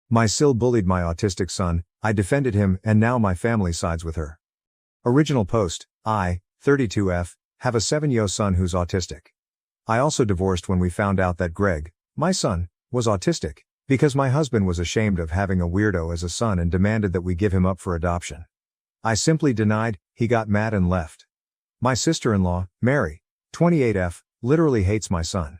My sil bullied my autistic son, I defended him, and now my family sides with her. Original post, I, 32F, have a 7-year-old son who's autistic. I also divorced when we found out that Greg, my son, was autistic, because my husband was ashamed of having a weirdo as a son and demanded that we give him up for adoption. I simply denied, he got mad and left. My sister-in-law, Mary, 28F, literally hates my son.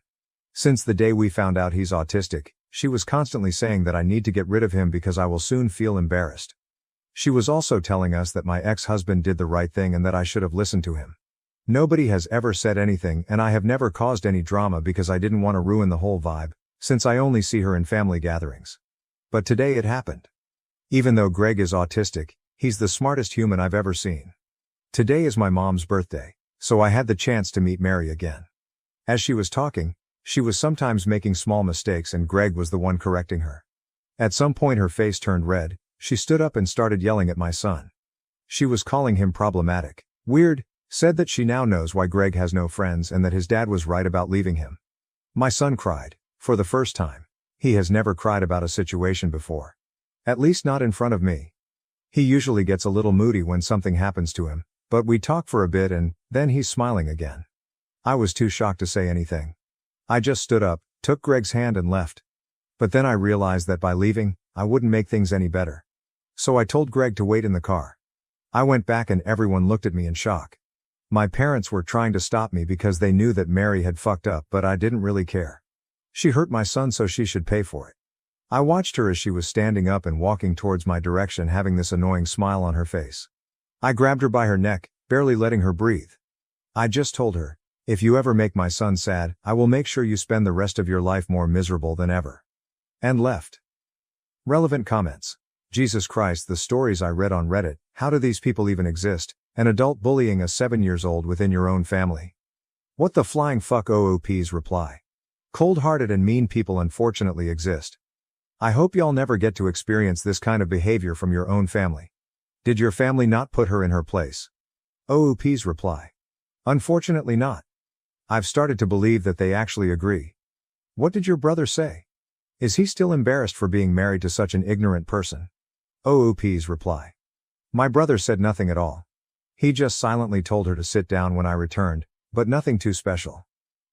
Since the day we found out he's autistic, she was constantly saying that I need to get rid of him because I will soon feel embarrassed. She was also telling us that my ex-husband did the right thing and that I should have listened to him. Nobody has ever said anything, and I have never caused any drama because I didn't want to ruin the whole vibe, since I only see her in family gatherings. But today it happened. Even though Greg is autistic, he's the smartest human I've ever seen. Today is my mom's birthday, so I had the chance to meet Mary again. As she was talking, she was sometimes making small mistakes and Greg was the one correcting her. At some point her face turned red, she stood up and started yelling at my son. She was calling him problematic, weird, said that she now knows why Greg has no friends and that his dad was right about leaving him. My son cried, for the first time. He has never cried about a situation before. At least not in front of me. He usually gets a little moody when something happens to him, but we talk for a bit and then he's smiling again. I was too shocked to say anything. I just stood up, took Greg's hand and left. But then I realized that by leaving, I wouldn't make things any better. So I told Greg to wait in the car. I went back and everyone looked at me in shock. My parents were trying to stop me because they knew that Mary had fucked up, but I didn't really care. She hurt my son, so she should pay for it. I watched her as she was standing up and walking towards my direction, having this annoying smile on her face. I grabbed her by her neck, barely letting her breathe. I just told her, if you ever make my son sad, I will make sure you spend the rest of your life more miserable than ever. And left. Relevant comments. Jesus Christ, the stories I read on Reddit, how do these people even exist? An adult bullying a 7-year-old within your own family. What the flying fuck? OOP's reply. Cold-hearted and mean people unfortunately exist. I hope y'all never get to experience this kind of behavior from your own family. Did your family not put her in her place? OOP's reply. Unfortunately not. I've started to believe that they actually agree. What did your brother say? Is he still embarrassed for being married to such an ignorant person? OOP's reply. My brother said nothing at all. He just silently told her to sit down when I returned, but nothing too special.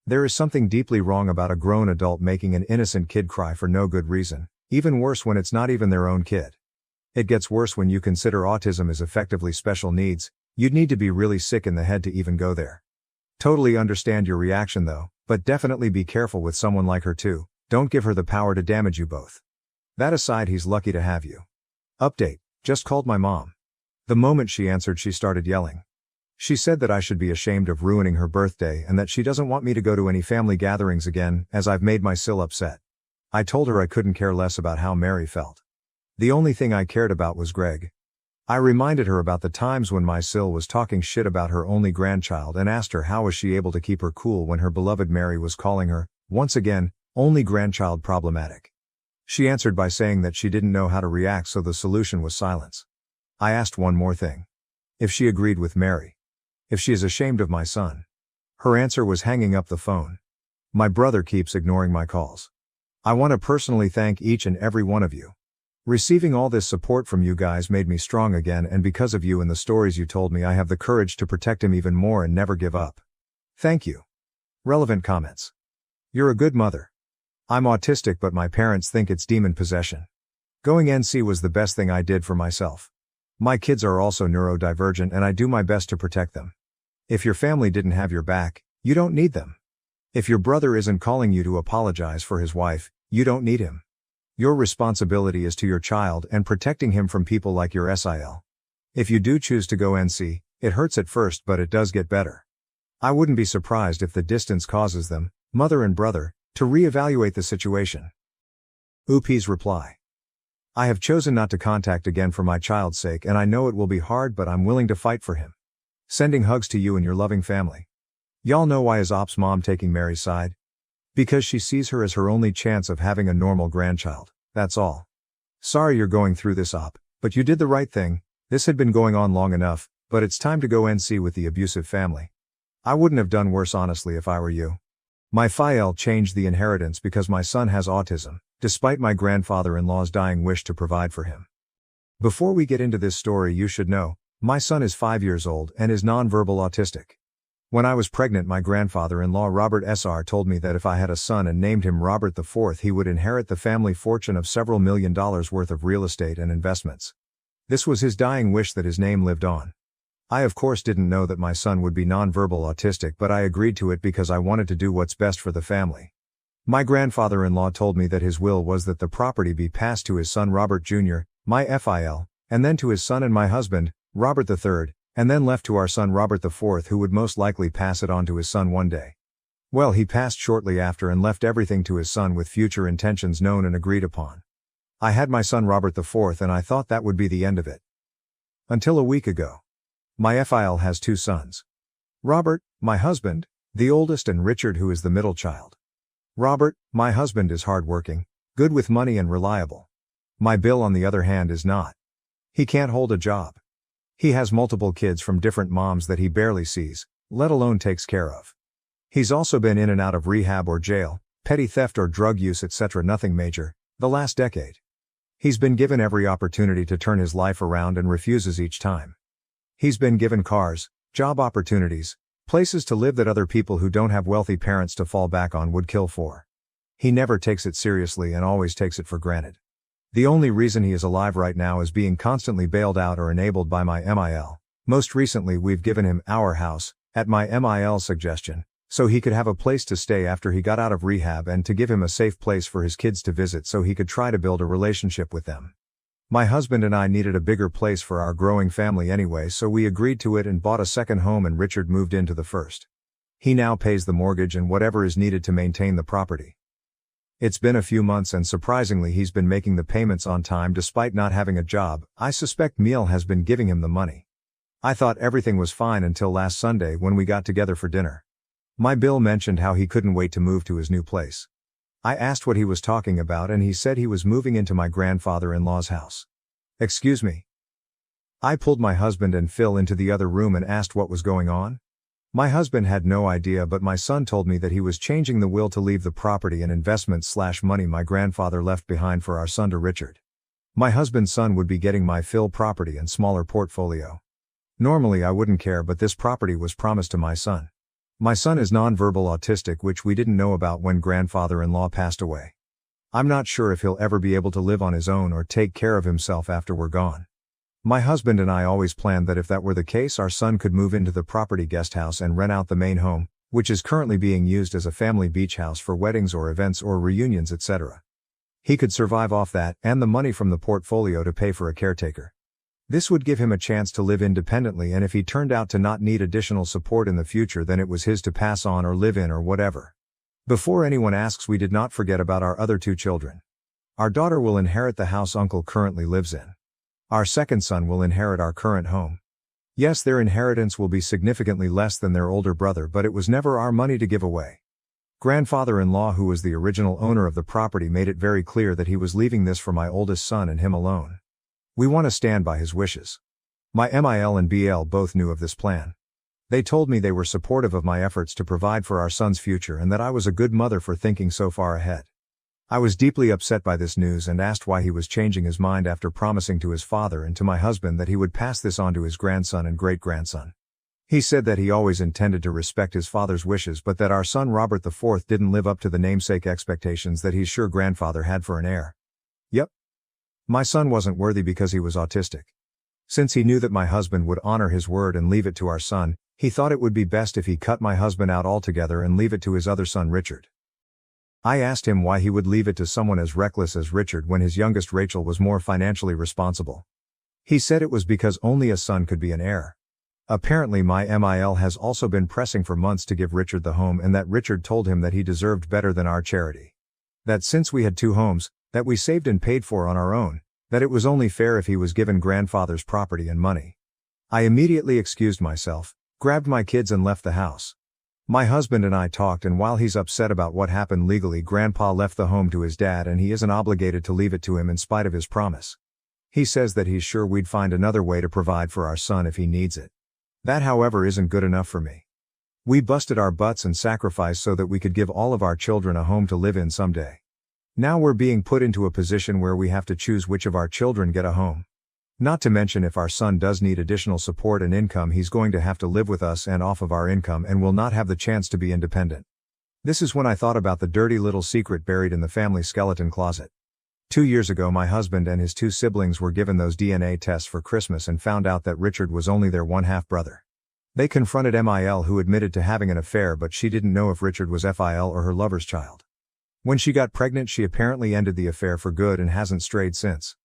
There is something deeply wrong about a grown adult making an innocent kid cry for no good reason, even worse when it's not even their own kid. It gets worse when you consider autism is effectively special needs. You'd need to be really sick in the head to even go there. Totally understand your reaction though, but definitely be careful with someone like her too. Don't give her the power to damage you both. That aside, he's lucky to have you. Update, just called my mom. The moment she answered, she started yelling. She said that I should be ashamed of ruining her birthday and that she doesn't want me to go to any family gatherings again, as I've made my sil upset. I told her I couldn't care less about how Mary felt. The only thing I cared about was Greg. I reminded her about the times when my sil was talking shit about her only grandchild and asked her how was she able to keep her cool when her beloved Mary was calling her, once again, only grandchild problematic. She answered by saying that she didn't know how to react, so the solution was silence. I asked one more thing. If she agreed with Mary. If she is ashamed of my son. Her answer was hanging up the phone. My brother keeps ignoring my calls. I want to personally thank each and every one of you. Receiving all this support from you guys made me strong again, and because of you and the stories you told me, I have the courage to protect him even more and never give up. Thank you. Relevant comments. You're a good mother. I'm autistic, but my parents think it's demon possession. Going NC was the best thing I did for myself. My kids are also neurodivergent and I do my best to protect them. If your family didn't have your back, you don't need them. If your brother isn't calling you to apologize for his wife, you don't need him. Your responsibility is to your child and protecting him from people like your SIL. If you do choose to go NC, it hurts at first, but it does get better. I wouldn't be surprised if the distance causes them, mother and brother, to reevaluate the situation. OOP's reply. I have chosen not to contact again for my child's sake, and I know it will be hard, but I'm willing to fight for him. Sending hugs to you and your loving family. Y'all know why is Op's mom taking Mary's side? Because she sees her as her only chance of having a normal grandchild, that's all. Sorry you're going through this, Op, but you did the right thing. This had been going on long enough, but it's time to go NC with the abusive family. I wouldn't have done worse honestly if I were you. My FIL changed the inheritance because my son has autism, despite my grandfather-in-law's dying wish to provide for him. Before we get into this story, you should know, my son is 5 years old and is nonverbal autistic. When I was pregnant, my grandfather-in-law Robert Sr. told me that if I had a son and named him Robert IV, he would inherit the family fortune of several $1 million worth of real estate and investments. This was his dying wish that his name lived on. I of course didn't know that my son would be nonverbal autistic, but I agreed to it because I wanted to do what's best for the family. My grandfather-in-law told me that his will was that the property be passed to his son Robert Jr., my FIL, and then to his son and my husband, Robert III, and then left to our son Robert IV, who would most likely pass it on to his son one day. Well, he passed shortly after and left everything to his son with future intentions known and agreed upon. I had my son Robert IV and I thought that would be the end of it. Until a week ago. My FIL has 2 sons. Robert, my husband, the oldest, and Richard, who is the middle child. Robert, my husband, is hardworking, good with money and reliable. My Bill, on the other hand, is not. He can't hold a job. He has multiple kids from different moms that he barely sees, let alone takes care of. He's also been in and out of rehab or jail, petty theft or drug use, etc., nothing major, the last decade. He's been given every opportunity to turn his life around and refuses each time. He's been given cars, job opportunities, places to live that other people who don't have wealthy parents to fall back on would kill for. He never takes it seriously and always takes it for granted. The only reason he is alive right now is being constantly bailed out or enabled by my MIL. Most recently, we've given him our house, at my MIL's suggestion, so he could have a place to stay after he got out of rehab and to give him a safe place for his kids to visit so he could try to build a relationship with them. My husband and I needed a bigger place for our growing family anyway, so we agreed to it and bought a second home, and Richard moved into the first. He now pays the mortgage and whatever is needed to maintain the property. It's been a few months and surprisingly he's been making the payments on time despite not having a job. I suspect Neil has been giving him the money. I thought everything was fine until last Sunday when we got together for dinner. My Bill mentioned how he couldn't wait to move to his new place. I asked what he was talking about and he said he was moving into my grandfather-in-law's house. Excuse me. I pulled my husband and Phil into the other room and asked what was going on. My husband had no idea, but my son told me that he was changing the will to leave the property and investments/money my grandfather left behind for our son to Richard. My husband's son would be getting my Phil property and smaller portfolio. Normally I wouldn't care, but this property was promised to my son. My son is nonverbal autistic, which we didn't know about when grandfather-in-law passed away. I'm not sure if he'll ever be able to live on his own or take care of himself after we're gone. My husband and I always planned that if that were the case, our son could move into the property guest house and rent out the main home, which is currently being used as a family beach house for weddings or events or reunions, etc. He could survive off that and the money from the portfolio to pay for a caretaker. This would give him a chance to live independently, and if he turned out to not need additional support in the future, then it was his to pass on or live in or whatever. Before anyone asks, we did not forget about our other 2 children. Our daughter will inherit the house Uncle currently lives in. Our second son will inherit our current home. Yes, their inheritance will be significantly less than their older brother, but it was never our money to give away. Grandfather-in-law, who was the original owner of the property, made it very clear that he was leaving this for my oldest son and him alone. We want to stand by his wishes. My MIL and BL both knew of this plan. They told me they were supportive of my efforts to provide for our son's future and that I was a good mother for thinking so far ahead. I was deeply upset by this news and asked why he was changing his mind after promising to his father and to my husband that he would pass this on to his grandson and great-grandson. He said that he always intended to respect his father's wishes, but that our son Robert IV didn't live up to the namesake expectations that he's sure grandfather had for an heir. Yep. My son wasn't worthy because he was autistic. Since he knew that my husband would honor his word and leave it to our son, he thought it would be best if he cut my husband out altogether and leave it to his other son Richard. I asked him why he would leave it to someone as reckless as Richard when his youngest Rachel was more financially responsible. He said it was because only a son could be an heir. Apparently my MIL has also been pressing for months to give Richard the home, and that Richard told him that he deserved better than our charity. That since we had 2 homes, that we saved and paid for on our own, that it was only fair if he was given grandfather's property and money. I immediately excused myself, grabbed my kids and left the house. My husband and I talked, and while he's upset about what happened legally, Grandpa left the home to his dad and he isn't obligated to leave it to him in spite of his promise. He says that he's sure we'd find another way to provide for our son if he needs it. That, however, isn't good enough for me. We busted our butts and sacrificed so that we could give all of our children a home to live in someday. Now we're being put into a position where we have to choose which of our children get a home. Not to mention if our son does need additional support and income, he's going to have to live with us and off of our income and will not have the chance to be independent. This is when I thought about the dirty little secret buried in the family skeleton closet. 2 years ago, my husband and his 2 siblings were given those DNA tests for Christmas and found out that Richard was only their one-half brother. They confronted Mil, who admitted to having an affair, but she didn't know if Richard was Fil or her lover's child. When she got pregnant, she apparently ended the affair for good and hasn't strayed since.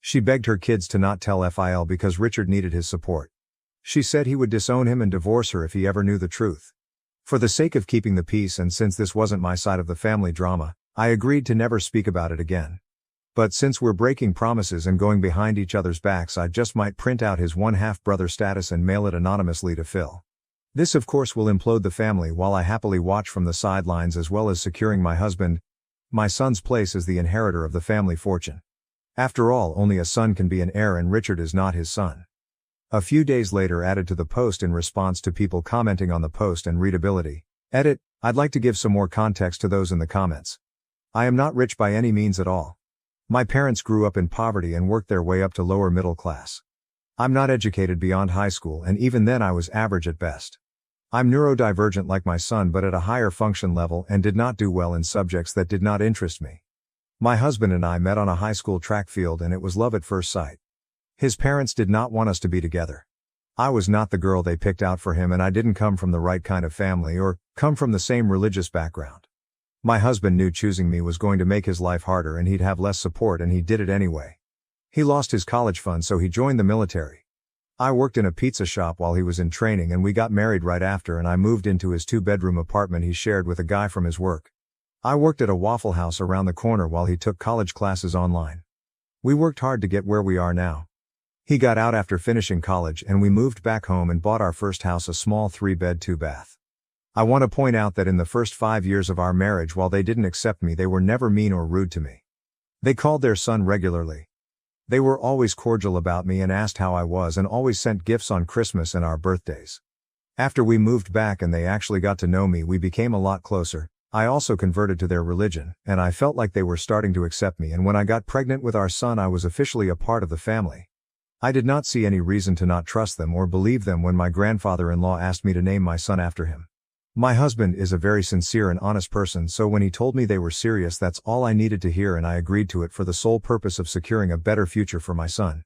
She begged her kids to not tell Fil because Richard needed his support. She said he would disown him and divorce her if he ever knew the truth. For the sake of keeping the peace, and since this wasn't my side of the family drama, I agreed to never speak about it again. But since we're breaking promises and going behind each other's backs, I just might print out his one-half brother status and mail it anonymously to Phil. This of course will implode the family while I happily watch from the sidelines, as well as securing my son's place as the inheritor of the family fortune. After all, only a son can be an heir and Richard is not his son. A few days later, added to the post in response to people commenting on the post and readability. Edit: I'd like to give some more context to those in the comments. I am not rich by any means at all. My parents grew up in poverty and worked their way up to lower middle class. I'm not educated beyond high school, and even then I was average at best. I'm neurodivergent like my son, but at a higher function level, and did not do well in subjects that did not interest me. My husband and I met on a high school track field, and it was love at first sight. His parents did not want us to be together. I was not the girl they picked out for him, and I didn't come from the right kind of family or come from the same religious background. My husband knew choosing me was going to make his life harder and he'd have less support, and he did it anyway. He lost his college fund, so he joined the military. I worked in a pizza shop while he was in training, and we got married right after, and I moved into his 2-bedroom apartment he shared with a guy from his work. I worked at a Waffle House around the corner while he took college classes online. We worked hard to get where we are now. He got out after finishing college, and we moved back home and bought our first house, a small 3-bed 2-bath. I want to point out that in the first 5 years of our marriage, while they didn't accept me, they were never mean or rude to me. They called their son regularly. They were always cordial about me and asked how I was, and always sent gifts on Christmas and our birthdays. After we moved back and they actually got to know me, we became a lot closer. I also converted to their religion, and I felt like they were starting to accept me, and when I got pregnant with our son, I was officially a part of the family. I did not see any reason to not trust them or believe them when my grandfather-in-law asked me to name my son after him. My husband is a very sincere and honest person, so when he told me they were serious, that's all I needed to hear, and I agreed to it for the sole purpose of securing a better future for my son.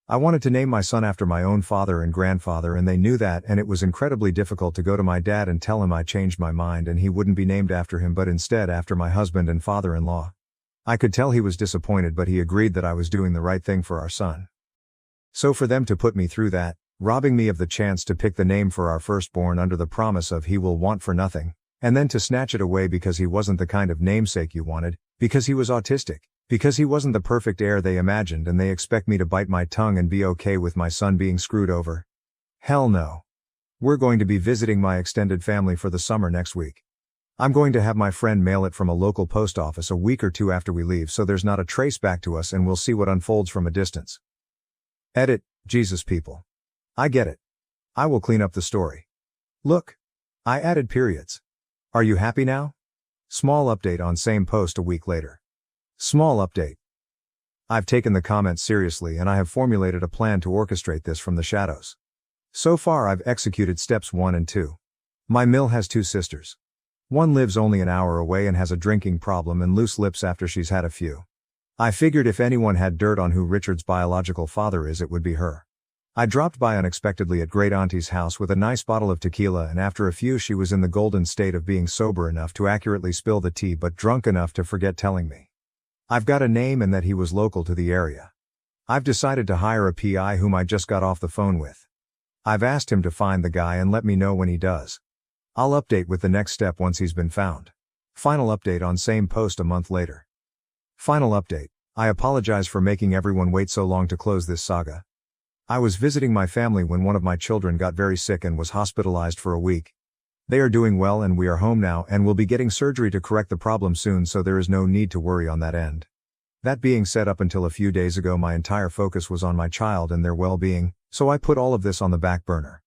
I wanted to name my son after my own father and grandfather, and they knew that, and it was incredibly difficult to go to my dad and tell him I changed my mind and he wouldn't be named after him but instead after my husband and father-in-law. I could tell he was disappointed, but he agreed that I was doing the right thing for our son. So for them to put me through that, robbing me of the chance to pick the name for our firstborn under the promise of he will want for nothing, and then to snatch it away because he wasn't the kind of namesake you wanted, because he was autistic, because he wasn't the perfect heir they imagined, and they expect me to bite my tongue and be okay with my son being screwed over. Hell no. We're going to be visiting my extended family for the summer next week. I'm going to have my friend mail it from a local post office a week or two after we leave, so there's not a trace back to us, and we'll see what unfolds from a distance. Edit: Jesus people. I get it. I will clean up the story. Look. I added periods. Are you happy now? Small update on same post a week later. Small update. I've taken the comments seriously, and I have formulated a plan to orchestrate this from the shadows. So far I've executed steps 1 and 2. My mill has 2 sisters. One lives only an hour away and has a drinking problem and loose lips after she's had a few. I figured if anyone had dirt on who Richard's biological father is, it would be her. I dropped by unexpectedly at Great Auntie's house with a nice bottle of tequila, and after a few she was in the golden state of being sober enough to accurately spill the tea but drunk enough to forget telling me. I've got a name and that he was local to the area. I've decided to hire a PI whom I just got off the phone with. I've asked him to find the guy and let me know when he does. I'll update with the next step once he's been found. Final update on same post a month later. Final update. I apologize for making everyone wait so long to close this saga. I was visiting my family when one of my children got very sick and was hospitalized for a week. They are doing well and we are home now and will be getting surgery to correct the problem soon, so there is no need to worry on that end. That being said, up until a few days ago my entire focus was on my child and their well-being, so I put all of this on the back burner.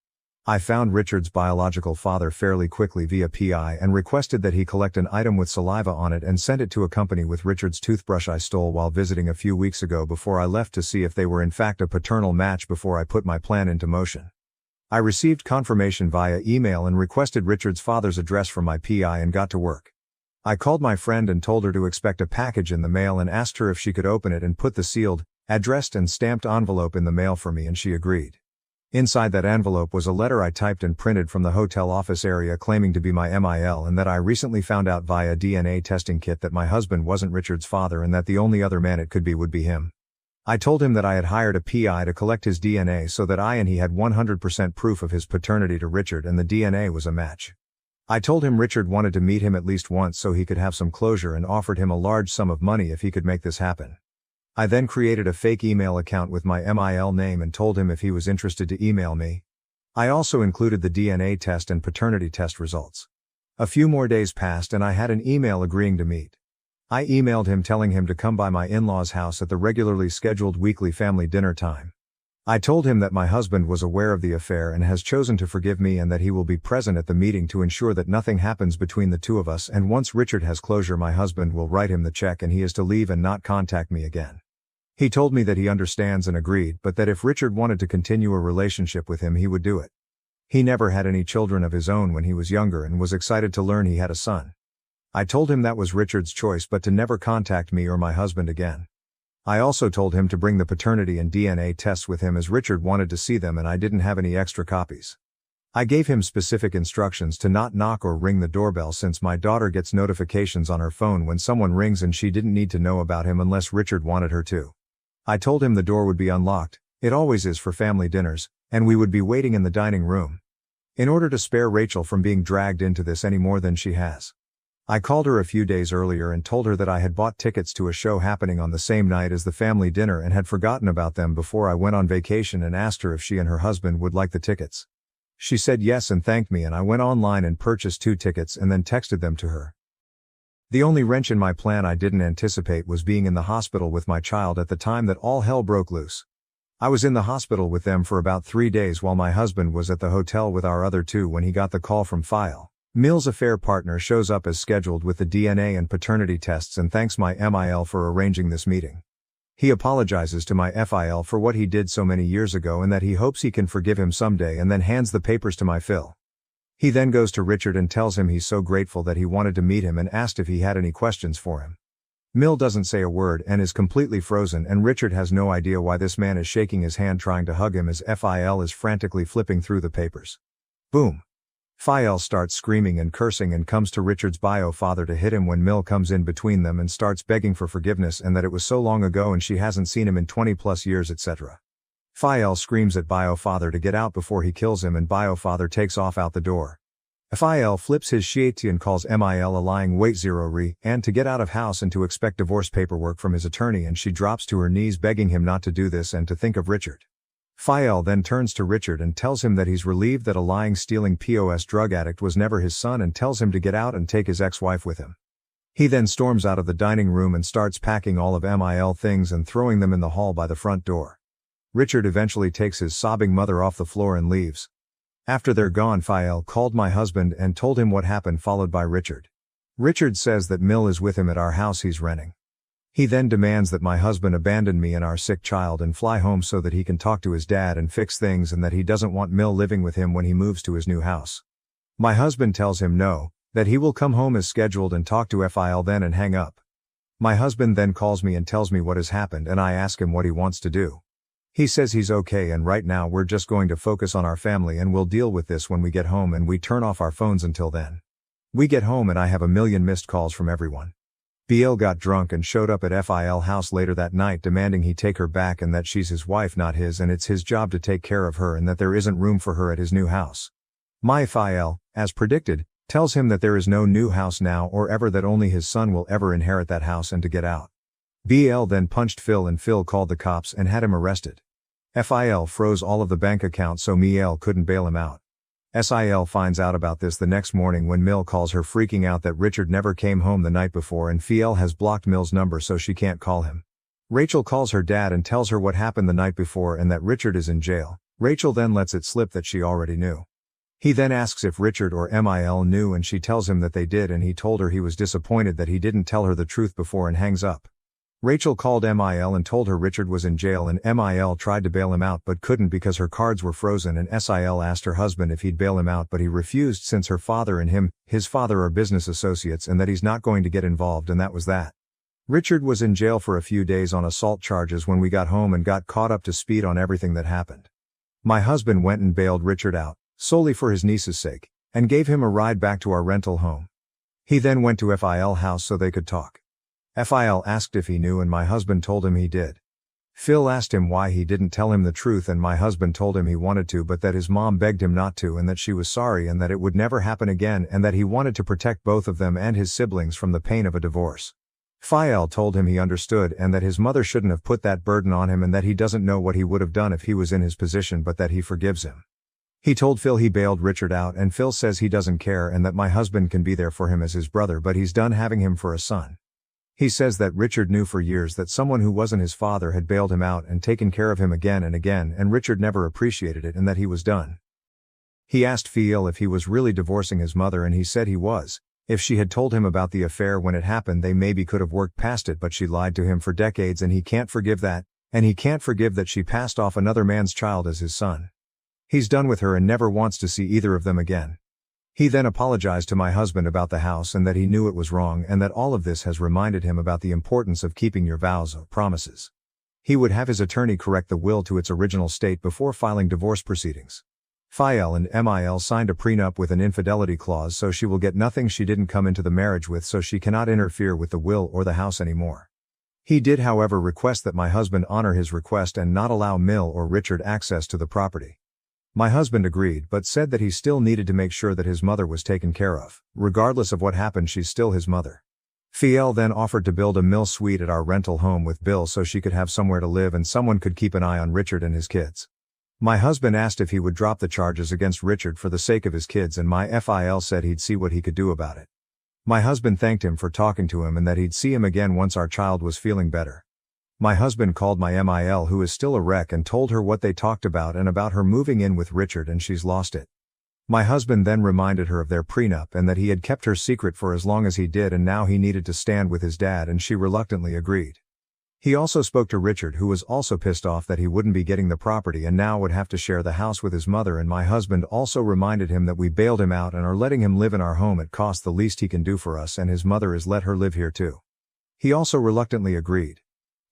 I found Richard's biological father fairly quickly via PI and requested that he collect an item with saliva on it and send it to a company with Richard's toothbrush I stole while visiting a few weeks ago before I left to see if they were in fact a paternal match before I put my plan into motion. I received confirmation via email and requested Richard's father's address from my PI and got to work. I called my friend and told her to expect a package in the mail and asked her if she could open it and put the sealed, addressed and stamped envelope in the mail for me, and she agreed. Inside that envelope was a letter I typed and printed from the hotel office area claiming to be my MIL and that I recently found out via DNA testing kit that my husband wasn't Richard's father and that the only other man it could be would be him. I told him that I had hired a PI to collect his DNA so that I and he had 100% proof of his paternity to Richard and the DNA was a match. I told him Richard wanted to meet him at least once so he could have some closure and offered him a large sum of money if he could make this happen. I then created a fake email account with my MIL name and told him if he was interested to email me. I also included the DNA test and paternity test results. A few more days passed and I had an email agreeing to meet. I emailed him telling him to come by my in-laws' house at the regularly scheduled weekly family dinner time. I told him that my husband was aware of the affair and has chosen to forgive me and that he will be present at the meeting to ensure that nothing happens between the two of us, and once Richard has closure my husband will write him the check and he is to leave and not contact me again. He told me that he understands and agreed, but that if Richard wanted to continue a relationship with him he would do it. He never had any children of his own when he was younger and was excited to learn he had a son. I told him that was Richard's choice but to never contact me or my husband again. I also told him to bring the paternity and DNA tests with him as Richard wanted to see them and I didn't have any extra copies. I gave him specific instructions to not knock or ring the doorbell since my daughter gets notifications on her phone when someone rings and she didn't need to know about him unless Richard wanted her to. I told him the door would be unlocked, it always is for family dinners, and we would be waiting in the dining room. In order to spare Rachel from being dragged into this any more than she has. I called her a few days earlier and told her that I had bought tickets to a show happening on the same night as the family dinner and had forgotten about them before I went on vacation and asked her if she and her husband would like the tickets. She said yes and thanked me and I went online and purchased 2 tickets and then texted them to her. The only wrench in my plan I didn't anticipate was being in the hospital with my child at the time that all hell broke loose. I was in the hospital with them for about 3 days while my husband was at the hotel with our other 2 when he got the call from File. Mill's affair partner shows up as scheduled with the DNA and paternity tests and thanks my MIL for arranging this meeting. He apologizes to my FIL for what he did so many years ago and that he hopes he can forgive him someday and then hands the papers to my Phil. He then goes to Richard and tells him he's so grateful that he wanted to meet him and asked if he had any questions for him. Mill doesn't say a word and is completely frozen and Richard has no idea why this man is shaking his hand trying to hug him as FIL is frantically flipping through the papers. Boom. File starts screaming and cursing and comes to Richard's bio father to hit him when Mill comes in between them and starts begging for forgiveness and that it was so long ago and she hasn't seen him in 20 plus years, etc. File screams at bio father to get out before he kills him and bio father takes off out the door. Fil flips his shit and calls Mil a lying wait zero re and to get out of house and to expect divorce paperwork from his attorney and she drops to her knees begging him not to do this and to think of Richard. File then turns to Richard and tells him that he's relieved that a lying stealing POS drug addict was never his son and tells him to get out and take his ex-wife with him. He then storms out of the dining room and starts packing all of Mil things and throwing them in the hall by the front door. Richard eventually takes his sobbing mother off the floor and leaves. After they're gone, File called my husband and told him what happened, followed by Richard. Richard says that Mill is with him at our house he's renting. He then demands that my husband abandon me and our sick child and fly home so that he can talk to his dad and fix things and that he doesn't want Mill living with him when he moves to his new house. My husband tells him no, that he will come home as scheduled and talk to File then and hang up. My husband then calls me and tells me what has happened and I ask him what he wants to do. He says he's okay and right now we're just going to focus on our family and we'll deal with this when we get home and we turn off our phones until then. We get home and I have a million missed calls from everyone. BL got drunk and showed up at Fil house later that night demanding he take her back and that she's his wife not his and it's his job to take care of her and that there isn't room for her at his new house. My Fil, as predicted, tells him that there is no new house now or ever, that only his son will ever inherit that house and to get out. BL then punched Phil and Phil called the cops and had him arrested. Fil froze all of the bank accounts so Miel couldn't bail him out. Sil finds out about this the next morning when Mill calls her freaking out that Richard never came home the night before and Phil has blocked Mill's number so she can't call him. Rachel calls her dad and tells her what happened the night before and that Richard is in jail. Rachel then lets it slip that she already knew. He then asks if Richard or Mil knew and she tells him that they did and he told her he was disappointed that he didn't tell her the truth before and hangs up. Rachel called Mil and told her Richard was in jail and Mil tried to bail him out but couldn't because her cards were frozen, and Sil asked her husband if he'd bail him out but he refused since her father and his father are business associates and that he's not going to get involved, and that was that. Richard was in jail for a few days on assault charges when we got home and got caught up to speed on everything that happened. My husband went and bailed Richard out, solely for his niece's sake, and gave him a ride back to our rental home. He then went to Phil house so they could talk. Phil asked if he knew and my husband told him he did. Phil asked him why he didn't tell him the truth and my husband told him he wanted to but that his mom begged him not to and that she was sorry and that it would never happen again and that he wanted to protect both of them and his siblings from the pain of a divorce. Phil told him he understood and that his mother shouldn't have put that burden on him and that he doesn't know what he would have done if he was in his position but that he forgives him. He told Phil he bailed Richard out and Phil says he doesn't care and that my husband can be there for him as his brother but he's done having him for a son. He says that Richard knew for years that someone who wasn't his father had bailed him out and taken care of him again and Richard never appreciated it and that he was done. He asked Phil if he was really divorcing his mother and he said he was. If she had told him about the affair when it happened they maybe could have worked past it but she lied to him for decades and he can't forgive that, and he can't forgive that she passed off another man's child as his son. He's done with her and never wants to see either of them again. He then apologized to my husband about the house and that he knew it was wrong and that all of this has reminded him about the importance of keeping your vows or promises. He would have his attorney correct the will to its original state before filing divorce proceedings. Phil and Mil signed a prenup with an infidelity clause so she will get nothing she didn't come into the marriage with so she cannot interfere with the will or the house anymore. He did however request that my husband honor his request and not allow Mil or Richard access to the property. My husband agreed but said that he still needed to make sure that his mother was taken care of. Regardless of what happened she's still his mother. Phil then offered to build a mill suite at our rental home with Bill so she could have somewhere to live and someone could keep an eye on Richard and his kids. My husband asked if he would drop the charges against Richard for the sake of his kids and my Phil said he'd see what he could do about it. My husband thanked him for talking to him and that he'd see him again once our child was feeling better. My husband called my Mil who is still a wreck and told her what they talked about and about her moving in with Richard and she's lost it. My husband then reminded her of their prenup and that he had kept her secret for as long as he did and now he needed to stand with his dad and she reluctantly agreed. He also spoke to Richard who was also pissed off that he wouldn't be getting the property and now would have to share the house with his mother, and my husband also reminded him that we bailed him out and are letting him live in our home at cost. The least he can do for us and his mother is let her live here too. He also reluctantly agreed.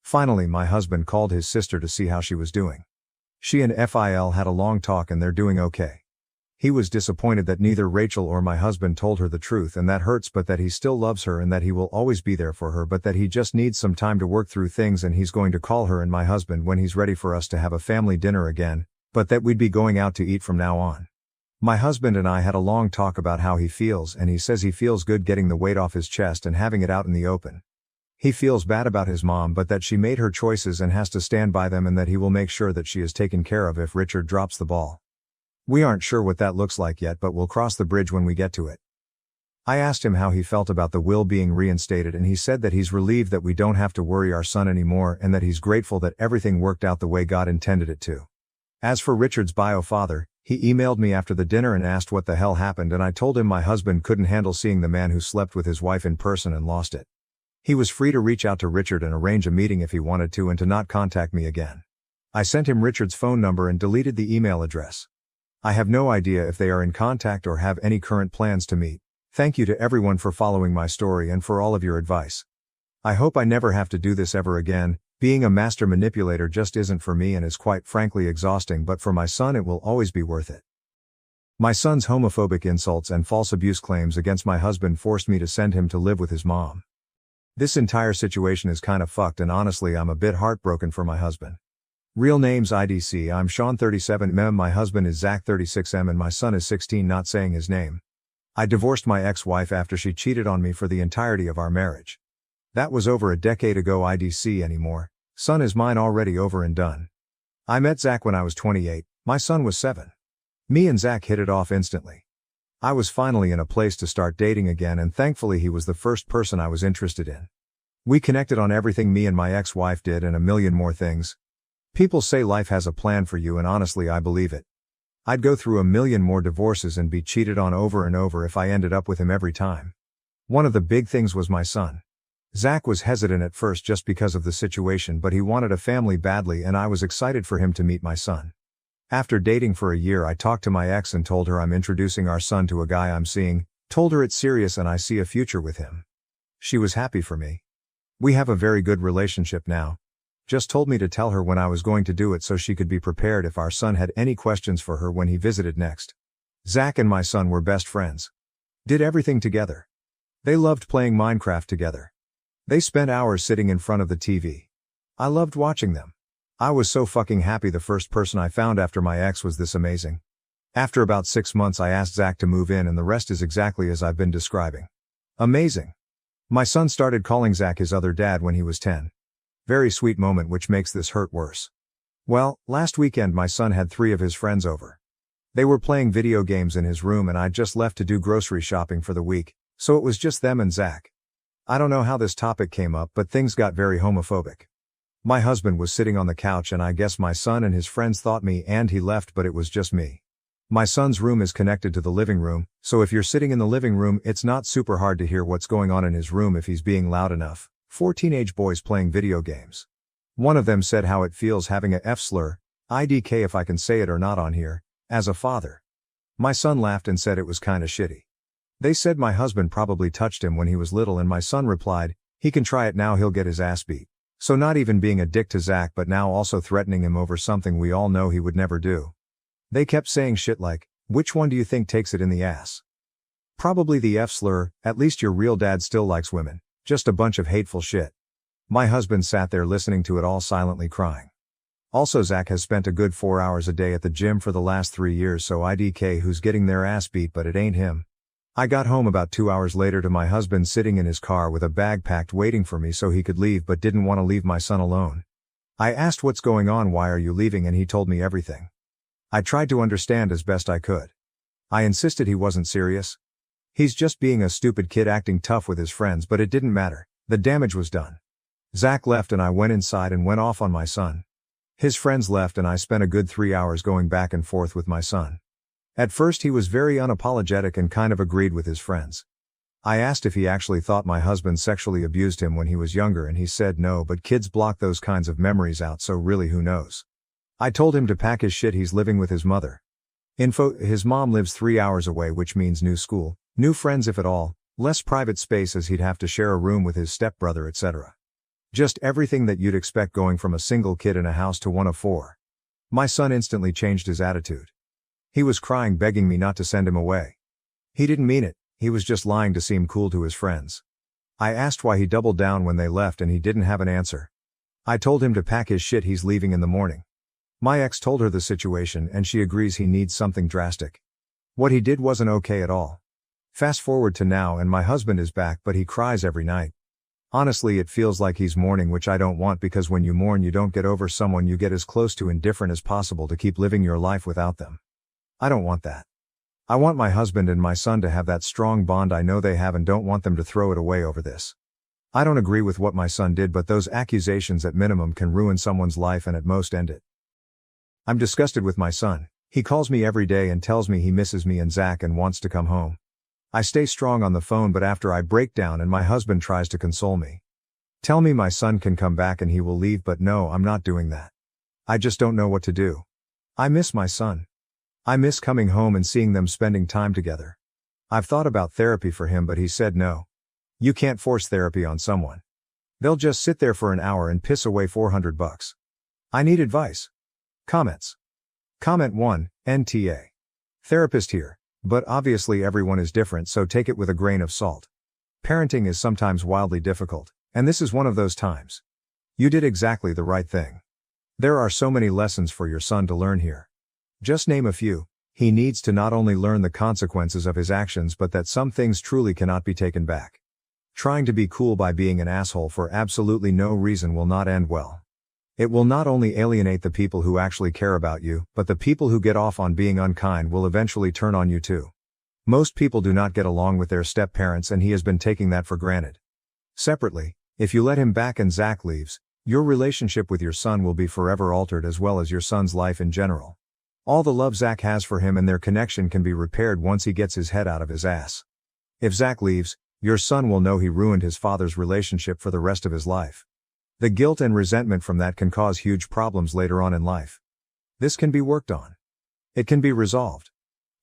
Finally my husband called his sister to see how she was doing. She and Phil had a long talk and they're doing okay. He was disappointed that neither Rachel or my husband told her the truth and that hurts, but that he still loves her and that he will always be there for her, but that he just needs some time to work through things and he's going to call her and my husband when he's ready for us to have a family dinner again, but that we'd be going out to eat from now on. My husband and I had a long talk about how he feels and he says he feels good getting the weight off his chest and having it out in the open. He feels bad about his mom but that she made her choices and has to stand by them and that he will make sure that she is taken care of if Richard drops the ball. We aren't sure what that looks like yet but we'll cross the bridge when we get to it. I asked him how he felt about the will being reinstated and he said that he's relieved that we don't have to worry our son anymore and that he's grateful that everything worked out the way God intended it to. As for Richard's bio father, he emailed me after the dinner and asked what the hell happened and I told him my husband couldn't handle seeing the man who slept with his wife in person and lost it. He was free to reach out to Richard and arrange a meeting if he wanted to and to not contact me again. I sent him Richard's phone number and deleted the email address. I have no idea if they are in contact or have any current plans to meet. Thank you to everyone for following my story and for all of your advice. I hope I never have to do this ever again. Being a master manipulator just isn't for me and is quite frankly exhausting, but for my son it will always be worth it. My son's homophobic insults and false abuse claims against my husband forced me to send him to live with his mom. This entire situation is kinda fucked and honestly I'm a bit heartbroken for my husband. Real names IDC, I'm Sean 37M, my husband is Zach 36M and my son is 16, not saying his name. I divorced my ex-wife after she cheated on me for the entirety of our marriage. That was over a decade ago. IDC anymore, son is mine already over and done. I met Zach when I was 28, my son was 7. Me and Zach hit it off instantly. I was finally in a place to start dating again and thankfully he was the first person I was interested in. We connected on everything me and my ex-wife did and a million more things. People say life has a plan for you and honestly I believe it. I'd go through a million more divorces and be cheated on over and over if I ended up with him every time. One of the big things was my son. Zach was hesitant at first just because of the situation, but he wanted a family badly and I was excited for him to meet my son. After dating for a year, I talked to my ex and told her I'm introducing our son to a guy I'm seeing, told her it's serious and I see a future with him. She was happy for me. We have a very good relationship now. Just told me to tell her when I was going to do it so she could be prepared if our son had any questions for her when he visited next. Zach and my son were best friends. Did everything together. They loved playing Minecraft together. They spent hours sitting in front of the TV. I loved watching them. I was so fucking happy the first person I found after my ex was this amazing. After about 6 months I asked Zach to move in and the rest is exactly as I've been describing. Amazing. My son started calling Zach his other dad when he was 10. Very sweet moment which makes this hurt worse. Well, last weekend my son had 3 of his friends over. They were playing video games in his room and I'd just left to do grocery shopping for the week, so it was just them and Zach. I don't know how this topic came up but things got very homophobic. My husband was sitting on the couch and I guess my son and his friends thought me and he left but it was just me. My son's room is connected to the living room, so if you're sitting in the living room it's not super hard to hear what's going on in his room if he's being loud enough. 4 teenage boys playing video games. One of them said how it feels having a F-slur, IDK if I can say it or not on here, as a father. My son laughed and said it was kinda shitty. They said my husband probably touched him when he was little and my son replied, he can try it now he'll get his ass beat. So not even being a dick to Zach but now also threatening him over something we all know he would never do. They kept saying shit like, which one do you think takes it in the ass? Probably the F-slur, at least your real dad still likes women. Just a bunch of hateful shit. My husband sat there listening to it all silently crying. Also Zach has spent a good 4 hours a day at the gym for the last 3 years so IDK who's getting their ass beat but it ain't him. I got home about 2 hours later to my husband sitting in his car with a bag packed waiting for me so he could leave but didn't want to leave my son alone. I asked what's going on, why are you leaving, and he told me everything. I tried to understand as best I could. I insisted he wasn't serious. He's just being a stupid kid acting tough with his friends but it didn't matter, the damage was done. Zach left and I went inside and went off on my son. His friends left and I spent a good 3 hours going back and forth with my son. At first he was very unapologetic and kind of agreed with his friends. I asked if he actually thought my husband sexually abused him when he was younger and he said no but kids block those kinds of memories out so really who knows. I told him to pack his shit, he's living with his mother. His mom lives 3 hours away which means new school, new friends if at all, less private space as he'd have to share a room with his stepbrother etc. Just everything that you'd expect going from a single kid in a house to one of 4. My son instantly changed his attitude. He was crying begging me not to send him away. He didn't mean it, he was just lying to seem cool to his friends. I asked why he doubled down when they left and he didn't have an answer. I told him to pack his shit, he's leaving in the morning. My ex told her the situation and she agrees he needs something drastic. What he did wasn't okay at all. Fast forward to now and my husband is back but he cries every night. Honestly it feels like he's mourning, which I don't want because when you mourn you don't get over someone, you get as close to indifferent as possible to keep living your life without them. I don't want that. I want my husband and my son to have that strong bond I know they have and don't want them to throw it away over this. I don't agree with what my son did but those accusations at minimum can ruin someone's life and at most end it. I'm disgusted with my son. He calls me every day and tells me he misses me and Zach and wants to come home. I stay strong on the phone but after I break down and my husband tries to console me. Tell me my son can come back and he will leave but no, I'm not doing that. I just don't know what to do. I miss my son. I miss coming home and seeing them spending time together. I've thought about therapy for him but he said no. You can't force therapy on someone. They'll just sit there for an hour and piss away $400. I need advice. Comments. Comment 1, NTA. Therapist here, but obviously everyone is different so take it with a grain of salt. Parenting is sometimes wildly difficult, and this is one of those times. You did exactly the right thing. There are so many lessons for your son to learn here. Just name a few. He needs to not only learn the consequences of his actions but that some things truly cannot be taken back. Trying to be cool by being an asshole for absolutely no reason will not end well. It will not only alienate the people who actually care about you, but the people who get off on being unkind will eventually turn on you too. Most people do not get along with their step-parents and he has been taking that for granted. Separately, if you let him back and Zach leaves, your relationship with your son will be forever altered as well as your son's life in general. All the love Zach has for him and their connection can be repaired once he gets his head out of his ass. If Zach leaves, your son will know he ruined his father's relationship for the rest of his life. The guilt and resentment from that can cause huge problems later on in life. This can be worked on. It can be resolved.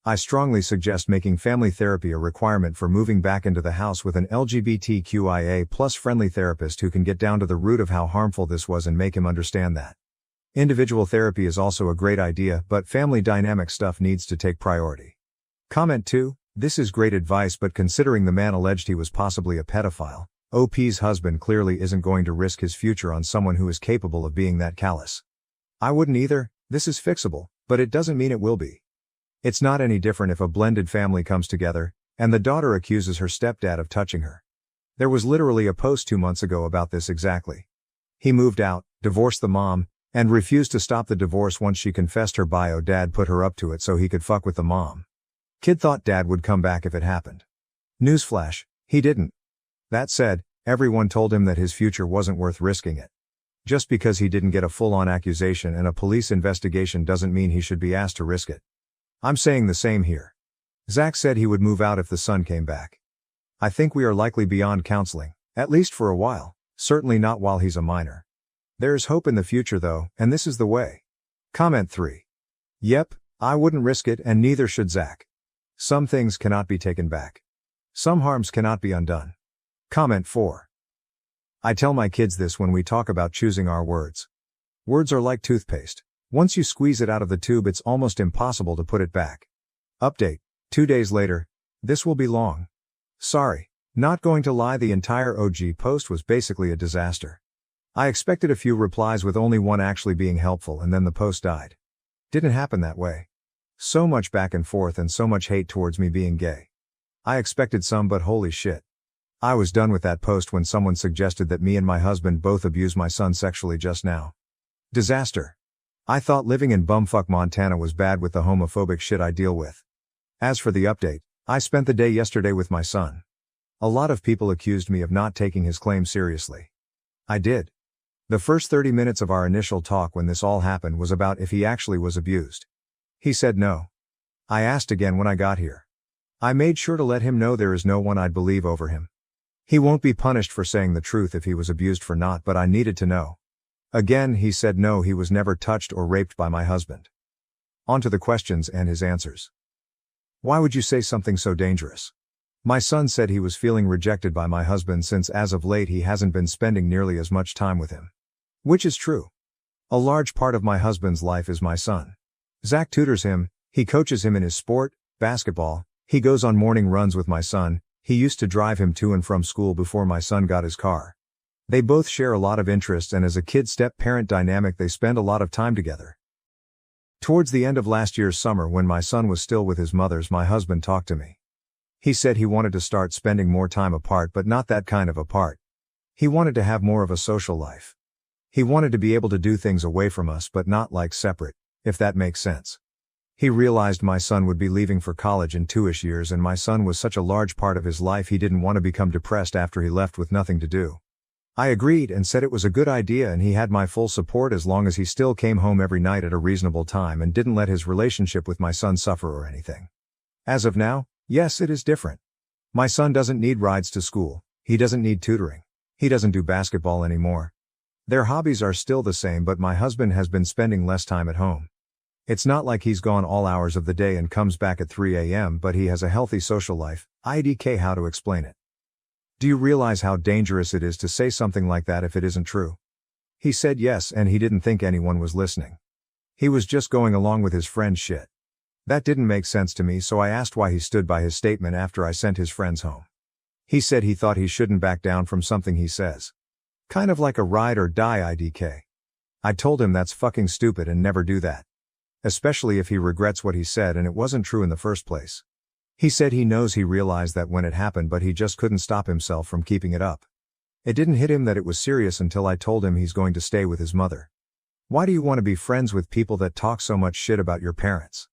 I strongly suggest making family therapy a requirement for moving back into the house with an LGBTQIA+ friendly therapist who can get down to the root of how harmful this was and make him understand that. Individual therapy is also a great idea, but family dynamic stuff needs to take priority. Comment 2. This is great advice, but considering the man alleged he was possibly a pedophile, OP's husband clearly isn't going to risk his future on someone who is capable of being that callous. I wouldn't either. This is fixable, but it doesn't mean it will be. It's not any different if a blended family comes together, and the daughter accuses her stepdad of touching her. There was literally a post 2 months ago about this exactly. He moved out, divorced the mom, and refused to stop the divorce once she confessed her bio dad put her up to it so he could fuck with the mom. Kid thought dad would come back if it happened. Newsflash, he didn't. That said, everyone told him that his future wasn't worth risking it. Just because he didn't get a full-on accusation and a police investigation doesn't mean he should be asked to risk it. I'm saying the same here. Zach said he would move out if the son came back. I think we are likely beyond counseling, at least for a while, certainly not while he's a minor. There is hope in the future though, and this is the way. Comment 3. Yep, I wouldn't risk it and neither should Zach. Some things cannot be taken back. Some harms cannot be undone. Comment 4. I tell my kids this when we talk about choosing our words. Words are like toothpaste. Once you squeeze it out of the tube, it's almost impossible to put it back. Update. 2 days later. This will be long. Sorry. Not going to lie, the entire OG post was basically a disaster. I expected a few replies with only one actually being helpful and then the post died. Didn't happen that way. So much back and forth and so much hate towards me being gay. I expected some, but holy shit. I was done with that post when someone suggested that me and my husband both abused my son sexually just now. Disaster. I thought living in bumfuck Montana was bad with the homophobic shit I deal with. As for the update, I spent the day yesterday with my son. A lot of people accused me of not taking his claim seriously. I did. The first 30 minutes of our initial talk when this all happened was about if he actually was abused. He said no. I asked again when I got here. I made sure to let him know there is no one I'd believe over him. He won't be punished for saying the truth if he was abused for not, but I needed to know. Again, he said no, he was never touched or raped by my husband. On to the questions and his answers. Why would you say something so dangerous? My son said he was feeling rejected by my husband since as of late he hasn't been spending nearly as much time with him. Which is true. A large part of my husband's life is my son. Zach tutors him, he coaches him in his sport, basketball, he goes on morning runs with my son, he used to drive him to and from school before my son got his car. They both share a lot of interests, and as a kid-step-parent dynamic they spend a lot of time together. Towards the end of last year's summer when my son was still with his mother's, my husband talked to me. He said he wanted to start spending more time apart, but not that kind of apart. He wanted to have more of a social life. He wanted to be able to do things away from us but not like separate, if that makes sense. He realized my son would be leaving for college in 2-ish years and my son was such a large part of his life he didn't want to become depressed after he left with nothing to do. I agreed and said it was a good idea and he had my full support as long as he still came home every night at a reasonable time and didn't let his relationship with my son suffer or anything. As of now, yes, it is different. My son doesn't need rides to school, he doesn't need tutoring, he doesn't do basketball anymore. Their hobbies are still the same, but my husband has been spending less time at home. It's not like he's gone all hours of the day and comes back at 3 a.m., but he has a healthy social life. IDK, how to explain it? Do you realize how dangerous it is to say something like that if it isn't true? He said yes and he didn't think anyone was listening. He was just going along with his friend's shit. That didn't make sense to me, so I asked why he stood by his statement after I sent his friends home. He said he thought he shouldn't back down from something he says. Kind of like a ride or die IDK. I told him that's fucking stupid and never do that. Especially if he regrets what he said and it wasn't true in the first place. He said he knows he realized that when it happened, but he just couldn't stop himself from keeping it up. It didn't hit him that it was serious until I told him he's going to stay with his mother. Why do you want to be friends with people that talk so much shit about your parents?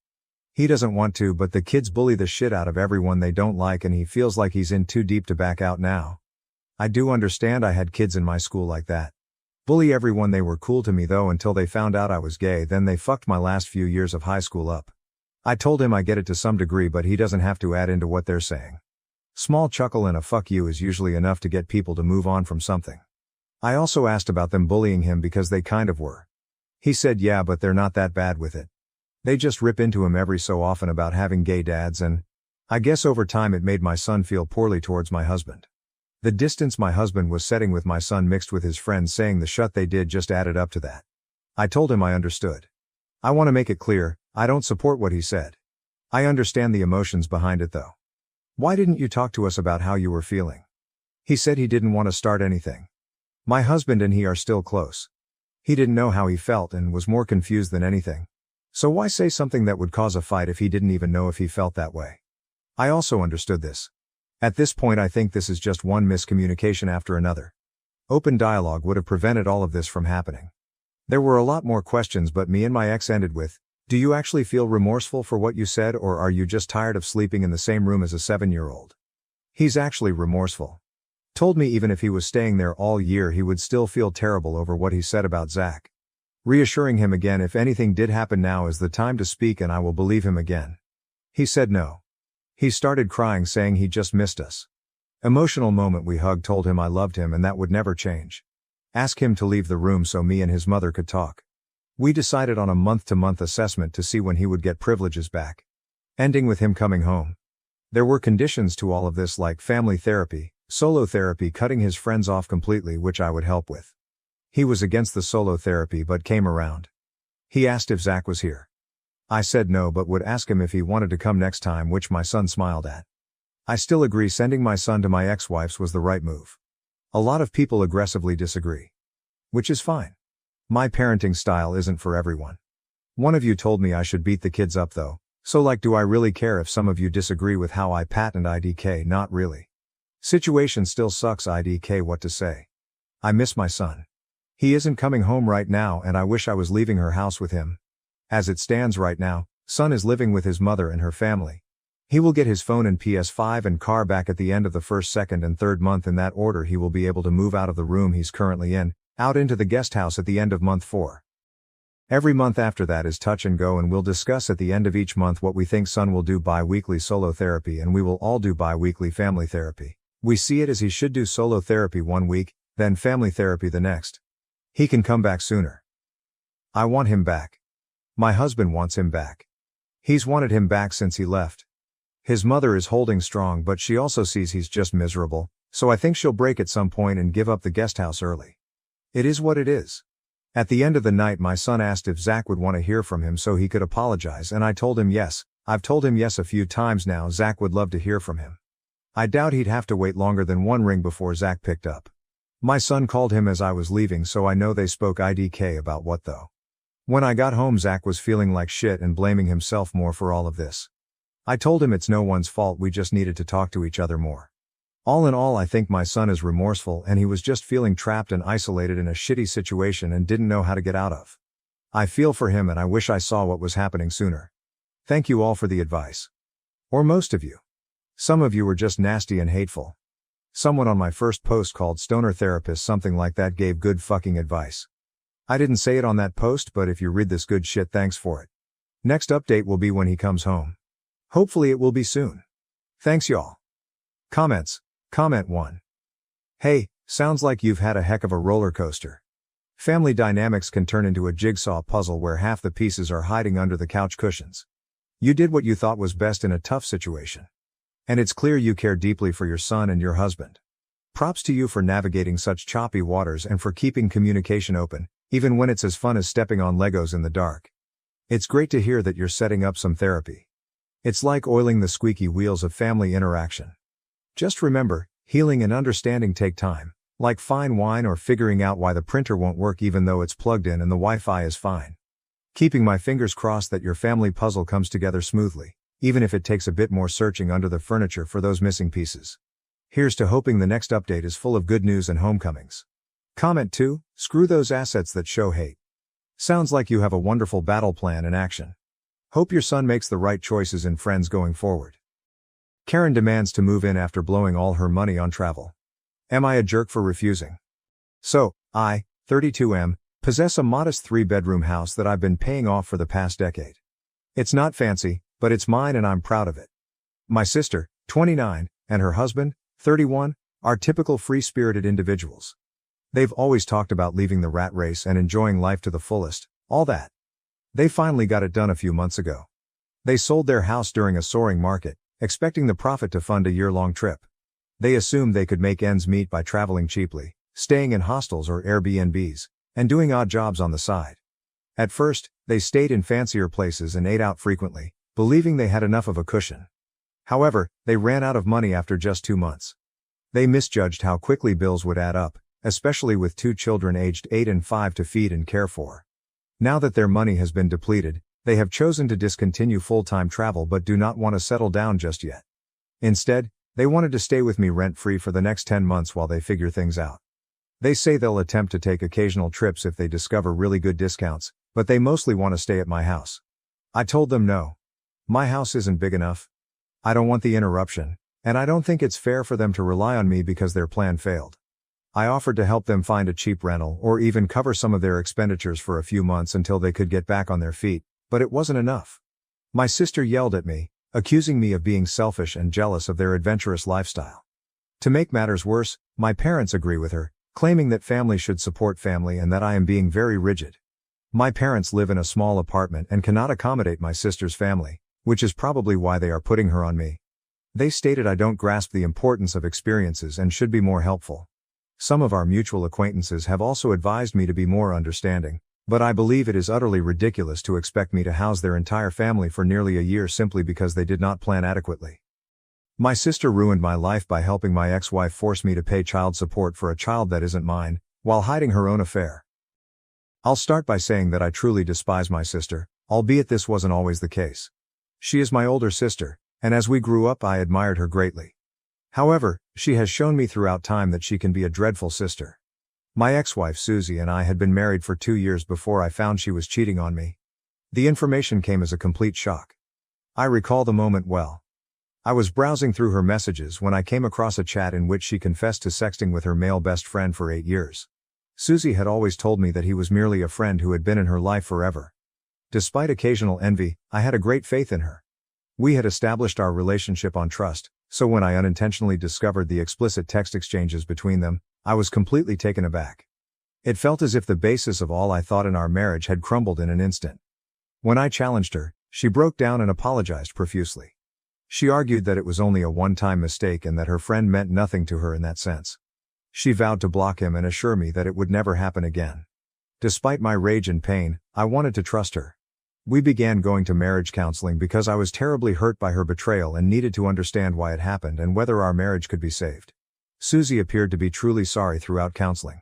He doesn't want to, but the kids bully the shit out of everyone they don't like and he feels like he's in too deep to back out now. I do understand, I had kids in my school like that. Bully everyone. They were cool to me though until they found out I was gay, then they fucked my last few years of high school up. I told him I get it to some degree, but he doesn't have to add into what they're saying. Small chuckle and a fuck you is usually enough to get people to move on from something. I also asked about them bullying him because they kind of were. He said yeah, but they're not that bad with it. They just rip into him every so often about having gay dads, and I guess over time it made my son feel poorly towards my husband. The distance my husband was setting with my son mixed with his friends saying the shut they did just added up to that. I told him I understood. I want to make it clear, I don't support what he said. I understand the emotions behind it though. Why didn't you talk to us about how you were feeling? He said he didn't want to start anything. My husband and he are still close. He didn't know how he felt and was more confused than anything. So why say something that would cause a fight if he didn't even know if he felt that way? I also understood this. At this point I think this is just one miscommunication after another. Open dialogue would have prevented all of this from happening. There were a lot more questions, but me and my ex ended with, do you actually feel remorseful for what you said, or are you just tired of sleeping in the same room as a 7-year-old? He's actually remorseful. Told me even if he was staying there all year he would still feel terrible over what he said about Zach. Reassuring him again if anything did happen now is the time to speak and I will believe him again. He said no. He started crying saying he just missed us. Emotional moment. We hugged, told him I loved him and that would never change. Asked him to leave the room so me and his mother could talk. We decided on a month-to-month assessment to see when he would get privileges back. Ending with him coming home. There were conditions to all of this like family therapy, solo therapy, cutting his friends off completely, which I would help with. He was against the solo therapy but came around. He asked if Zach was here. I said no, but would ask him if he wanted to come next time, which my son smiled at. I still agree sending my son to my ex-wife's was the right move. A lot of people aggressively disagree. Which is fine. My parenting style isn't for everyone. One of you told me I should beat the kids up though, so like do I really care if some of you disagree with how I patent IDK? Not really. Situation still sucks IDK, what to say. I miss my son. He isn't coming home right now and I wish I was leaving her house with him. As it stands right now, son is living with his mother and her family. He will get his phone and PS5 and car back at the end of the first, second and third month. In that order he will be able to move out of the room he's currently in, out into the guest house at the end of month 4. Every month after that is touch and go, and we'll discuss at the end of each month what we think son will do bi-weekly solo therapy and we will all do bi-weekly family therapy. We see it as he should do solo therapy one week, then family therapy the next. He can come back sooner. I want him back. My husband wants him back. He's wanted him back since he left. His mother is holding strong, but she also sees he's just miserable, so I think she'll break at some point and give up the guest house early. It is what it is. At the end of the night my son asked if Zach would want to hear from him so he could apologize, and I told him yes. I've told him yes a few times now. Zach would love to hear from him. I doubt he'd have to wait longer than one ring before Zach picked up. My son called him as I was leaving, so I know they spoke IDK about what though. When I got home Zach was feeling like shit and blaming himself more for all of this. I told him it's no one's fault, we just needed to talk to each other more. All in all I think my son is remorseful and he was just feeling trapped and isolated in a shitty situation and didn't know how to get out of. I feel for him and I wish I saw what was happening sooner. Thank you all for the advice. Or most of you. Some of you were just nasty and hateful. Someone on my first post called Stoner Therapist something like that gave good fucking advice. I didn't say it on that post, but if you read this good shit, thanks for it. Next update will be when he comes home. Hopefully it will be soon. Thanks y'all. Comments. Comment 1. Hey, sounds like you've had a heck of a roller coaster. Family dynamics can turn into a jigsaw puzzle where half the pieces are hiding under the couch cushions. You did what you thought was best in a tough situation. And it's clear you care deeply for your son and your husband. Props to you for navigating such choppy waters and for keeping communication open, even when it's as fun as stepping on Legos in the dark. It's great to hear that you're setting up some therapy. It's like oiling the squeaky wheels of family interaction. Just remember, healing and understanding take time, like fine wine or figuring out why the printer won't work even though it's plugged in and the Wi-Fi is fine. Keeping my fingers crossed that your family puzzle comes together smoothly, even if it takes a bit more searching under the furniture for those missing pieces. Here's to hoping the next update is full of good news and homecomings. Comment 2, screw those assets that show hate. Sounds like you have a wonderful battle plan in action. Hope your son makes the right choices in friends going forward. Karen demands to move in after blowing all her money on travel. Am I a jerk for refusing? So, I, 32M, possess a modest 3-bedroom house that I've been paying off for the past decade. It's not fancy, but it's mine and I'm proud of it. My sister, 29, and her husband, 31, are typical free-spirited individuals. They've always talked about leaving the rat race and enjoying life to the fullest, all that. They finally got it done a few months ago. They sold their house during a soaring market, expecting the profit to fund a year-long trip. They assumed they could make ends meet by traveling cheaply, staying in hostels or Airbnbs, and doing odd jobs on the side. At first, they stayed in fancier places and ate out frequently, believing they had enough of a cushion. However, they ran out of money after just 2 months. They misjudged how quickly bills would add up, especially with 2 children aged 8 and 5 to feed and care for. Now that their money has been depleted, they have chosen to discontinue full-time travel but do not want to settle down just yet. Instead, they wanted to stay with me rent-free for the next 10 months while they figure things out. They say they'll attempt to take occasional trips if they discover really good discounts, but they mostly want to stay at my house. I told them no. My house isn't big enough. I don't want the interruption, and I don't think it's fair for them to rely on me because their plan failed. I offered to help them find a cheap rental or even cover some of their expenditures for a few months until they could get back on their feet, but it wasn't enough. My sister yelled at me, accusing me of being selfish and jealous of their adventurous lifestyle. To make matters worse, my parents agree with her, claiming that family should support family and that I am being very rigid. My parents live in a small apartment and cannot accommodate my sister's family, which is probably why they are putting her on me. They stated I don't grasp the importance of experiences and should be more helpful. Some of our mutual acquaintances have also advised me to be more understanding, but I believe it is utterly ridiculous to expect me to house their entire family for nearly a year simply because they did not plan adequately. My sister ruined my life by helping my ex-wife force me to pay child support for a child that isn't mine, while hiding her own affair. I'll start by saying that I truly despise my sister, albeit this wasn't always the case. She is my older sister, and as we grew up I admired her greatly. However, she has shown me throughout time that she can be a dreadful sister. My ex-wife Susie and I had been married for 2 years before I found she was cheating on me. The information came as a complete shock. I recall the moment well. I was browsing through her messages when I came across a chat in which she confessed to sexting with her male best friend for 8 years. Susie had always told me that he was merely a friend who had been in her life forever. Despite occasional envy, I had a great faith in her. We had established our relationship on trust, so when I unintentionally discovered the explicit text exchanges between them, I was completely taken aback. It felt as if the basis of all I thought in our marriage had crumbled in an instant. When I challenged her, she broke down and apologized profusely. She argued that it was only a one-time mistake and that her friend meant nothing to her in that sense. She vowed to block him and assure me that it would never happen again. Despite my rage and pain, I wanted to trust her. We began going to marriage counseling because I was terribly hurt by her betrayal and needed to understand why it happened and whether our marriage could be saved. Susie appeared to be truly sorry throughout counseling.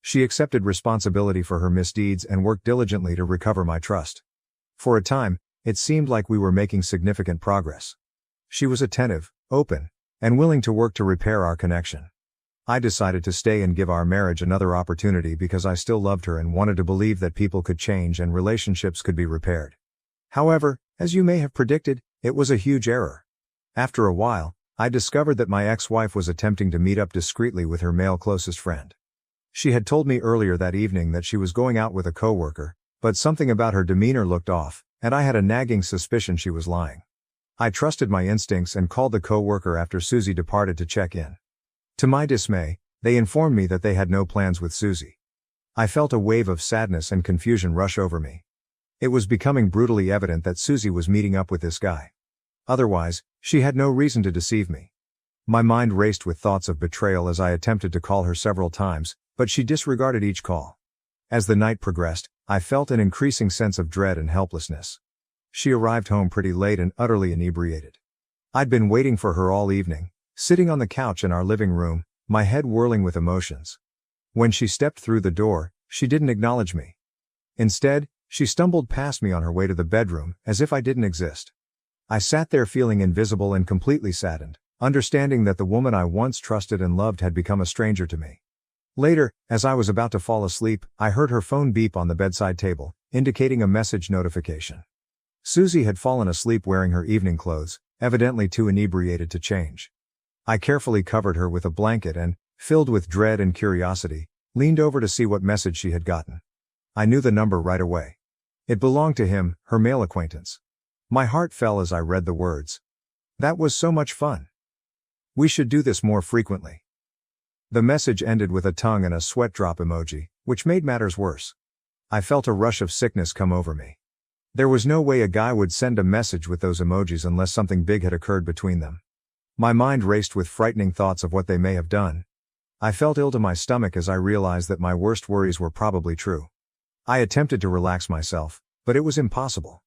She accepted responsibility for her misdeeds and worked diligently to recover my trust. For a time, it seemed like we were making significant progress. She was attentive, open, and willing to work to repair our connection. I decided to stay and give our marriage another opportunity because I still loved her and wanted to believe that people could change and relationships could be repaired. However, as you may have predicted, it was a huge error. After a while, I discovered that my ex-wife was attempting to meet up discreetly with her male closest friend. She had told me earlier that evening that she was going out with a coworker, but something about her demeanor looked off, and I had a nagging suspicion she was lying. I trusted my instincts and called the coworker after Susie departed to check in. To my dismay, they informed me that they had no plans with Susie. I felt a wave of sadness and confusion rush over me. It was becoming brutally evident that Susie was meeting up with this guy. Otherwise, she had no reason to deceive me. My mind raced with thoughts of betrayal as I attempted to call her several times, but she disregarded each call. As the night progressed, I felt an increasing sense of dread and helplessness. She arrived home pretty late and utterly inebriated. I'd been waiting for her all evening, sitting on the couch in our living room, my head whirling with emotions. When she stepped through the door, she didn't acknowledge me. Instead, she stumbled past me on her way to the bedroom, as if I didn't exist. I sat there feeling invisible and completely saddened, understanding that the woman I once trusted and loved had become a stranger to me. Later, as I was about to fall asleep, I heard her phone beep on the bedside table, indicating a message notification. Susie had fallen asleep wearing her evening clothes, evidently too inebriated to change. I carefully covered her with a blanket and, filled with dread and curiosity, Leaned over to see what message she had gotten. I knew the number right away. It belonged to him, her male acquaintance. My heart fell as I read the words. That was so much fun. We should do this more frequently. The message ended with a tongue and a sweat drop emoji, which made matters worse. I felt a rush of sickness come over me. There was no way a guy would send a message with those emojis unless something big had occurred between them. My mind raced with frightening thoughts of what they may have done. I felt ill to my stomach as I realized that my worst worries were probably true. I attempted to relax myself, but it was impossible.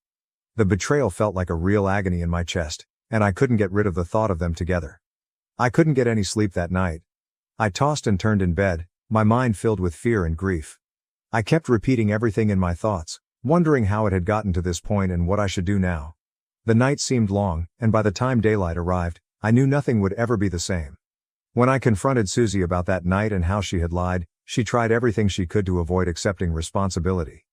The betrayal felt like a real agony in my chest, and I couldn't get rid of the thought of them together. I couldn't get any sleep that night. I tossed and turned in bed, my mind filled with fear and grief. I kept repeating everything in my thoughts, wondering how it had gotten to this point and what I should do now. The night seemed long, and by the time daylight arrived, I knew nothing would ever be the same. When I confronted Susie about that night and how she had lied, she tried everything she could to avoid accepting responsibility.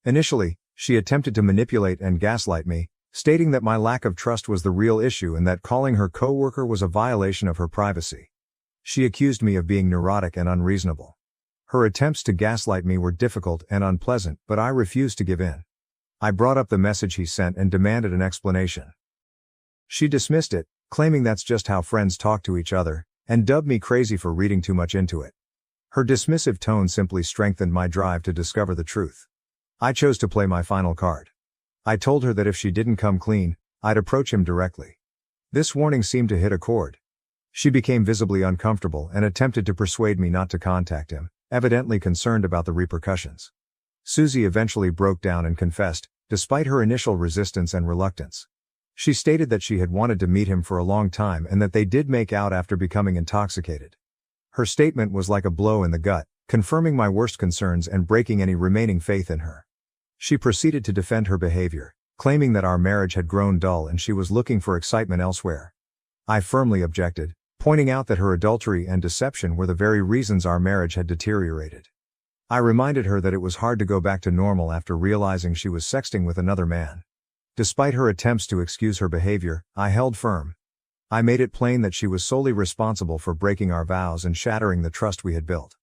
Initially, she attempted to manipulate and gaslight me, stating that my lack of trust was the real issue and that calling her coworker was a violation of her privacy. She accused me of being neurotic and unreasonable. Her attempts to gaslight me were difficult and unpleasant, but I refused to give in. I brought up the message he sent and demanded an explanation. She dismissed it, claiming that's just how friends talk to each other, and dubbed me crazy for reading too much into it. Her dismissive tone simply strengthened my drive to discover the truth. I chose to play my final card. I told her that if she didn't come clean, I'd approach him directly. This warning seemed to hit a chord. She became visibly uncomfortable and attempted to persuade me not to contact him, evidently concerned about the repercussions. Susie eventually broke down and confessed, despite her initial resistance and reluctance. She stated that she had wanted to meet him for a long time and that they did make out after becoming intoxicated. Her statement was like a blow in the gut, confirming my worst concerns and breaking any remaining faith in her. She proceeded to defend her behavior, claiming that our marriage had grown dull and she was looking for excitement elsewhere. I firmly objected, pointing out that her adultery and deception were the very reasons our marriage had deteriorated. I reminded her that it was hard to go back to normal after realizing she was sexting with another man. Despite her attempts to excuse her behavior, I held firm. I made it plain that she was solely responsible for breaking our vows and shattering the trust we had built.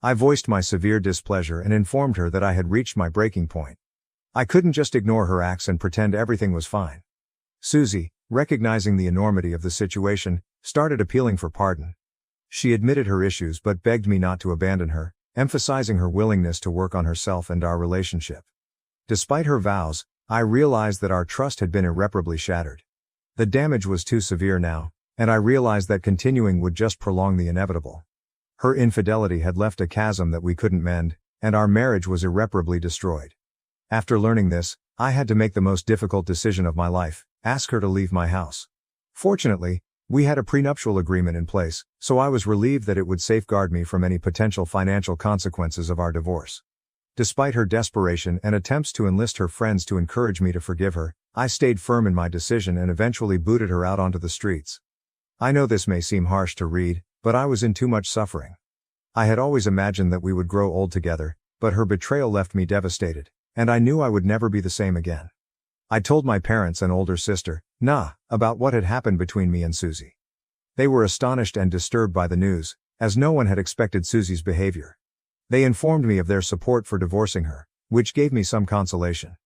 I voiced my severe displeasure and informed her that I had reached my breaking point. I couldn't just ignore her acts and pretend everything was fine. Susie, recognizing the enormity of the situation, started appealing for pardon. She admitted her issues but begged me not to abandon her, emphasizing her willingness to work on herself and our relationship. Despite her vows, I realized that our trust had been irreparably shattered. The damage was too severe now, and I realized that continuing would just prolong the inevitable. Her infidelity had left a chasm that we couldn't mend, and our marriage was irreparably destroyed. After learning this, I had to make the most difficult decision of my life: ask her to leave my house. Fortunately, we had a prenuptial agreement in place, so I was relieved that it would safeguard me from any potential financial consequences of our divorce. Despite her desperation and attempts to enlist her friends to encourage me to forgive her, I stayed firm in my decision and eventually booted her out onto the streets. I know this may seem harsh to read, but I was in too much suffering. I had always imagined that we would grow old together, but her betrayal left me devastated, and I knew I would never be the same again. I told my parents and older sister, Na, about what had happened between me and Susie. They were astonished and disturbed by the news, as no one had expected Susie's behavior. They informed me of their support for divorcing her, which gave me some consolation.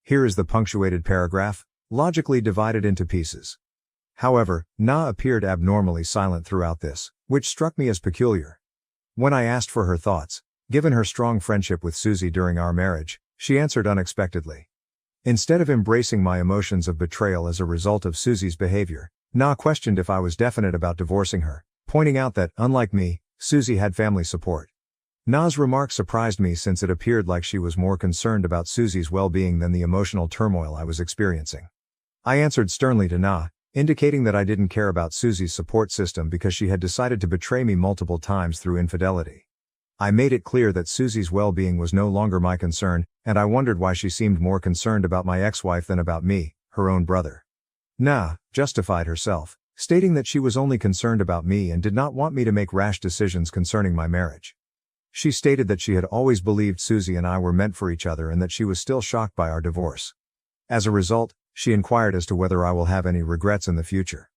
Here is the punctuated paragraph, logically divided into pieces. However, Na appeared abnormally silent throughout this, which struck me as peculiar. When I asked for her thoughts, given her strong friendship with Susie during our marriage, she answered unexpectedly. Instead of embracing my emotions of betrayal as a result of Susie's behavior, Na questioned if I was definite about divorcing her, pointing out that, unlike me, Susie had family support. Na's remark surprised me since it appeared like she was more concerned about Susie's well-being than the emotional turmoil I was experiencing. I answered sternly to Na, indicating that I didn't care about Susie's support system because she had decided to betray me multiple times through infidelity. I made it clear that Susie's well-being was no longer my concern, and I wondered why she seemed more concerned about my ex-wife than about me, her own brother. Na justified herself, stating that she was only concerned about me and did not want me to make rash decisions concerning my marriage. She stated that she had always believed Susie and I were meant for each other and that she was still shocked by our divorce. As a result, she inquired as to whether I will have any regrets in the future.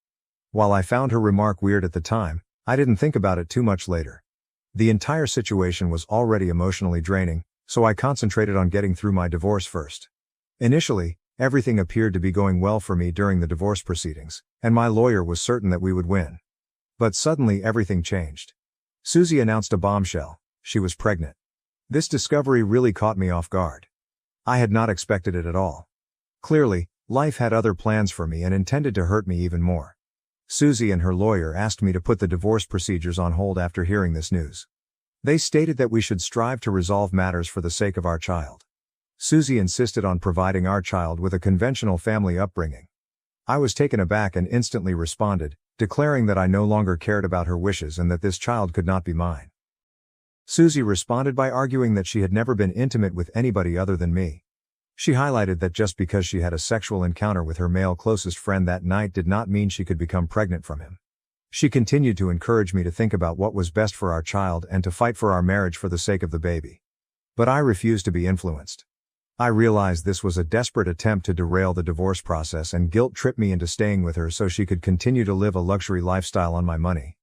While I found her remark weird at the time, I didn't think about it too much later. The entire situation was already emotionally draining, so I concentrated on getting through my divorce first. Initially, everything appeared to be going well for me during the divorce proceedings, and my lawyer was certain that we would win. But suddenly everything changed. Susie announced a bombshell: she was pregnant. This discovery really caught me off guard. I had not expected it at all. Clearly, life had other plans for me and intended to hurt me even more. Susie and her lawyer asked me to put the divorce procedures on hold after hearing this news. They stated that we should strive to resolve matters for the sake of our child. Susie insisted on providing our child with a conventional family upbringing. I was taken aback and instantly responded, declaring that I no longer cared about her wishes and that this child could not be mine. Susie responded by arguing that she had never been intimate with anybody other than me. She highlighted that just because she had a sexual encounter with her male closest friend that night did not mean she could become pregnant from him. She continued to encourage me to think about what was best for our child and to fight for our marriage for the sake of the baby. But I refused to be influenced. I realized this was a desperate attempt to derail the divorce process and guilt-trip me into staying with her so she could continue to live a luxury lifestyle on my money.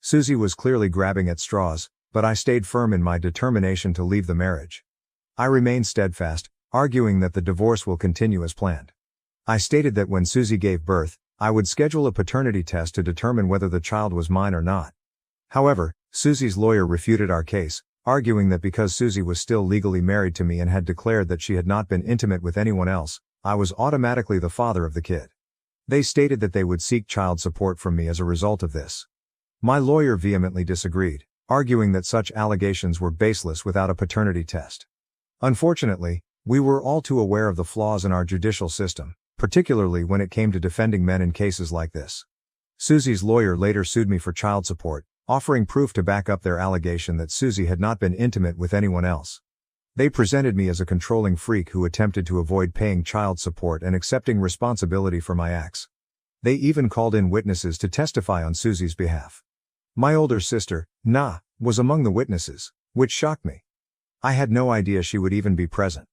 Susie was clearly grabbing at straws, but I stayed firm in my determination to leave the marriage. I remained steadfast, arguing that the divorce will continue as planned. I stated that when Susie gave birth, I would schedule a paternity test to determine whether the child was mine or not. However, Susie's lawyer refuted our case, arguing that because Susie was still legally married to me and had declared that she had not been intimate with anyone else, I was automatically the father of the kid. They stated that they would seek child support from me as a result of this. My lawyer vehemently disagreed, arguing that such allegations were baseless without a paternity test. Unfortunately, we were all too aware of the flaws in our judicial system, particularly when it came to defending men in cases like this. Susie's lawyer later sued me for child support, offering proof to back up their allegation that Susie had not been intimate with anyone else. They presented me as a controlling freak who attempted to avoid paying child support and accepting responsibility for my acts. They even called in witnesses to testify on Susie's behalf. My older sister, Na, was among the witnesses, which shocked me. I had no idea she would even be present.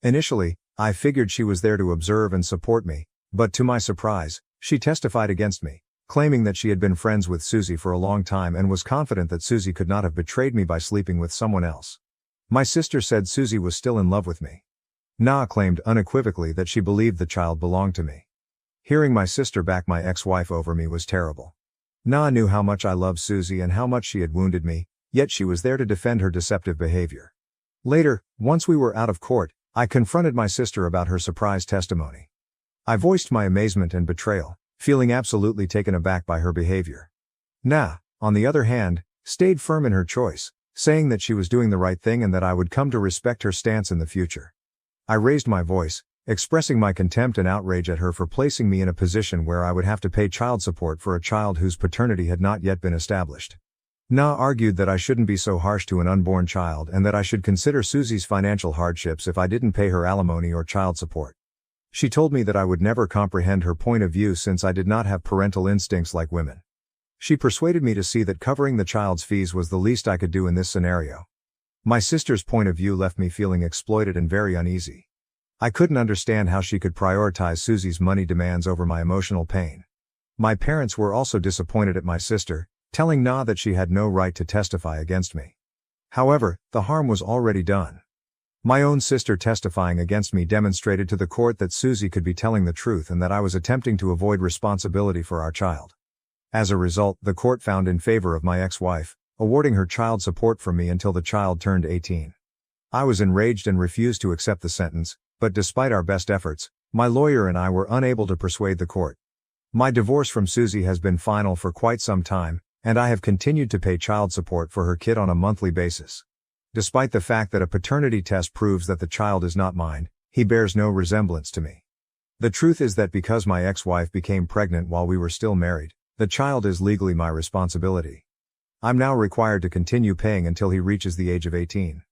Initially, I figured she was there to observe and support me, but to my surprise, she testified against me, claiming that she had been friends with Susie for a long time and was confident that Susie could not have betrayed me by sleeping with someone else. My sister said Susie was still in love with me. Na claimed unequivocally that she believed the child belonged to me. Hearing my sister back my ex-wife over me was terrible. Na knew how much I loved Susie and how much she had wounded me, yet she was there to defend her deceptive behavior. Later, once we were out of court, I confronted my sister about her surprise testimony. I voiced my amazement and betrayal, feeling absolutely taken aback by her behavior. Na, on the other hand, stayed firm in her choice, saying that she was doing the right thing and that I would come to respect her stance in the future. I raised my voice, expressing my contempt and outrage at her for placing me in a position where I would have to pay child support for a child whose paternity had not yet been established. Na argued that I shouldn't be so harsh to an unborn child and that I should consider Susie's financial hardships if I didn't pay her alimony or child support. She told me that I would never comprehend her point of view since I did not have parental instincts like women. She persuaded me to see that covering the child's fees was the least I could do in this scenario. My sister's point of view left me feeling exploited and very uneasy. I couldn't understand how she could prioritize Susie's money demands over my emotional pain. My parents were also disappointed at my sister, telling Na that she had no right to testify against me. However, the harm was already done. My own sister testifying against me demonstrated to the court that Susie could be telling the truth and that I was attempting to avoid responsibility for our child. As a result, the court found in favor of my ex-wife, awarding her child support from me until the child turned 18. I was enraged and refused to accept the sentence, but despite our best efforts, my lawyer and I were unable to persuade the court. My divorce from Susie has been final for quite some time, and I have continued to pay child support for her kid on a monthly basis. Despite the fact that a paternity test proves that the child is not mine, he bears no resemblance to me. The truth is that because my ex-wife became pregnant while we were still married, the child is legally my responsibility. I'm now required to continue paying until he reaches the age of 18.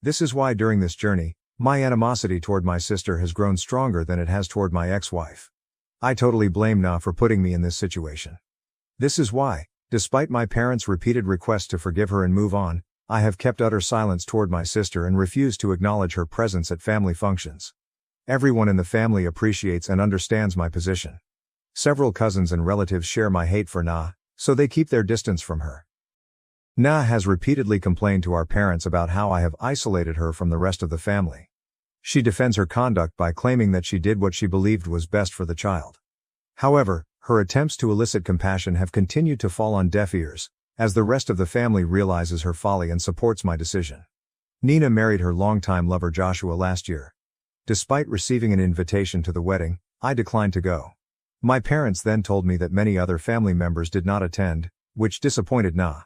This is why during this journey, my animosity toward my sister has grown stronger than it has toward my ex-wife. I totally blame Na for putting me in this situation. This is why, despite my parents' repeated requests to forgive her and move on, I have kept utter silence toward my sister and refused to acknowledge her presence at family functions. Everyone in the family appreciates and understands my position. Several cousins and relatives share my hate for Na, so they keep their distance from her. Na has repeatedly complained to our parents about how I have isolated her from the rest of the family. She defends her conduct by claiming that she did what she believed was best for the child. However, her attempts to elicit compassion have continued to fall on deaf ears, as the rest of the family realizes her folly and supports my decision. Nina married her longtime lover Joshua last year. Despite receiving an invitation to the wedding, I declined to go. My parents then told me that many other family members did not attend, which disappointed Na.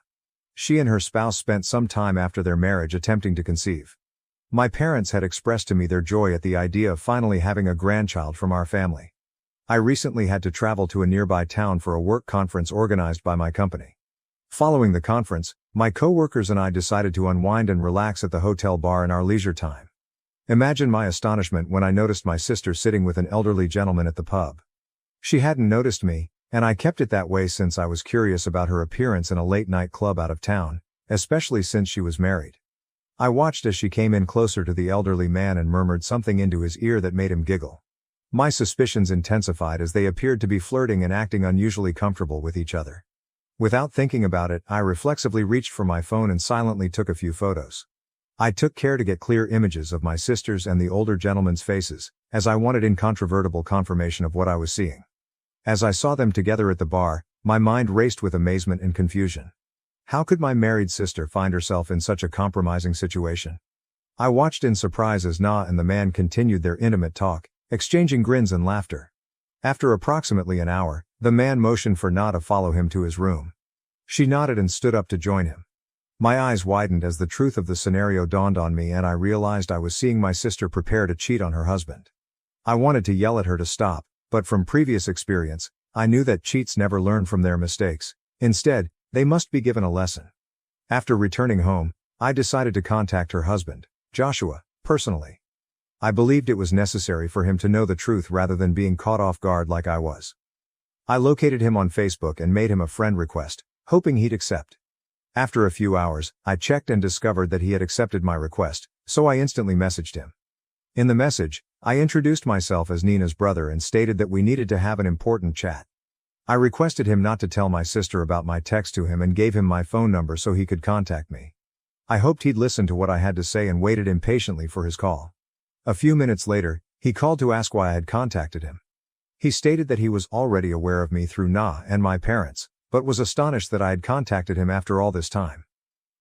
She and her spouse spent some time after their marriage attempting to conceive. My parents had expressed to me their joy at the idea of finally having a grandchild from our family. I recently had to travel to a nearby town for a work conference organized by my company. Following the conference, my co-workers and I decided to unwind and relax at the hotel bar in our leisure time. Imagine my astonishment when I noticed my sister sitting with an elderly gentleman at the pub. She hadn't noticed me, and I kept it that way since I was curious about her appearance in a late-night club out of town, especially since she was married. I watched as she came in closer to the elderly man and murmured something into his ear that made him giggle. My suspicions intensified as they appeared to be flirting and acting unusually comfortable with each other. Without thinking about it, I reflexively reached for my phone and silently took a few photos. I took care to get clear images of my sisters and the older gentlemen's faces, as I wanted incontrovertible confirmation of what I was seeing. As I saw them together at the bar, my mind raced with amazement and confusion. How could my married sister find herself in such a compromising situation? I watched in surprise as Na and the man continued their intimate talk, exchanging grins and laughter. After approximately an hour, the man motioned for Na to follow him to his room. She nodded and stood up to join him. My eyes widened as the truth of the scenario dawned on me and I realized I was seeing my sister prepare to cheat on her husband. I wanted to yell at her to stop, but from previous experience, I knew that cheats never learn from their mistakes. Instead, they must be given a lesson. After returning home, I decided to contact her husband, Joshua, personally. I believed it was necessary for him to know the truth rather than being caught off guard like I was. I located him on Facebook and made him a friend request, hoping he'd accept. After a few hours, I checked and discovered that he had accepted my request, so I instantly messaged him. In the message, I introduced myself as Nina's brother and stated that we needed to have an important chat. I requested him not to tell my sister about my text to him and gave him my phone number so he could contact me. I hoped he'd listen to what I had to say and waited impatiently for his call. A few minutes later, he called to ask why I had contacted him. He stated that he was already aware of me through Na and my parents, but was astonished that I had contacted him after all this time.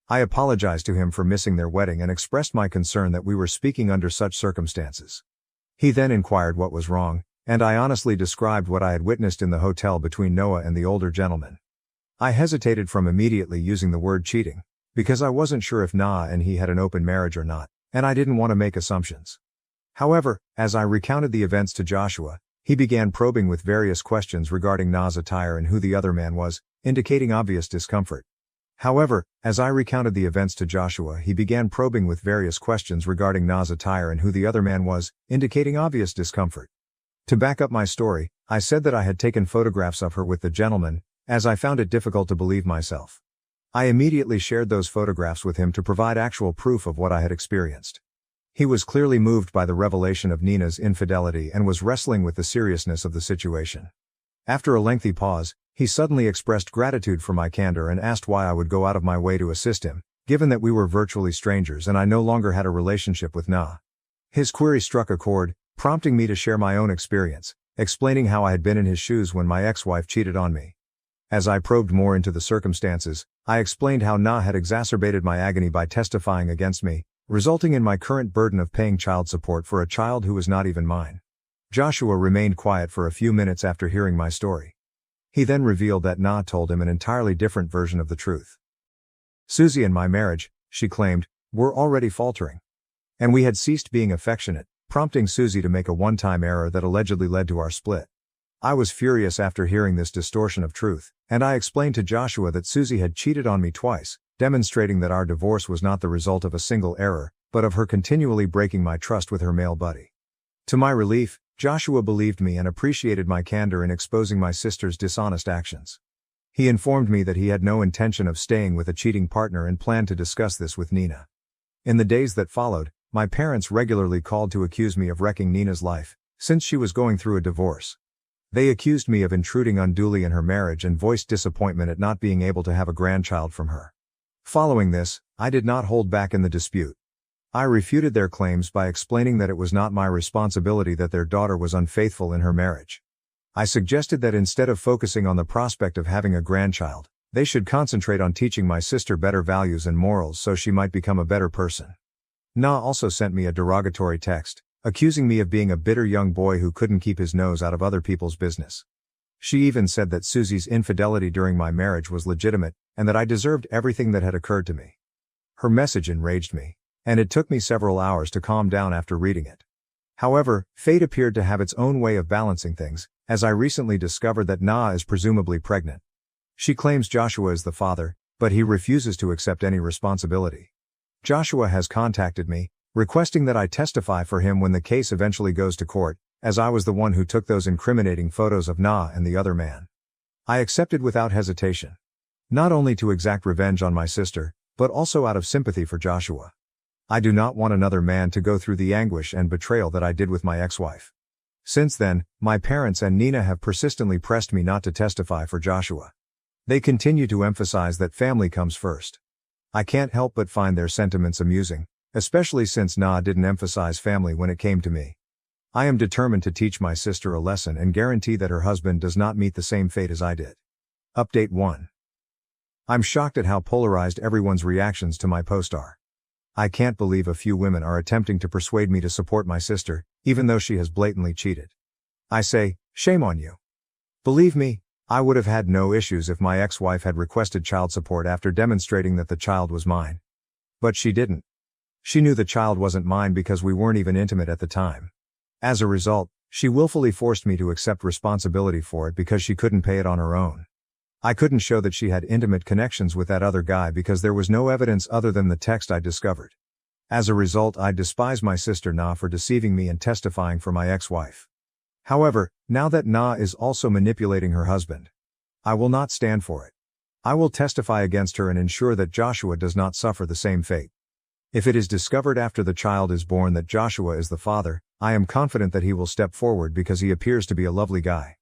I apologized to him for missing their wedding and expressed my concern that we were speaking under such circumstances. He then inquired what was wrong, and I honestly described what I had witnessed in the hotel between Noah and the older gentleman. I hesitated from immediately using the word cheating, because I wasn't sure if Na and he had an open marriage or not, and I didn't want to make assumptions. However, as I recounted the events to Joshua, he began probing with various questions regarding Na's attire and who the other man was, indicating obvious discomfort. To back up my story, I said that I had taken photographs of her with the gentleman, as I found it difficult to believe myself. I immediately shared those photographs with him to provide actual proof of what I had experienced. He was clearly moved by the revelation of Nina's infidelity and was wrestling with the seriousness of the situation. After a lengthy pause, he suddenly expressed gratitude for my candor and asked why I would go out of my way to assist him, given that we were virtually strangers and I no longer had a relationship with Na. His query struck a chord, prompting me to share my own experience, explaining how I had been in his shoes when my ex-wife cheated on me. As I probed more into the circumstances, I explained how Na had exacerbated my agony by testifying against me, resulting in my current burden of paying child support for a child who was not even mine. Joshua remained quiet for a few minutes after hearing my story. He then revealed that Na told him an entirely different version of the truth. Susie and my marriage, she claimed, were already faltering. And we had ceased being affectionate, prompting Susie to make a one-time error that allegedly led to our split. I was furious after hearing this distortion of truth, and I explained to Joshua that Susie had cheated on me twice, demonstrating that our divorce was not the result of a single error, but of her continually breaking my trust with her male buddy. To my relief, Joshua believed me and appreciated my candor in exposing my sister's dishonest actions. He informed me that he had no intention of staying with a cheating partner and planned to discuss this with Nina. In the days that followed, my parents regularly called to accuse me of wrecking Nina's life, since she was going through a divorce. They accused me of intruding unduly in her marriage and voiced disappointment at not being able to have a grandchild from her. Following this, I did not hold back in the dispute. I refuted their claims by explaining that it was not my responsibility that their daughter was unfaithful in her marriage. I suggested that instead of focusing on the prospect of having a grandchild, they should concentrate on teaching my sister better values and morals so she might become a better person. Na also sent me a derogatory text, accusing me of being a bitter young boy who couldn't keep his nose out of other people's business. She even said that Susie's infidelity during my marriage was legitimate, and that I deserved everything that had occurred to me. Her message enraged me, and it took me several hours to calm down after reading it. However, fate appeared to have its own way of balancing things, as I recently discovered that Na is presumably pregnant. She claims Joshua is the father, but he refuses to accept any responsibility. Joshua has contacted me, requesting that I testify for him when the case eventually goes to court, as I was the one who took those incriminating photos of Na and the other man. I accepted without hesitation. Not only to exact revenge on my sister, but also out of sympathy for Joshua. I do not want another man to go through the anguish and betrayal that I did with my ex-wife. Since then, my parents and Nina have persistently pressed me not to testify for Joshua. They continue to emphasize that family comes first. I can't help but find their sentiments amusing, especially since Na didn't emphasize family when it came to me. I am determined to teach my sister a lesson and guarantee that her husband does not meet the same fate as I did. Update 1. I'm shocked at how polarized everyone's reactions to my post are. I can't believe a few women are attempting to persuade me to support my sister, even though she has blatantly cheated. I say, shame on you. Believe me, I would have had no issues if my ex-wife had requested child support after demonstrating that the child was mine. But she didn't. She knew the child wasn't mine because we weren't even intimate at the time. As a result, she willfully forced me to accept responsibility for it because she couldn't pay it on her own. I couldn't show that she had intimate connections with that other guy because there was no evidence other than the text I discovered. As a result, I despise my sister Na for deceiving me and testifying for my ex-wife. However, now that Na is also manipulating her husband, I will not stand for it. I will testify against her and ensure that Joshua does not suffer the same fate. If it is discovered after the child is born that Joshua is the father, I am confident that he will step forward because he appears to be a lovely guy.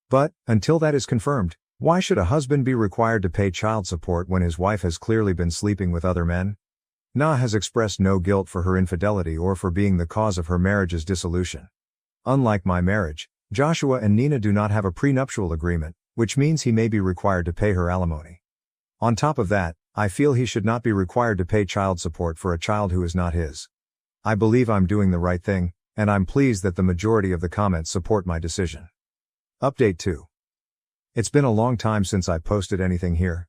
But, until that is confirmed, why should a husband be required to pay child support when his wife has clearly been sleeping with other men? Na has expressed no guilt for her infidelity or for being the cause of her marriage's dissolution. Unlike my marriage, Joshua and Nina do not have a prenuptial agreement, which means he may be required to pay her alimony. On top of that, I feel he should not be required to pay child support for a child who is not his. I believe I'm doing the right thing, and I'm pleased that the majority of the comments support my decision. Update 2. It's been a long time since I posted anything here.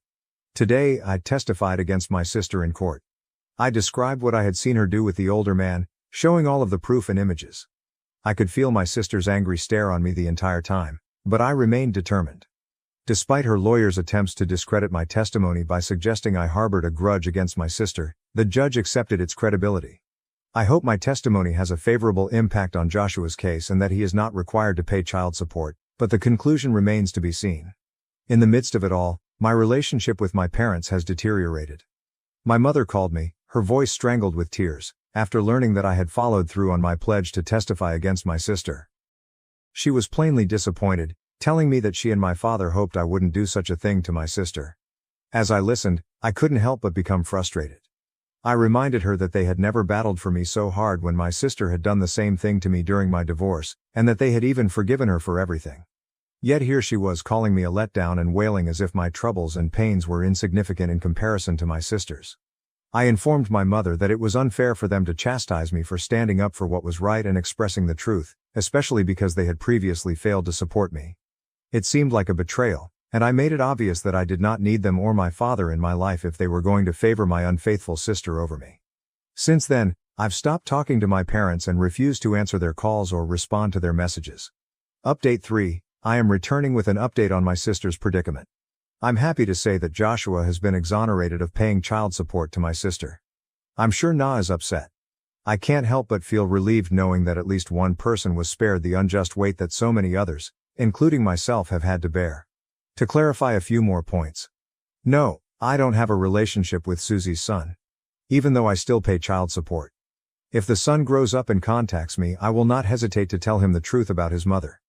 Today, I testified against my sister in court. I described what I had seen her do with the older man, showing all of the proof and images. I could feel my sister's angry stare on me the entire time, but I remained determined. Despite her lawyer's attempts to discredit my testimony by suggesting I harbored a grudge against my sister, the judge accepted its credibility. I hope my testimony has a favorable impact on Joshua's case and that he is not required to pay child support, but the conclusion remains to be seen. In the midst of it all, my relationship with my parents has deteriorated. My mother called me, her voice strangled with tears, after learning that I had followed through on my pledge to testify against my sister. She was plainly disappointed, telling me that she and my father hoped I wouldn't do such a thing to my sister. As I listened, I couldn't help but become frustrated. I reminded her that they had never battled for me so hard when my sister had done the same thing to me during my divorce, and that they had even forgiven her for everything. Yet here she was calling me a letdown and wailing as if my troubles and pains were insignificant in comparison to my sister's. I informed my mother that it was unfair for them to chastise me for standing up for what was right and expressing the truth, especially because they had previously failed to support me. It seemed like a betrayal, and I made it obvious that I did not need them or my father in my life if they were going to favor my unfaithful sister over me. Since then, I've stopped talking to my parents and refused to answer their calls or respond to their messages. Update 3, I am returning with an update on my sister's predicament. I'm happy to say that Joshua has been exonerated of paying child support to my sister. I'm sure Na is upset. I can't help but feel relieved knowing that at least one person was spared the unjust weight that so many others, including myself, have had to bear. To clarify a few more points. No, I don't have a relationship with Susie's son. Even though I still pay child support. If the son grows up and contacts me, I will not hesitate to tell him the truth about his mother.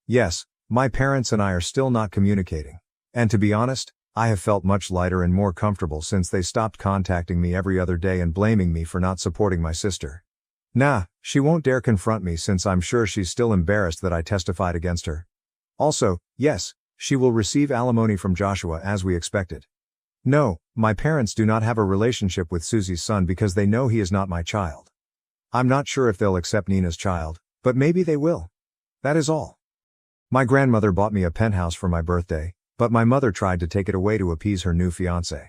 Yes, my parents and I are still not communicating. And to be honest, I have felt much lighter and more comfortable since they stopped contacting me every other day and blaming me for not supporting my sister. Nah, she won't dare confront me since I'm sure she's still embarrassed that I testified against her. Also, yes, she will receive alimony from Joshua as we expected. No, my parents do not have a relationship with Susie's son because they know he is not my child. I'm not sure if they'll accept Nina's child, but maybe they will. That is all. My grandmother bought me a penthouse for my birthday, but my mother tried to take it away to appease her new fiancé.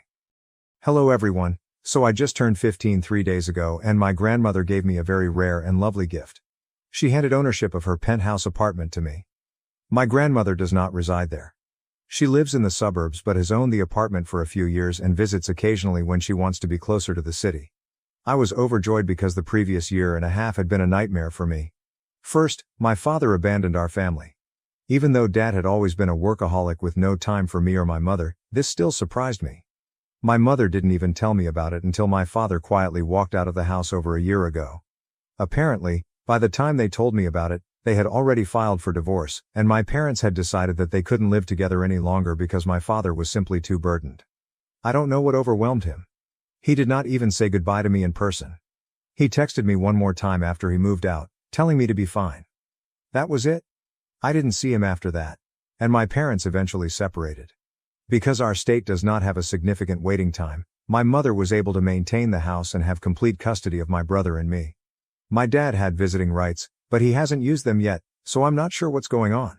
Hello everyone, so I just turned 15 3 days ago and my grandmother gave me a very rare and lovely gift. She handed ownership of her penthouse apartment to me. My grandmother does not reside there. She lives in the suburbs but has owned the apartment for a few years and visits occasionally when she wants to be closer to the city. I was overjoyed because the previous year and a half had been a nightmare for me. First, my father abandoned our family. Even though Dad had always been a workaholic with no time for me or my mother, this still surprised me. My mother didn't even tell me about it until my father quietly walked out of the house over a year ago. Apparently, by the time they told me about it, they had already filed for divorce, and my parents had decided that they couldn't live together any longer because my father was simply too burdened. I don't know what overwhelmed him. He did not even say goodbye to me in person. He texted me one more time after he moved out, telling me to be fine. That was it. I didn't see him after that, and my parents eventually separated. Because our state does not have a significant waiting time, my mother was able to maintain the house and have complete custody of my brother and me. My dad had visiting rights, but he hasn't used them yet, so I'm not sure what's going on.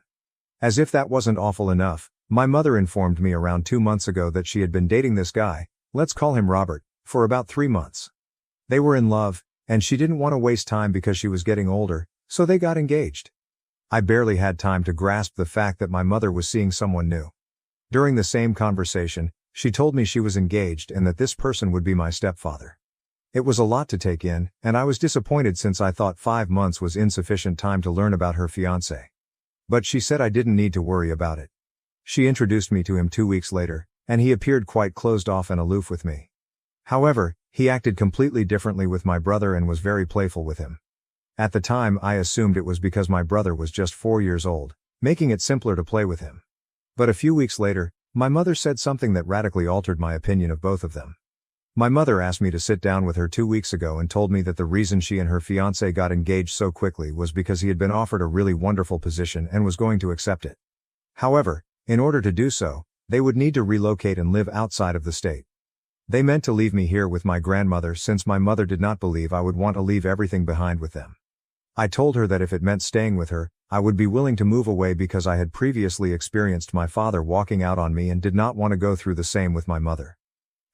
As if that wasn't awful enough, my mother informed me around 2 months ago that she had been dating this guy, let's call him Robert, for about 3 months. They were in love, and she didn't want to waste time because she was getting older, so they got engaged. I barely had time to grasp the fact that my mother was seeing someone new. During the same conversation, she told me she was engaged and that this person would be my stepfather. It was a lot to take in, and I was disappointed since I thought 5 months was insufficient time to learn about her fiancé. But she said I didn't need to worry about it. She introduced me to him 2 weeks later, and he appeared quite closed off and aloof with me. However, he acted completely differently with my brother and was very playful with him. At the time I assumed it was because my brother was just 4 years old, making it simpler to play with him. But a few weeks later, my mother said something that radically altered my opinion of both of them. My mother asked me to sit down with her 2 weeks ago and told me that the reason she and her fiancé got engaged so quickly was because he had been offered a really wonderful position and was going to accept it. However, in order to do so, they would need to relocate and live outside of the state. They meant to leave me here with my grandmother since my mother did not believe I would want to leave everything behind with them. I told her that if it meant staying with her, I would be willing to move away because I had previously experienced my father walking out on me and did not want to go through the same with my mother.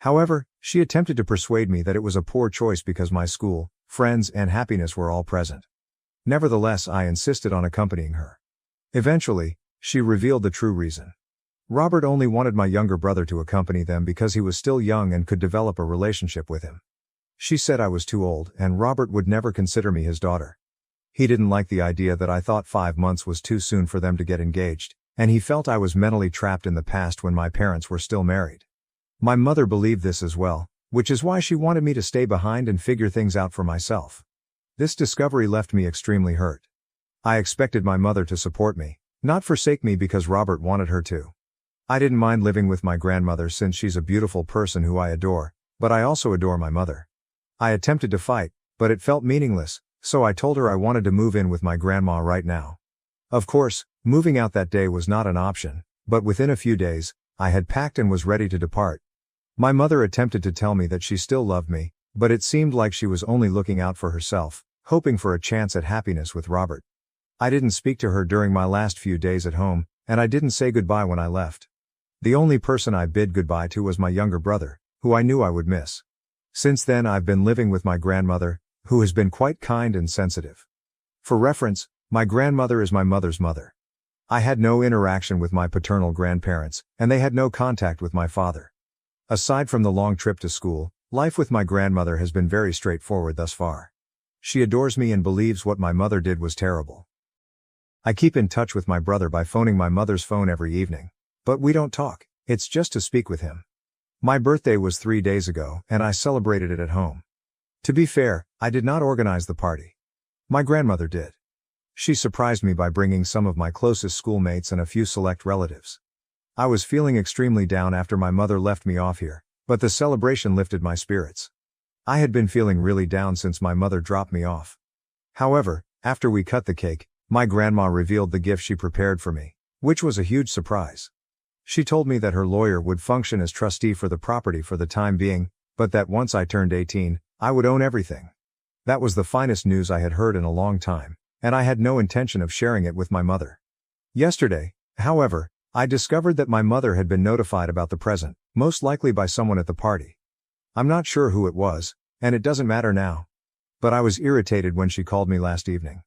However, she attempted to persuade me that it was a poor choice because my school, friends, and happiness were all present. Nevertheless, I insisted on accompanying her. Eventually, she revealed the true reason. Robert only wanted my younger brother to accompany them because he was still young and could develop a relationship with him. She said I was too old and Robert would never consider me his daughter. He didn't like the idea that I thought 5 months was too soon for them to get engaged, and he felt I was mentally trapped in the past when my parents were still married. My mother believed this as well, which is why she wanted me to stay behind and figure things out for myself. This discovery left me extremely hurt. I expected my mother to support me, not forsake me because Robert wanted her to. I didn't mind living with my grandmother since she's a beautiful person who I adore, but I also adore my mother. I attempted to fight, but it felt meaningless, so I told her I wanted to move in with my grandma right now. Of course, moving out that day was not an option, but within a few days, I had packed and was ready to depart. My mother attempted to tell me that she still loved me, but it seemed like she was only looking out for herself, hoping for a chance at happiness with Robert. I didn't speak to her during my last few days at home, and I didn't say goodbye when I left. The only person I bid goodbye to was my younger brother, who I knew I would miss. Since then I've been living with my grandmother, who has been quite kind and sensitive. For reference, my grandmother is my mother's mother. I had no interaction with my paternal grandparents, and they had no contact with my father. Aside from the long trip to school, life with my grandmother has been very straightforward thus far. She adores me and believes what my mother did was terrible. I keep in touch with my brother by phoning my mother's phone every evening. But we don't talk, it's just to speak with him. My birthday was 3 days ago, and I celebrated it at home. To be fair, I did not organize the party. My grandmother did. She surprised me by bringing some of my closest schoolmates and a few select relatives. I was feeling extremely down after my mother left me off here, but the celebration lifted my spirits. I had been feeling really down since my mother dropped me off. However, after we cut the cake, my grandma revealed the gift she prepared for me, which was a huge surprise. She told me that her lawyer would function as trustee for the property for the time being, but that once I turned 18, I would own everything. That was the finest news I had heard in a long time, and I had no intention of sharing it with my mother. Yesterday, however, I discovered that my mother had been notified about the present, most likely by someone at the party. I'm not sure who it was, and it doesn't matter now. But I was irritated when she called me last evening.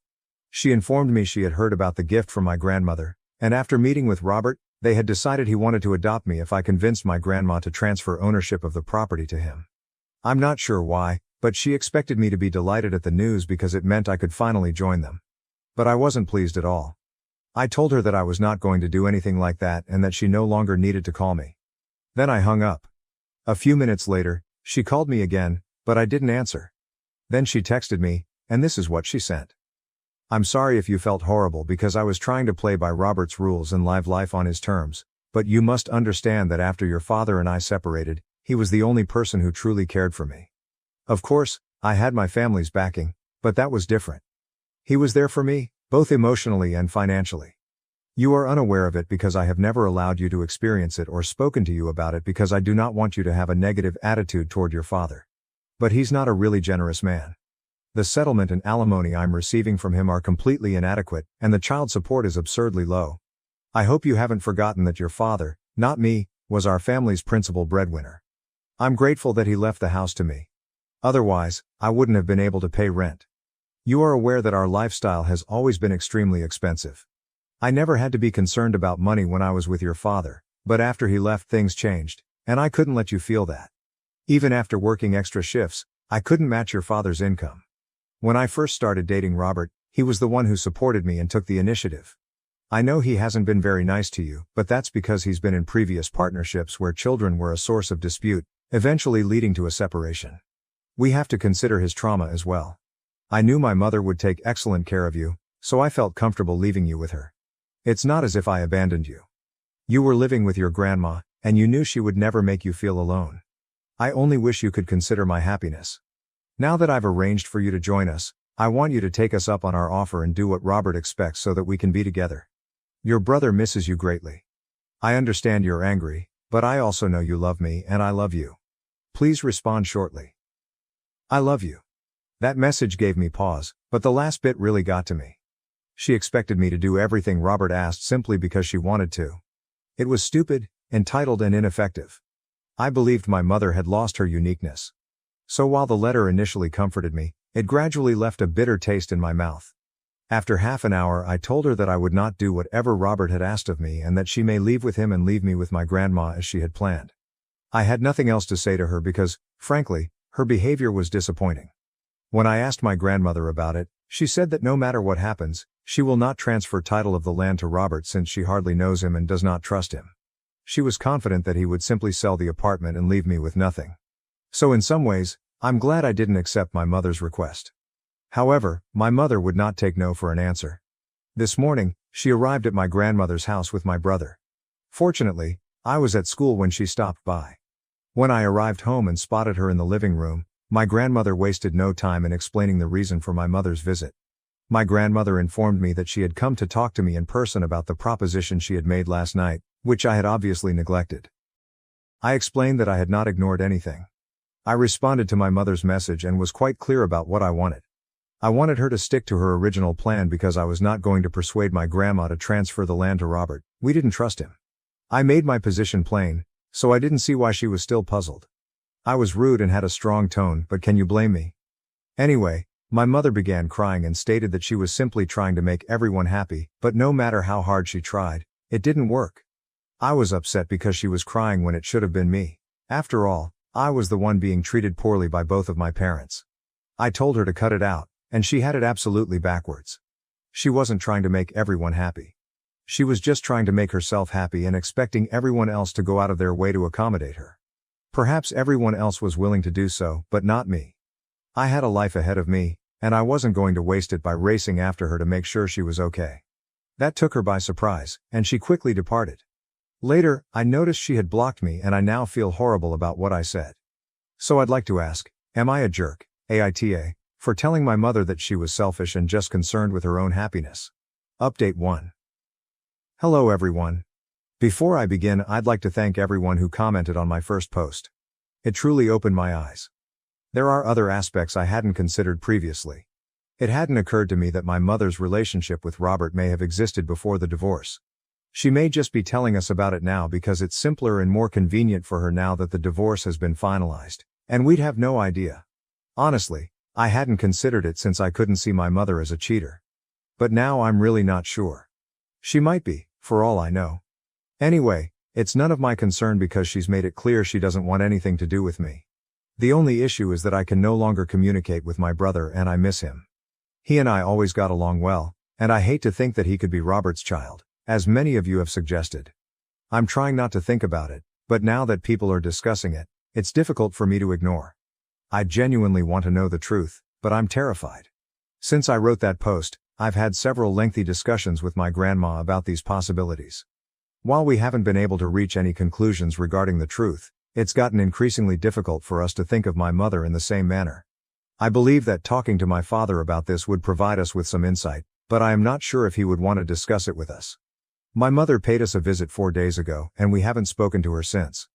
She informed me she had heard about the gift from my grandmother, and after meeting with Robert, they had decided he wanted to adopt me if I convinced my grandma to transfer ownership of the property to him. I'm not sure why, but she expected me to be delighted at the news because it meant I could finally join them. But I wasn't pleased at all. I told her that I was not going to do anything like that and that she no longer needed to call me. Then I hung up. A few minutes later, she called me again, but I didn't answer. Then she texted me, and this is what she sent. I'm sorry if you felt horrible because I was trying to play by Robert's rules and live life on his terms, but you must understand that after your father and I separated, he was the only person who truly cared for me. Of course, I had my family's backing, but that was different. He was there for me, both emotionally and financially. You are unaware of it because I have never allowed you to experience it or spoken to you about it because I do not want you to have a negative attitude toward your father. But he's not a really generous man. The settlement and alimony I'm receiving from him are completely inadequate, and the child support is absurdly low. I hope you haven't forgotten that your father, not me, was our family's principal breadwinner. I'm grateful that he left the house to me. Otherwise, I wouldn't have been able to pay rent. You are aware that our lifestyle has always been extremely expensive. I never had to be concerned about money when I was with your father, but after he left things changed, and I couldn't let you feel that. Even after working extra shifts, I couldn't match your father's income. When I first started dating Robert, he was the one who supported me and took the initiative. I know he hasn't been very nice to you, but that's because he's been in previous partnerships where children were a source of dispute, eventually leading to a separation. We have to consider his trauma as well. I knew my mother would take excellent care of you, so I felt comfortable leaving you with her. It's not as if I abandoned you. You were living with your grandma, and you knew she would never make you feel alone. I only wish you could consider my happiness. Now that I've arranged for you to join us, I want you to take us up on our offer and do what Robert expects so that we can be together. Your brother misses you greatly. I understand you're angry, but I also know you love me and I love you. Please respond shortly. I love you. That message gave me pause, but the last bit really got to me. She expected me to do everything Robert asked simply because she wanted to. It was stupid, entitled and ineffective. I believed my mother had lost her uniqueness. So while the letter initially comforted me, it gradually left a bitter taste in my mouth. After half an hour I told her that I would not do whatever Robert had asked of me and that she may leave with him and leave me with my grandma as she had planned. I had nothing else to say to her because, frankly, her behavior was disappointing. When I asked my grandmother about it, she said that no matter what happens, she will not transfer title of the land to Robert since she hardly knows him and does not trust him. She was confident that he would simply sell the apartment and leave me with nothing. So in some ways, I'm glad I didn't accept my mother's request. However, my mother would not take no for an answer. This morning, she arrived at my grandmother's house with my brother. Fortunately, I was at school when she stopped by. When I arrived home and spotted her in the living room, my grandmother wasted no time in explaining the reason for my mother's visit. My grandmother informed me that she had come to talk to me in person about the proposition she had made last night, which I had obviously neglected. I explained that I had not ignored anything. I responded to my mother's message and was quite clear about what I wanted. I wanted her to stick to her original plan because I was not going to persuade my grandma to transfer the land to Robert. We didn't trust him. I made my position plain, so I didn't see why she was still puzzled. I was rude and had a strong tone, but can you blame me? Anyway, my mother began crying and stated that she was simply trying to make everyone happy, but no matter how hard she tried, it didn't work. I was upset because she was crying when it should have been me. After all, I was the one being treated poorly by both of my parents. I told her to cut it out, and she had it absolutely backwards. She wasn't trying to make everyone happy. She was just trying to make herself happy and expecting everyone else to go out of their way to accommodate her. Perhaps everyone else was willing to do so, but not me. I had a life ahead of me, and I wasn't going to waste it by racing after her to make sure she was okay. That took her by surprise, and she quickly departed. Later, I noticed she had blocked me and I now feel horrible about what I said. So I'd like to ask, am I a jerk, AITA, for telling my mother that she was selfish and just concerned with her own happiness? Update 1. Hello everyone. Before I begin, I'd like to thank everyone who commented on my first post. It truly opened my eyes. There are other aspects I hadn't considered previously. It hadn't occurred to me that my mother's relationship with Robert may have existed before the divorce. She may just be telling us about it now because it's simpler and more convenient for her now that the divorce has been finalized, and we'd have no idea. Honestly, I hadn't considered it since I couldn't see my mother as a cheater. But now I'm really not sure. She might be, for all I know. Anyway, it's none of my concern because she's made it clear she doesn't want anything to do with me. The only issue is that I can no longer communicate with my brother and I miss him. He and I always got along well, and I hate to think that he could be Robert's child, as many of you have suggested. I'm trying not to think about it, but now that people are discussing it, it's difficult for me to ignore. I genuinely want to know the truth, but I'm terrified. Since I wrote that post, I've had several lengthy discussions with my grandma about these possibilities. While we haven't been able to reach any conclusions regarding the truth, it's gotten increasingly difficult for us to think of my mother in the same manner. I believe that talking to my father about this would provide us with some insight, but I am not sure if he would want to discuss it with us. My mother paid us a visit 4 days ago, and we haven't spoken to her since.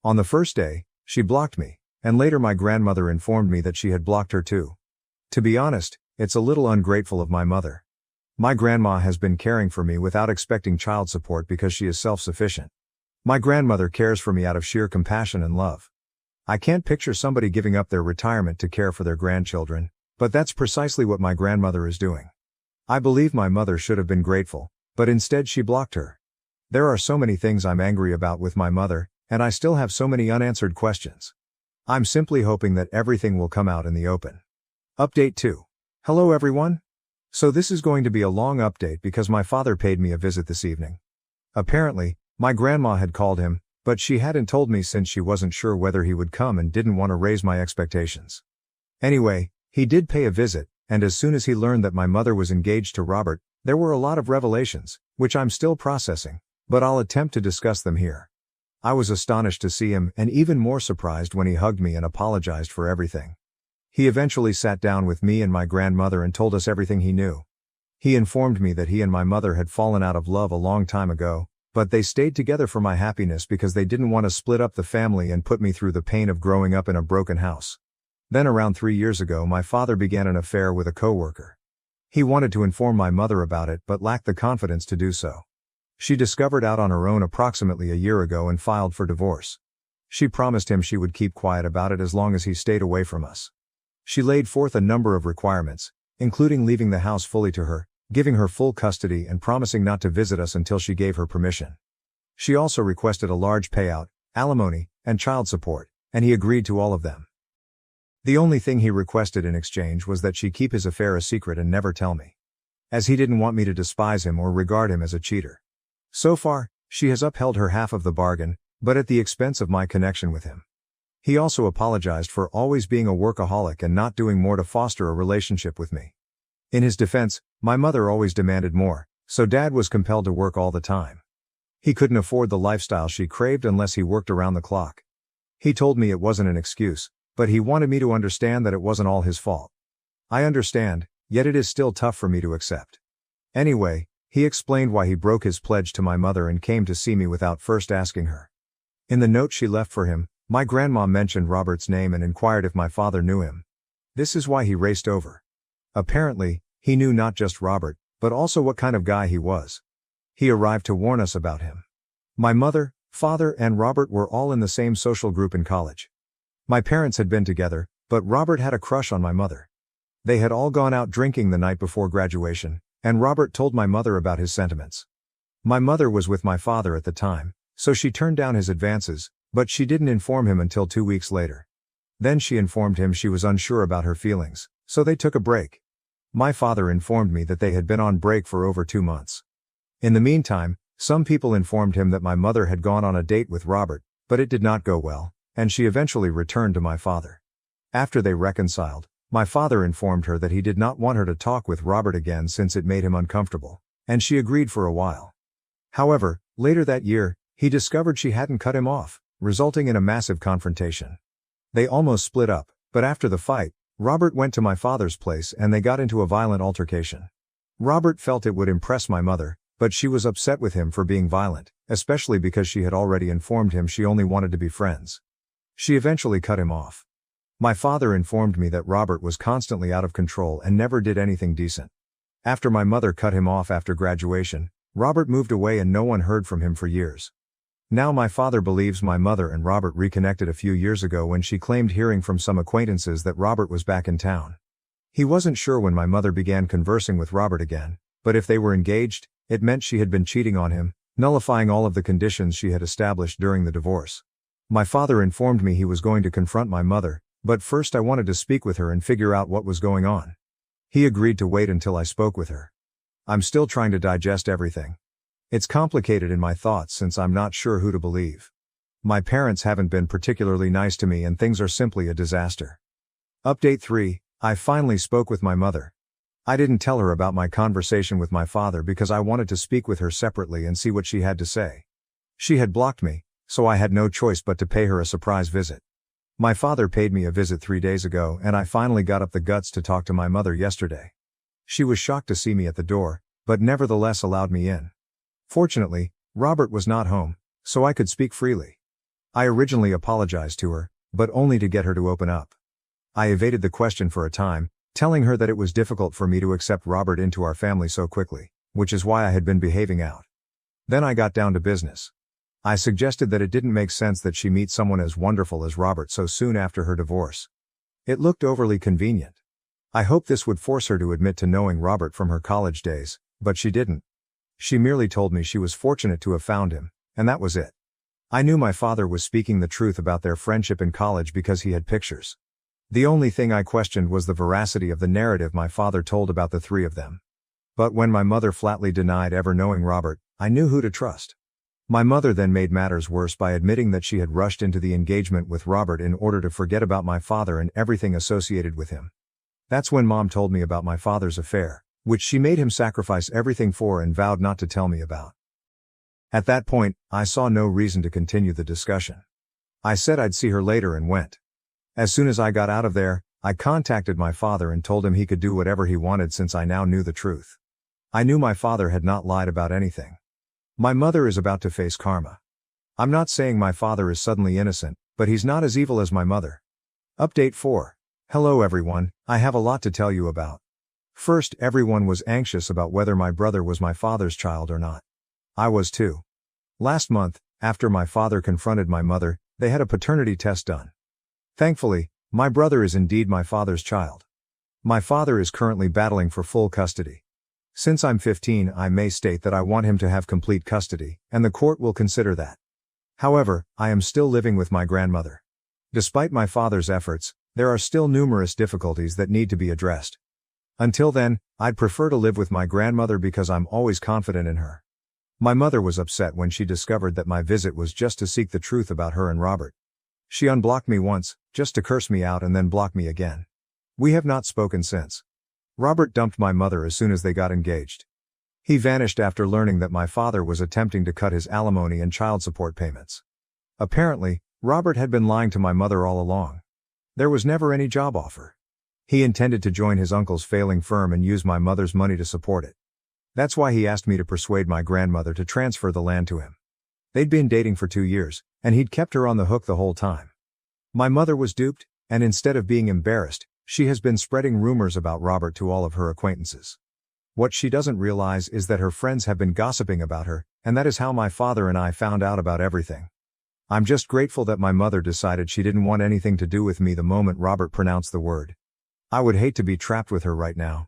On the first day, she blocked me, and later my grandmother informed me that she had blocked her too. To be honest, it's a little ungrateful of my mother. My grandma has been caring for me without expecting child support because she is self-sufficient. My grandmother cares for me out of sheer compassion and love. I can't picture somebody giving up their retirement to care for their grandchildren, but that's precisely what my grandmother is doing. I believe my mother should have been grateful, but instead she blocked her. There are so many things I'm angry about with my mother, and I still have so many unanswered questions. I'm simply hoping that everything will come out in the open. Update 2. Hello everyone. So this is going to be a long update because my father paid me a visit this evening. Apparently, my grandma had called him, but she hadn't told me since she wasn't sure whether he would come and didn't want to raise my expectations. Anyway, he did pay a visit, and as soon as he learned that my mother was engaged to Robert, there were a lot of revelations, which I'm still processing, but I'll attempt to discuss them here. I was astonished to see him and even more surprised when he hugged me and apologized for everything. He eventually sat down with me and my grandmother and told us everything he knew. He informed me that he and my mother had fallen out of love a long time ago, but they stayed together for my happiness because they didn't want to split up the family and put me through the pain of growing up in a broken house. Then around 3 years ago my father began an affair with a coworker. He wanted to inform my mother about it but lacked the confidence to do so. She discovered out on her own approximately a year ago and filed for divorce. She promised him she would keep quiet about it as long as he stayed away from us. She laid forth a number of requirements, including leaving the house fully to her, giving her full custody and promising not to visit us until she gave her permission. She also requested a large payout, alimony, and child support, and he agreed to all of them. The only thing he requested in exchange was that she keep his affair a secret and never tell me, as he didn't want me to despise him or regard him as a cheater. So far, she has upheld her half of the bargain, but at the expense of my connection with him. He also apologized for always being a workaholic and not doing more to foster a relationship with me. In his defense, my mother always demanded more, so Dad was compelled to work all the time. He couldn't afford the lifestyle she craved unless he worked around the clock. He told me it wasn't an excuse, but he wanted me to understand that it wasn't all his fault. I understand, yet it is still tough for me to accept. Anyway, he explained why he broke his pledge to my mother and came to see me without first asking her. In the note she left for him, my grandma mentioned Robert's name and inquired if my father knew him. This is why he raced over. Apparently, he knew not just Robert, but also what kind of guy he was. He arrived to warn us about him. My mother, father, and Robert were all in the same social group in college. My parents had been together, but Robert had a crush on my mother. They had all gone out drinking the night before graduation, and Robert told my mother about his sentiments. My mother was with my father at the time, so she turned down his advances, but she didn't inform him until 2 weeks later. Then she informed him she was unsure about her feelings, so they took a break. My father informed me that they had been on break for over 2 months. In the meantime, some people informed him that my mother had gone on a date with Robert, but it did not go well, and she eventually returned to my father. After they reconciled, my father informed her that he did not want her to talk with Robert again since it made him uncomfortable, and she agreed for a while. However, later that year, He discovered she hadn't cut him off, resulting in a massive confrontation. They almost split up, but after the fight, Robert went to my father's place and they got into a violent altercation. Robert felt it would impress my mother, but she was upset with him for being violent, especially because she had already informed him she only wanted to be friends. She eventually cut him off. My father informed me that Robert was constantly out of control and never did anything decent. After my mother cut him off after graduation, Robert moved away and no one heard from him for years. Now my father believes my mother and Robert reconnected a few years ago when she claimed hearing from some acquaintances that Robert was back in town. He wasn't sure when my mother began conversing with Robert again, but if they were engaged, it meant she had been cheating on him, nullifying all of the conditions she had established during the divorce. My father informed me he was going to confront my mother, but first I wanted to speak with her and figure out what was going on. He agreed to wait until I spoke with her. I'm still trying to digest everything. It's complicated in my thoughts since I'm not sure who to believe. My parents haven't been particularly nice to me and things are simply a disaster. Update 3, I finally spoke with my mother. I didn't tell her about my conversation with my father because I wanted to speak with her separately and see what she had to say. She had blocked me, so I had no choice but to pay her a surprise visit. My father paid me a visit 3 days ago and I finally got up the guts to talk to my mother yesterday. She was shocked to see me at the door, but nevertheless allowed me in. Fortunately, Robert was not home, so I could speak freely. I originally apologized to her, but only to get her to open up. I evaded the question for a time, telling her that it was difficult for me to accept Robert into our family so quickly, which is why I had been behaving out. Then I got down to business. I suggested that it didn't make sense that she meet someone as wonderful as Robert so soon after her divorce. It looked overly convenient. I hoped this would force her to admit to knowing Robert from her college days, but she didn't. She merely told me she was fortunate to have found him, and that was it. I knew my father was speaking the truth about their friendship in college because he had pictures. The only thing I questioned was the veracity of the narrative my father told about the three of them. But when my mother flatly denied ever knowing Robert, I knew who to trust. My mother then made matters worse by admitting that she had rushed into the engagement with Robert in order to forget about my father and everything associated with him. That's when Mom told me about my father's affair, which she made him sacrifice everything for and vowed not to tell me about. At that point, I saw no reason to continue the discussion. I said I'd see her later and went. As soon as I got out of there, I contacted my father and told him he could do whatever he wanted since I now knew the truth. I knew my father had not lied about anything. My mother is about to face karma. I'm not saying my father is suddenly innocent, but he's not as evil as my mother. Update 4. Hello everyone, I have a lot to tell you about. First, everyone was anxious about whether my brother was my father's child or not. I was too. Last month, after my father confronted my mother, they had a paternity test done. Thankfully, my brother is indeed my father's child. My father is currently battling for full custody. Since I'm 15, I may state that I want him to have complete custody, and the court will consider that. However, I am still living with my grandmother. Despite my father's efforts, there are still numerous difficulties that need to be addressed. Until then, I'd prefer to live with my grandmother because I'm always confident in her. My mother was upset when she discovered that my visit was just to seek the truth about her and Robert. She unblocked me once, just to curse me out and then block me again. We have not spoken since. Robert dumped my mother as soon as they got engaged. He vanished after learning that my father was attempting to cut his alimony and child support payments. Apparently, Robert had been lying to my mother all along. There was never any job offer. He intended to join his uncle's failing firm and use my mother's money to support it. That's why he asked me to persuade my grandmother to transfer the land to him. They'd been dating for 2 years, and he'd kept her on the hook the whole time. My mother was duped, and instead of being embarrassed, she has been spreading rumors about Robert to all of her acquaintances. What she doesn't realize is that her friends have been gossiping about her, and that is how my father and I found out about everything. I'm just grateful that my mother decided she didn't want anything to do with me the moment Robert pronounced the word. I would hate to be trapped with her right now.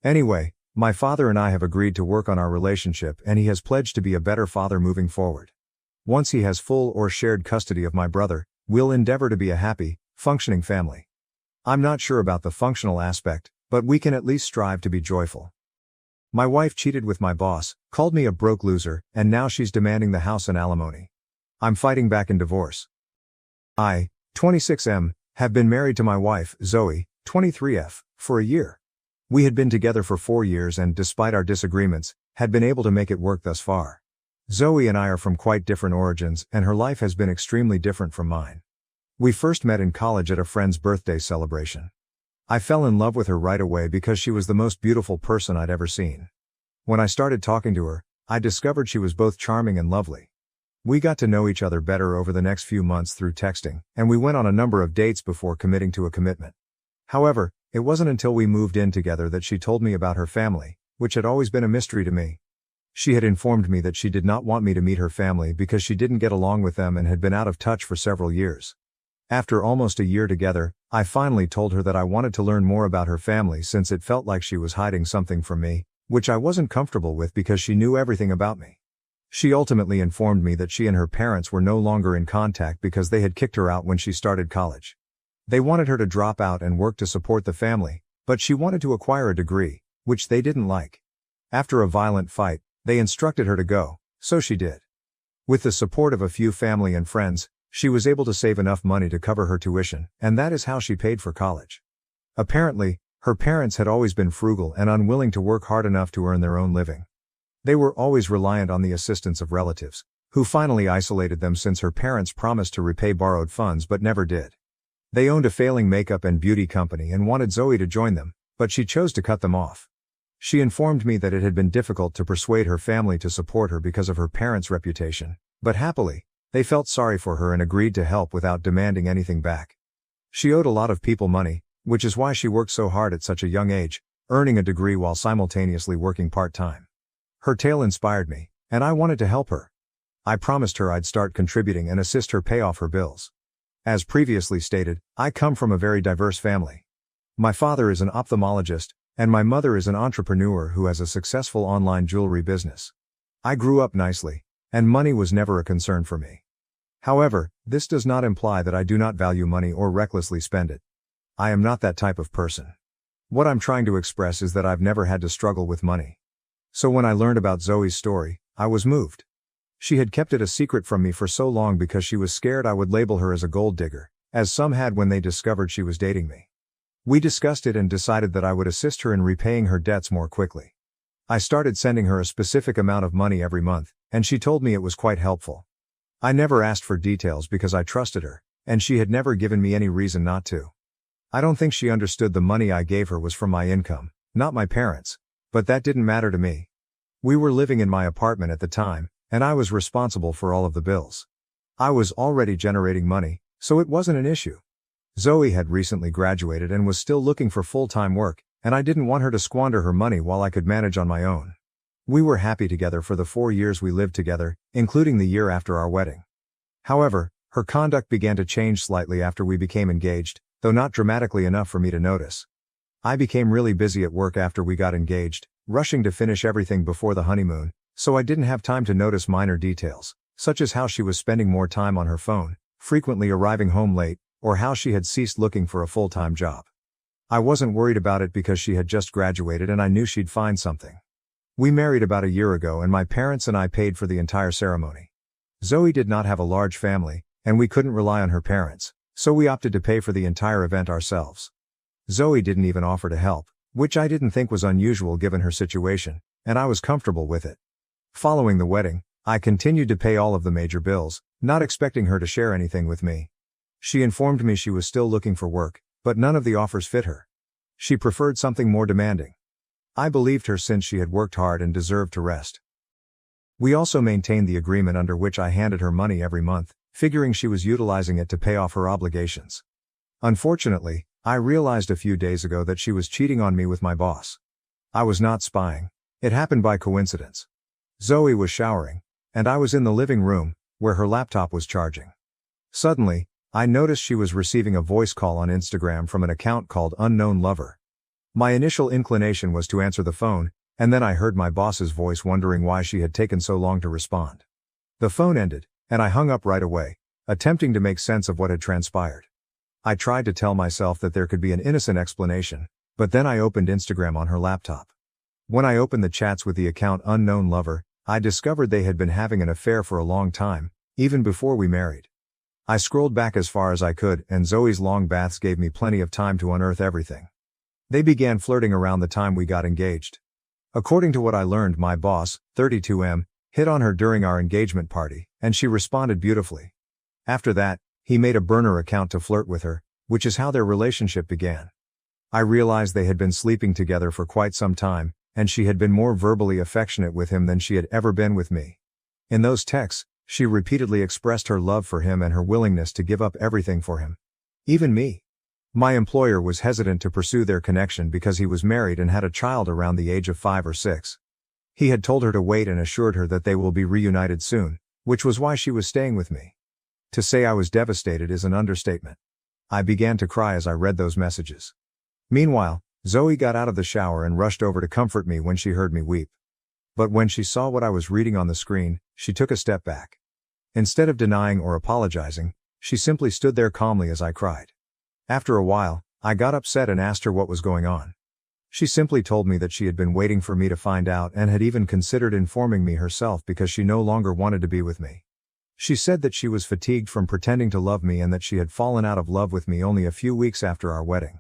Anyway, my father and I have agreed to work on our relationship and he has pledged to be a better father moving forward. Once he has full or shared custody of my brother, we'll endeavor to be a happy, functioning family. I'm not sure about the functional aspect, but we can at least strive to be joyful. My wife cheated with my boss, called me a broke loser, and now she's demanding the house and alimony. I'm fighting back in divorce. I, 26M, have been married to my wife, Zoe, 23F, for a year. We had been together for 4 years and, despite our disagreements, had been able to make it work thus far. Zoe and I are from quite different origins, and her life has been extremely different from mine. We first met in college at a friend's birthday celebration. I fell in love with her right away because she was the most beautiful person I'd ever seen. When I started talking to her, I discovered she was both charming and lovely. We got to know each other better over the next few months through texting, and we went on a number of dates before committing to a commitment. However, it wasn't until we moved in together that she told me about her family, which had always been a mystery to me. She had informed me that she did not want me to meet her family because she didn't get along with them and had been out of touch for several years. After almost a year together, I finally told her that I wanted to learn more about her family since it felt like she was hiding something from me, which I wasn't comfortable with because she knew everything about me. She ultimately informed me that she and her parents were no longer in contact because they had kicked her out when she started college. They wanted her to drop out and work to support the family, but she wanted to acquire a degree, which they didn't like. After a violent fight, they instructed her to go, so she did. With the support of a few family and friends, she was able to save enough money to cover her tuition, and that is how she paid for college. Apparently, her parents had always been frugal and unwilling to work hard enough to earn their own living. They were always reliant on the assistance of relatives, who finally isolated them since her parents promised to repay borrowed funds but never did. They owned a failing makeup and beauty company and wanted Zoe to join them, but she chose to cut them off. She informed me that it had been difficult to persuade her family to support her because of her parents' reputation, but happily, they felt sorry for her and agreed to help without demanding anything back. She owed a lot of people money, which is why she worked so hard at such a young age, earning a degree while simultaneously working part-time. Her tale inspired me, and I wanted to help her. I promised her I'd start contributing and assist her pay off her bills. As previously stated, I come from a very diverse family. My father is an ophthalmologist, and my mother is an entrepreneur who has a successful online jewelry business. I grew up nicely, and money was never a concern for me. However, this does not imply that I do not value money or recklessly spend it. I am not that type of person. What I'm trying to express is that I've never had to struggle with money. So when I learned about Zoe's story, I was moved. She had kept it a secret from me for so long because she was scared I would label her as a gold digger, as some had when they discovered she was dating me. We discussed it and decided that I would assist her in repaying her debts more quickly. I started sending her a specific amount of money every month, and she told me it was quite helpful. I never asked for details because I trusted her, and she had never given me any reason not to. I don't think she understood the money I gave her was from my income, not my parents', but that didn't matter to me. We were living in my apartment at the time, and I was responsible for all of the bills. I was already generating money, so it wasn't an issue. Zoe had recently graduated and was still looking for full-time work, and I didn't want her to squander her money while I could manage on my own. We were happy together for the 4 years we lived together, including the year after our wedding. However, her conduct began to change slightly after we became engaged, though not dramatically enough for me to notice. I became really busy at work after we got engaged, rushing to finish everything before the honeymoon, so I didn't have time to notice minor details, such as how she was spending more time on her phone, frequently arriving home late, or how she had ceased looking for a full-time job. I wasn't worried about it because she had just graduated and I knew she'd find something. We married about a year ago and my parents and I paid for the entire ceremony. Zoe did not have a large family, and we couldn't rely on her parents, so we opted to pay for the entire event ourselves. Zoe didn't even offer to help, which I didn't think was unusual given her situation, and I was comfortable with it. Following the wedding, I continued to pay all of the major bills, not expecting her to share anything with me. She informed me she was still looking for work, but none of the offers fit her. She preferred something more demanding. I believed her since she had worked hard and deserved to rest. We also maintained the agreement under which I handed her money every month, figuring she was utilizing it to pay off her obligations. Unfortunately, I realized a few days ago that she was cheating on me with my boss. I was not spying. It happened by coincidence. Zoe was showering, and I was in the living room, where her laptop was charging. Suddenly, I noticed she was receiving a voice call on Instagram from an account called Unknown Lover. My initial inclination was to answer the phone, and then I heard my boss's voice wondering why she had taken so long to respond. The phone ended, and I hung up right away, attempting to make sense of what had transpired. I tried to tell myself that there could be an innocent explanation, but then I opened Instagram on her laptop. When I opened the chats with the account Unknown Lover, I discovered they had been having an affair for a long time, even before we married. I scrolled back as far as I could, and Zoe's long baths gave me plenty of time to unearth everything. They began flirting around the time we got engaged. According to what I learned, my boss, 32M, hit on her during our engagement party, and she responded beautifully. After that, he made a burner account to flirt with her, which is how their relationship began. I realized they had been sleeping together for quite some time, and she had been more verbally affectionate with him than she had ever been with me. In those texts, she repeatedly expressed her love for him and her willingness to give up everything for him. Even me. My employer was hesitant to pursue their connection because he was married and had a child around the age of 5 or 6. He had told her to wait and assured her that they will be reunited soon, which was why she was staying with me. To say I was devastated is an understatement. I began to cry as I read those messages. Meanwhile, Zoe got out of the shower and rushed over to comfort me when she heard me weep. But when she saw what I was reading on the screen, she took a step back. Instead of denying or apologizing, she simply stood there calmly as I cried. After a while, I got upset and asked her what was going on. She simply told me that she had been waiting for me to find out and had even considered informing me herself because she no longer wanted to be with me. She said that she was fatigued from pretending to love me and that she had fallen out of love with me only a few weeks after our wedding.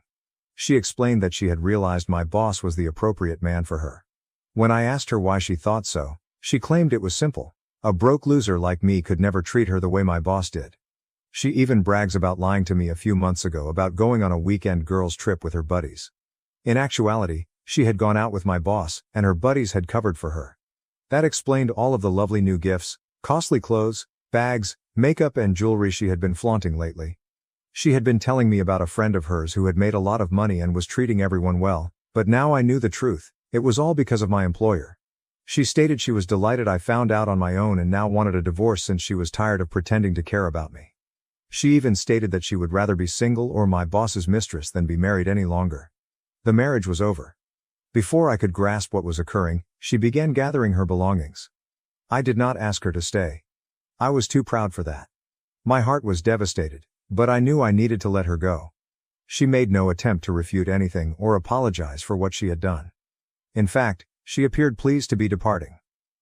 She explained that she had realized my boss was the appropriate man for her. When I asked her why she thought so, she claimed it was simple. A broke loser like me could never treat her the way my boss did. She even brags about lying to me a few months ago about going on a weekend girls' trip with her buddies. In actuality, she had gone out with my boss, and her buddies had covered for her. That explained all of the lovely new gifts, costly clothes, bags, makeup and jewelry she had been flaunting lately. She had been telling me about a friend of hers who had made a lot of money and was treating everyone well, but now I knew the truth. It was all because of my employer. She stated she was delighted I found out on my own and now wanted a divorce since she was tired of pretending to care about me. She even stated that she would rather be single or my boss's mistress than be married any longer. The marriage was over. Before I could grasp what was occurring, she began gathering her belongings. I did not ask her to stay. I was too proud for that. My heart was devastated, but I knew I needed to let her go. She made no attempt to refute anything or apologize for what she had done. In fact, she appeared pleased to be departing.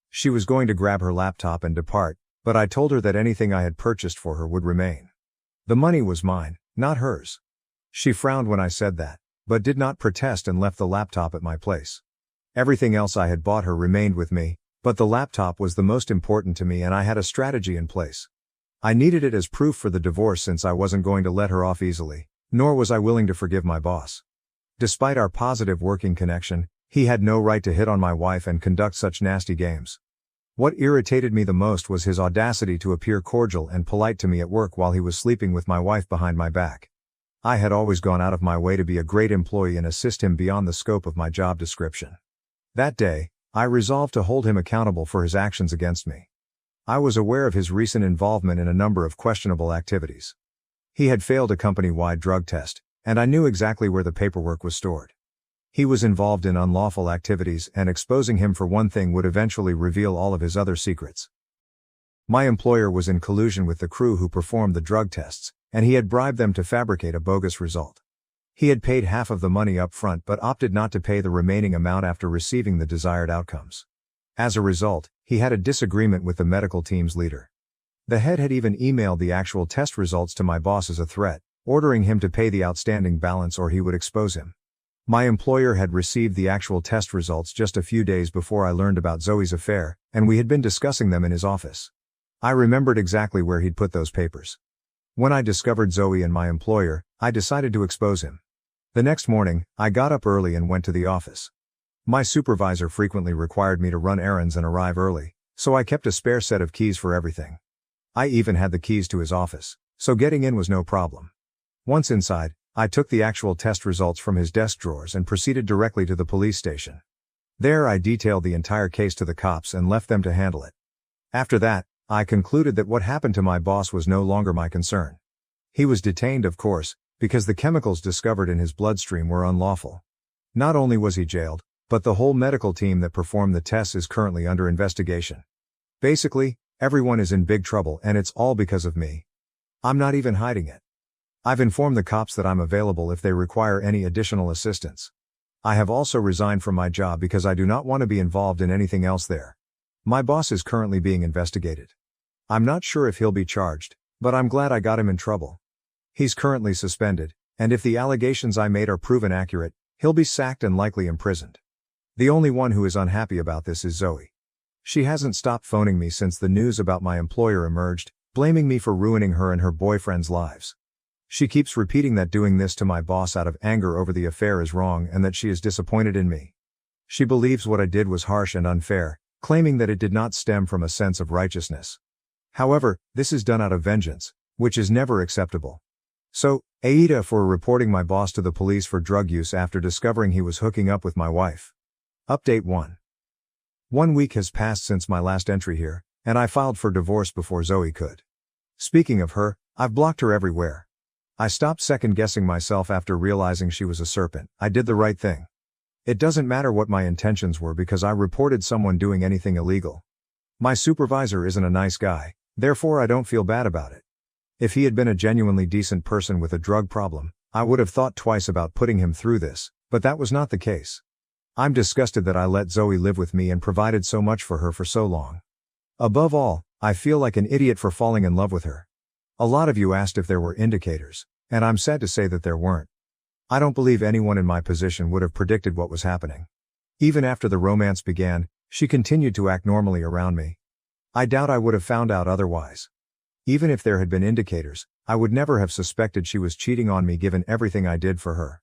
She was going to grab her laptop and depart, but I told her that anything I had purchased for her would remain. The money was mine, not hers. She frowned when I said that, but did not protest and left the laptop at my place. Everything else I had bought her remained with me, but the laptop was the most important to me and I had a strategy in place. I needed it as proof for the divorce since I wasn't going to let her off easily, nor was I willing to forgive my boss. Despite our positive working connection, he had no right to hit on my wife and conduct such nasty games. What irritated me the most was his audacity to appear cordial and polite to me at work while he was sleeping with my wife behind my back. I had always gone out of my way to be a great employee and assist him beyond the scope of my job description. That day, I resolved to hold him accountable for his actions against me. I was aware of his recent involvement in a number of questionable activities. He had failed a company-wide drug test, and I knew exactly where the paperwork was stored. He was involved in unlawful activities, and exposing him for one thing would eventually reveal all of his other secrets. My employer was in collusion with the crew who performed the drug tests, and he had bribed them to fabricate a bogus result. He had paid half of the money up front but opted not to pay the remaining amount after receiving the desired outcomes. As a result, he had a disagreement with the medical team's leader. The head had even emailed the actual test results to my boss as a threat, ordering him to pay the outstanding balance or he would expose him. My employer had received the actual test results just a few days before I learned about Zoe's affair, and we had been discussing them in his office. I remembered exactly where he'd put those papers. When I discovered Zoe and my employer, I decided to expose him. The next morning, I got up early and went to the office. My supervisor frequently required me to run errands and arrive early, so I kept a spare set of keys for everything. I even had the keys to his office, so getting in was no problem. Once inside, I took the actual test results from his desk drawers and proceeded directly to the police station. There I detailed the entire case to the cops and left them to handle it. After that, I concluded that what happened to my boss was no longer my concern. He was detained, of course, because the chemicals discovered in his bloodstream were unlawful. Not only was he jailed, but the whole medical team that performed the tests is currently under investigation. Basically, everyone is in big trouble and it's all because of me. I'm not even hiding it. I've informed the cops that I'm available if they require any additional assistance. I have also resigned from my job because I do not want to be involved in anything else there. My boss is currently being investigated. I'm not sure if he'll be charged, but I'm glad I got him in trouble. He's currently suspended, and if the allegations I made are proven accurate, he'll be sacked and likely imprisoned. The only one who is unhappy about this is Zoe. She hasn't stopped phoning me since the news about my employer emerged, blaming me for ruining her and her boyfriend's lives. She keeps repeating that doing this to my boss out of anger over the affair is wrong and that she is disappointed in me. She believes what I did was harsh and unfair, claiming that it did not stem from a sense of righteousness. However, this is done out of vengeance, which is never acceptable. So, AITA for reporting my boss to the police for drug use after discovering he was hooking up with my wife. Update 1. 1 week has passed since my last entry here, and I filed for divorce before Zoe could. Speaking of her, I've blocked her everywhere. I stopped second-guessing myself after realizing she was a serpent. I did the right thing. It doesn't matter what my intentions were because I reported someone doing anything illegal. My supervisor isn't a nice guy, therefore I don't feel bad about it. If he had been a genuinely decent person with a drug problem, I would have thought twice about putting him through this, but that was not the case. I'm disgusted that I let Zoe live with me and provided so much for her for so long. Above all, I feel like an idiot for falling in love with her. A lot of you asked if there were indicators, and I'm sad to say that there weren't. I don't believe anyone in my position would have predicted what was happening. Even after the romance began, she continued to act normally around me. I doubt I would have found out otherwise. Even if there had been indicators, I would never have suspected she was cheating on me given everything I did for her.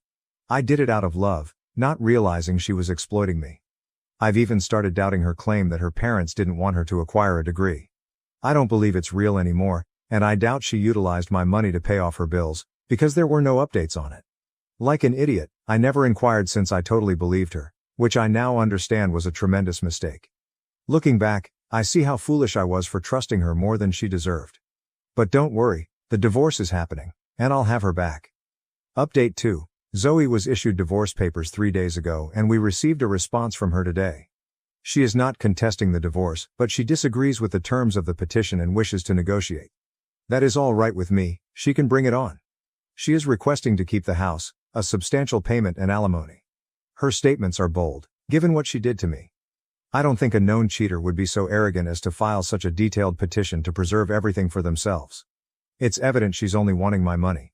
I did it out of love, not realizing she was exploiting me. I've even started doubting her claim that her parents didn't want her to acquire a degree. I don't believe it's real anymore, and I doubt she utilized my money to pay off her bills, because there were no updates on it. Like an idiot, I never inquired since I totally believed her, which I now understand was a tremendous mistake. Looking back, I see how foolish I was for trusting her more than she deserved. But don't worry, the divorce is happening, and I'll have her back. Update 2. Zoe was issued divorce papers 3 days ago and we received a response from her today. She is not contesting the divorce, but she disagrees with the terms of the petition and wishes to negotiate. That is all right with me, she can bring it on. She is requesting to keep the house, a substantial payment and alimony. Her statements are bold, given what she did to me. I don't think a known cheater would be so arrogant as to file such a detailed petition to preserve everything for themselves. It's evident she's only wanting my money.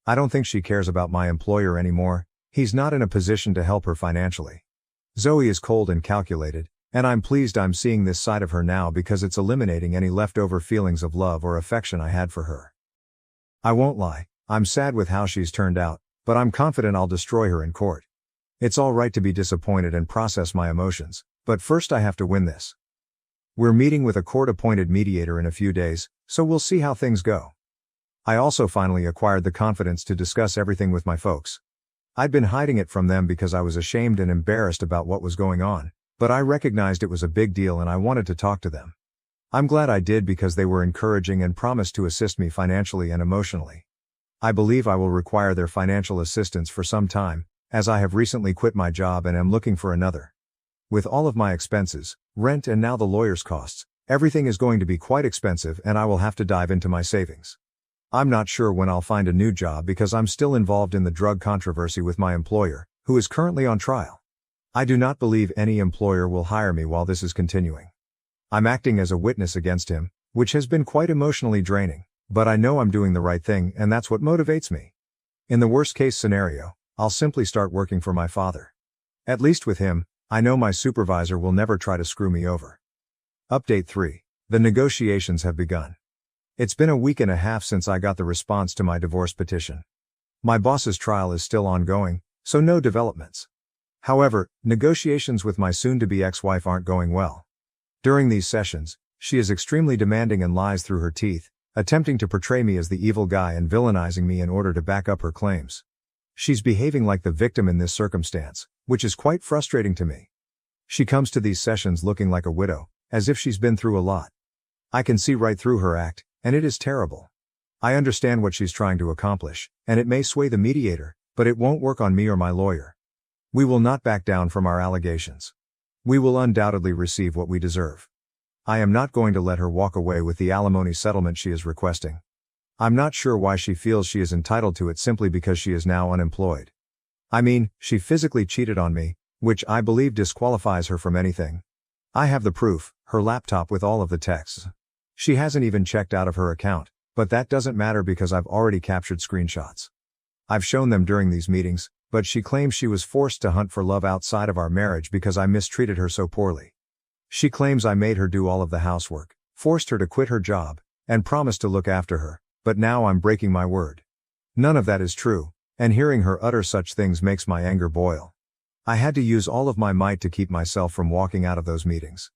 I don't think she cares about my employer anymore, he's not in a position to help her financially. Zoe is cold and calculated, and I'm pleased I'm seeing this side of her now because it's eliminating any leftover feelings of love or affection I had for her. I won't lie, I'm sad with how she's turned out, but I'm confident I'll destroy her in court. It's all right to be disappointed and process my emotions, but first I have to win this. We're meeting with a court-appointed mediator in a few days, so we'll see how things go. I also finally acquired the confidence to discuss everything with my folks. I'd been hiding it from them because I was ashamed and embarrassed about what was going on, but I recognized it was a big deal and I wanted to talk to them. I'm glad I did because they were encouraging and promised to assist me financially and emotionally. I believe I will require their financial assistance for some time, as I have recently quit my job and am looking for another. With all of my expenses, rent and now the lawyer's costs, everything is going to be quite expensive and I will have to dive into my savings. I'm not sure when I'll find a new job because I'm still involved in the drug controversy with my employer, who is currently on trial. I do not believe any employer will hire me while this is continuing. I'm acting as a witness against him, which has been quite emotionally draining, but I know I'm doing the right thing and that's what motivates me. In the worst case scenario, I'll simply start working for my father. At least with him, I know my supervisor will never try to screw me over. Update 3. The negotiations have begun. It's been a week and a half since I got the response to my divorce petition. My boss's trial is still ongoing, so no developments. However, negotiations with my soon-to-be ex-wife aren't going well. During these sessions, she is extremely demanding and lies through her teeth, attempting to portray me as the evil guy and villainizing me in order to back up her claims. She's behaving like the victim in this circumstance, which is quite frustrating to me. She comes to these sessions looking like a widow, as if she's been through a lot. I can see right through her act, and it is terrible. I understand what she's trying to accomplish, and it may sway the mediator, but it won't work on me or my lawyer. We will not back down from our allegations. We will undoubtedly receive what we deserve. I am not going to let her walk away with the alimony settlement she is requesting. I'm not sure why she feels she is entitled to it simply because she is now unemployed. I mean, she physically cheated on me, which I believe disqualifies her from anything. I have the proof, her laptop with all of the texts. She hasn't even checked out of her account, but that doesn't matter because I've already captured screenshots. I've shown them during these meetings, but she claims she was forced to hunt for love outside of our marriage because I mistreated her so poorly. She claims I made her do all of the housework, forced her to quit her job, and promised to look after her, but now I'm breaking my word. None of that is true, and hearing her utter such things makes my anger boil. I had to use all of my might to keep myself from walking out of those meetings.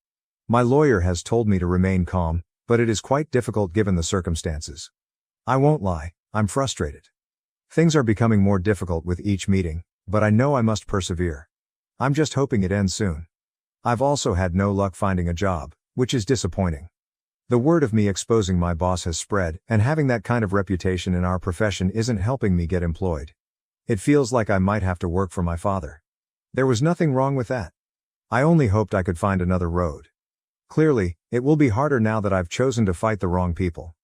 My lawyer has told me to remain calm, but it is quite difficult given the circumstances. I won't lie, I'm frustrated. Things are becoming more difficult with each meeting, but I know I must persevere. I'm just hoping it ends soon. I've also had no luck finding a job, which is disappointing. The word of me exposing my boss has spread, and having that kind of reputation in our profession isn't helping me get employed. It feels like I might have to work for my father. There was nothing wrong with that. I only hoped I could find another road. Clearly, it will be harder now that I've chosen to fight the wrong people.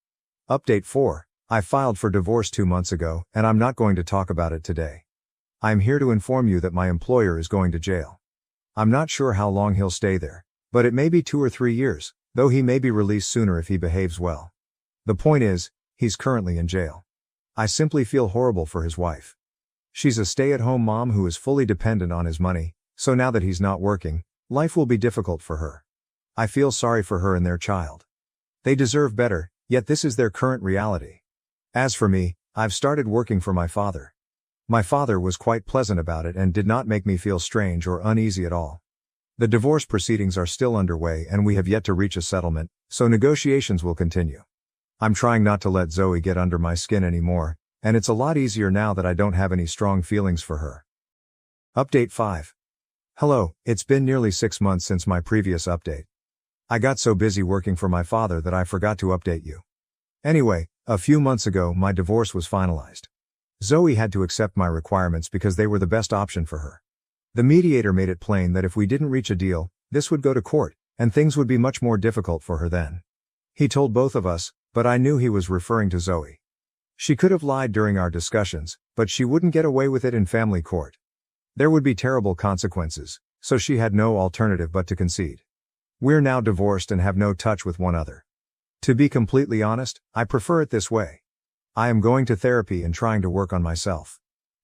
Update 4. I filed for divorce 2 months ago, and I'm not going to talk about it today. I'm here to inform you that my employer is going to jail. I'm not sure how long he'll stay there, but it may be 2 or 3 years, though he may be released sooner if he behaves well. The point is, he's currently in jail. I simply feel horrible for his wife. She's a stay-at-home mom who is fully dependent on his money, so now that he's not working, life will be difficult for her. I feel sorry for her and their child. They deserve better, yet this is their current reality. As for me, I've started working for my father. My father was quite pleasant about it and did not make me feel strange or uneasy at all. The divorce proceedings are still underway and we have yet to reach a settlement, so negotiations will continue. I'm trying not to let Zoe get under my skin anymore, and it's a lot easier now that I don't have any strong feelings for her. Update 5. Hello, it's been nearly 6 months since my previous update. I got so busy working for my father that I forgot to update you. Anyway, a few months ago my divorce was finalized. Zoe had to accept my requirements because they were the best option for her. The mediator made it plain that if we didn't reach a deal, this would go to court, and things would be much more difficult for her then. He told both of us, but I knew he was referring to Zoe. She could have lied during our discussions, but she wouldn't get away with it in family court. There would be terrible consequences, so she had no alternative but to concede. We're now divorced and have no touch with one another. To be completely honest, I prefer it this way. I am going to therapy and trying to work on myself.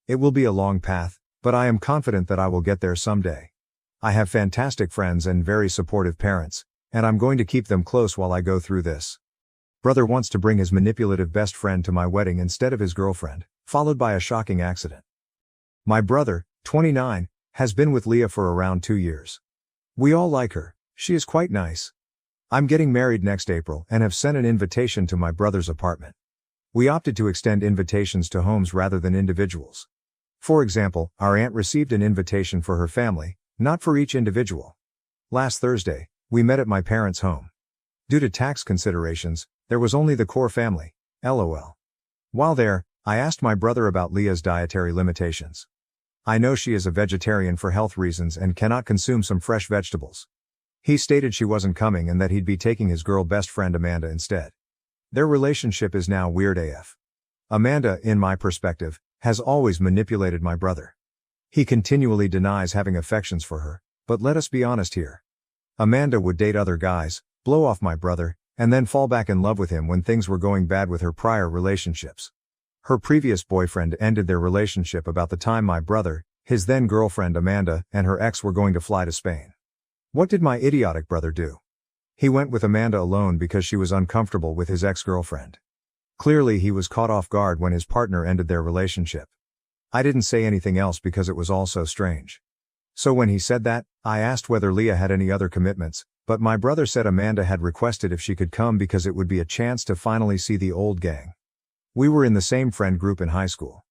It will be a long path, but I am confident that I will get there someday. I have fantastic friends and very supportive parents, and I'm going to keep them close while I go through this. Brother wants to bring his manipulative best friend to my wedding instead of his girlfriend, followed by a shocking accident. My brother, 29, has been with Leah for around 2 years. We all like her. She is quite nice. I'm getting married next April and have sent an invitation to my brother's apartment. We opted to extend invitations to homes rather than individuals. For example, our aunt received an invitation for her family, not for each individual. Last Thursday, we met at my parents' home. Due to tax considerations, there was only the core family, LOL. While there, I asked my brother about Leah's dietary limitations. I know she is a vegetarian for health reasons and cannot consume some fresh vegetables. He stated she wasn't coming and that he'd be taking his girl best friend Amanda instead. Their relationship is now weird AF. Amanda, in my perspective, has always manipulated my brother. He continually denies having affections for her, but let us be honest here. Amanda would date other guys, blow off my brother, and then fall back in love with him when things were going bad with her prior relationships. Her previous boyfriend ended their relationship about the time my brother, his then girlfriend Amanda, and her ex were going to fly to Spain. What did my idiotic brother do? He went with Amanda alone because she was uncomfortable with his ex-girlfriend. Clearly he was caught off guard when his partner ended their relationship. I didn't say anything else because it was all so strange. So when he said that, I asked whether Leah had any other commitments, but my brother said Amanda had requested if she could come because it would be a chance to finally see the old gang. We were in the same friend group in high school.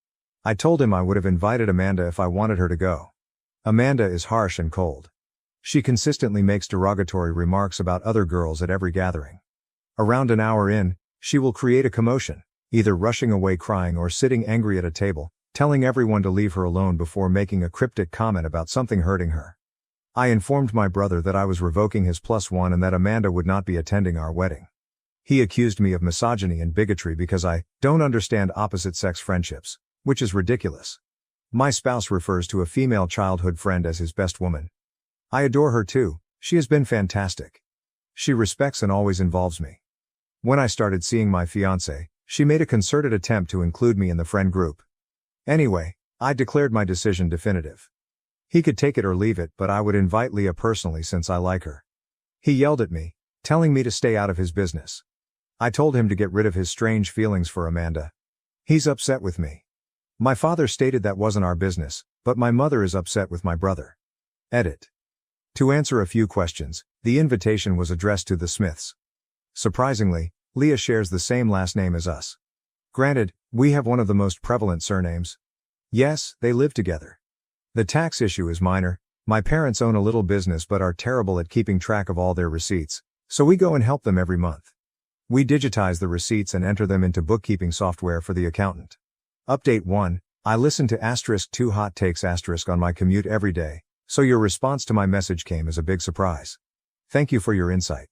I told him I would have invited Amanda if I wanted her to go. Amanda is harsh and cold. She consistently makes derogatory remarks about other girls at every gathering. Around an hour in, she will create a commotion, either rushing away crying or sitting angry at a table, telling everyone to leave her alone before making a cryptic comment about something hurting her. I informed my brother that I was revoking his +1 and that Amanda would not be attending our wedding. He accused me of misogyny and bigotry because I don't understand opposite-sex friendships, which is ridiculous. My spouse refers to a female childhood friend as his best woman. I adore her too, she has been fantastic. She respects and always involves me. When I started seeing my fiancée, she made a concerted attempt to include me in the friend group. Anyway, I declared my decision definitive. He could take it or leave it, but I would invite Leah personally since I like her. He yelled at me, telling me to stay out of his business. I told him to get rid of his strange feelings for Amanda. He's upset with me. My father stated that wasn't our business, but my mother is upset with my brother. Edit. To answer a few questions, the invitation was addressed to the Smiths. Surprisingly, Leah shares the same last name as us. Granted, we have one of the most prevalent surnames. Yes, they live together. The tax issue is minor. My parents own a little business but are terrible at keeping track of all their receipts, so we go and help them every month. We digitize the receipts and enter them into bookkeeping software for the accountant. Update 1. I listen to *2 hot takes * on my commute every day, so your response to my message came as a big surprise. Thank you for your insight.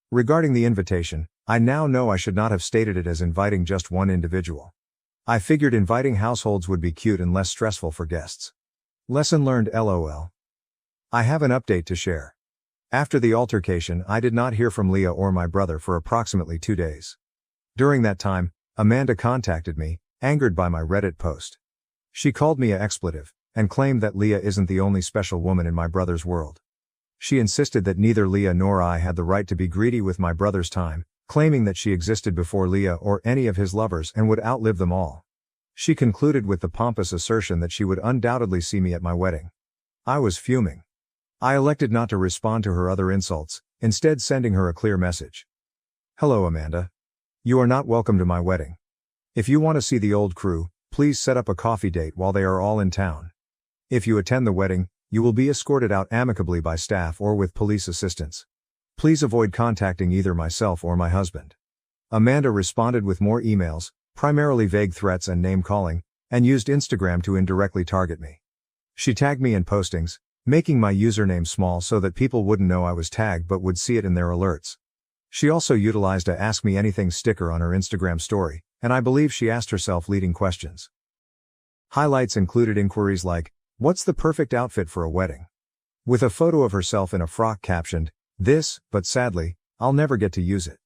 Regarding the invitation, I now know I should not have stated it as inviting just one individual. I figured inviting households would be cute and less stressful for guests. Lesson learned LOL. I have an update to share. After the altercation, I did not hear from Leah or my brother for approximately 2 days. During that time, Amanda contacted me, angered by my Reddit post. She called me a expletive, and claimed that Leah isn't the only special woman in my brother's world. She insisted that neither Leah nor I had the right to be greedy with my brother's time, claiming that she existed before Leah or any of his lovers and would outlive them all. She concluded with the pompous assertion that she would undoubtedly see me at my wedding. I was fuming. I elected not to respond to her other insults, instead sending her a clear message. Hello Amanda. You are not welcome to my wedding. If you want to see the old crew, please set up a coffee date while they are all in town. If you attend the wedding, you will be escorted out amicably by staff or with police assistance. Please avoid contacting either myself or my husband. Amanda responded with more emails, primarily vague threats and name-calling, and used Instagram to indirectly target me. She tagged me in postings, making my username small so that people wouldn't know I was tagged but would see it in their alerts. She also utilized a Ask Me Anything sticker on her Instagram story, and I believe she asked herself leading questions. Highlights included inquiries like, "What's the perfect outfit for a wedding?" with a photo of herself in a frock captioned, "This, but sadly, I'll never get to use it."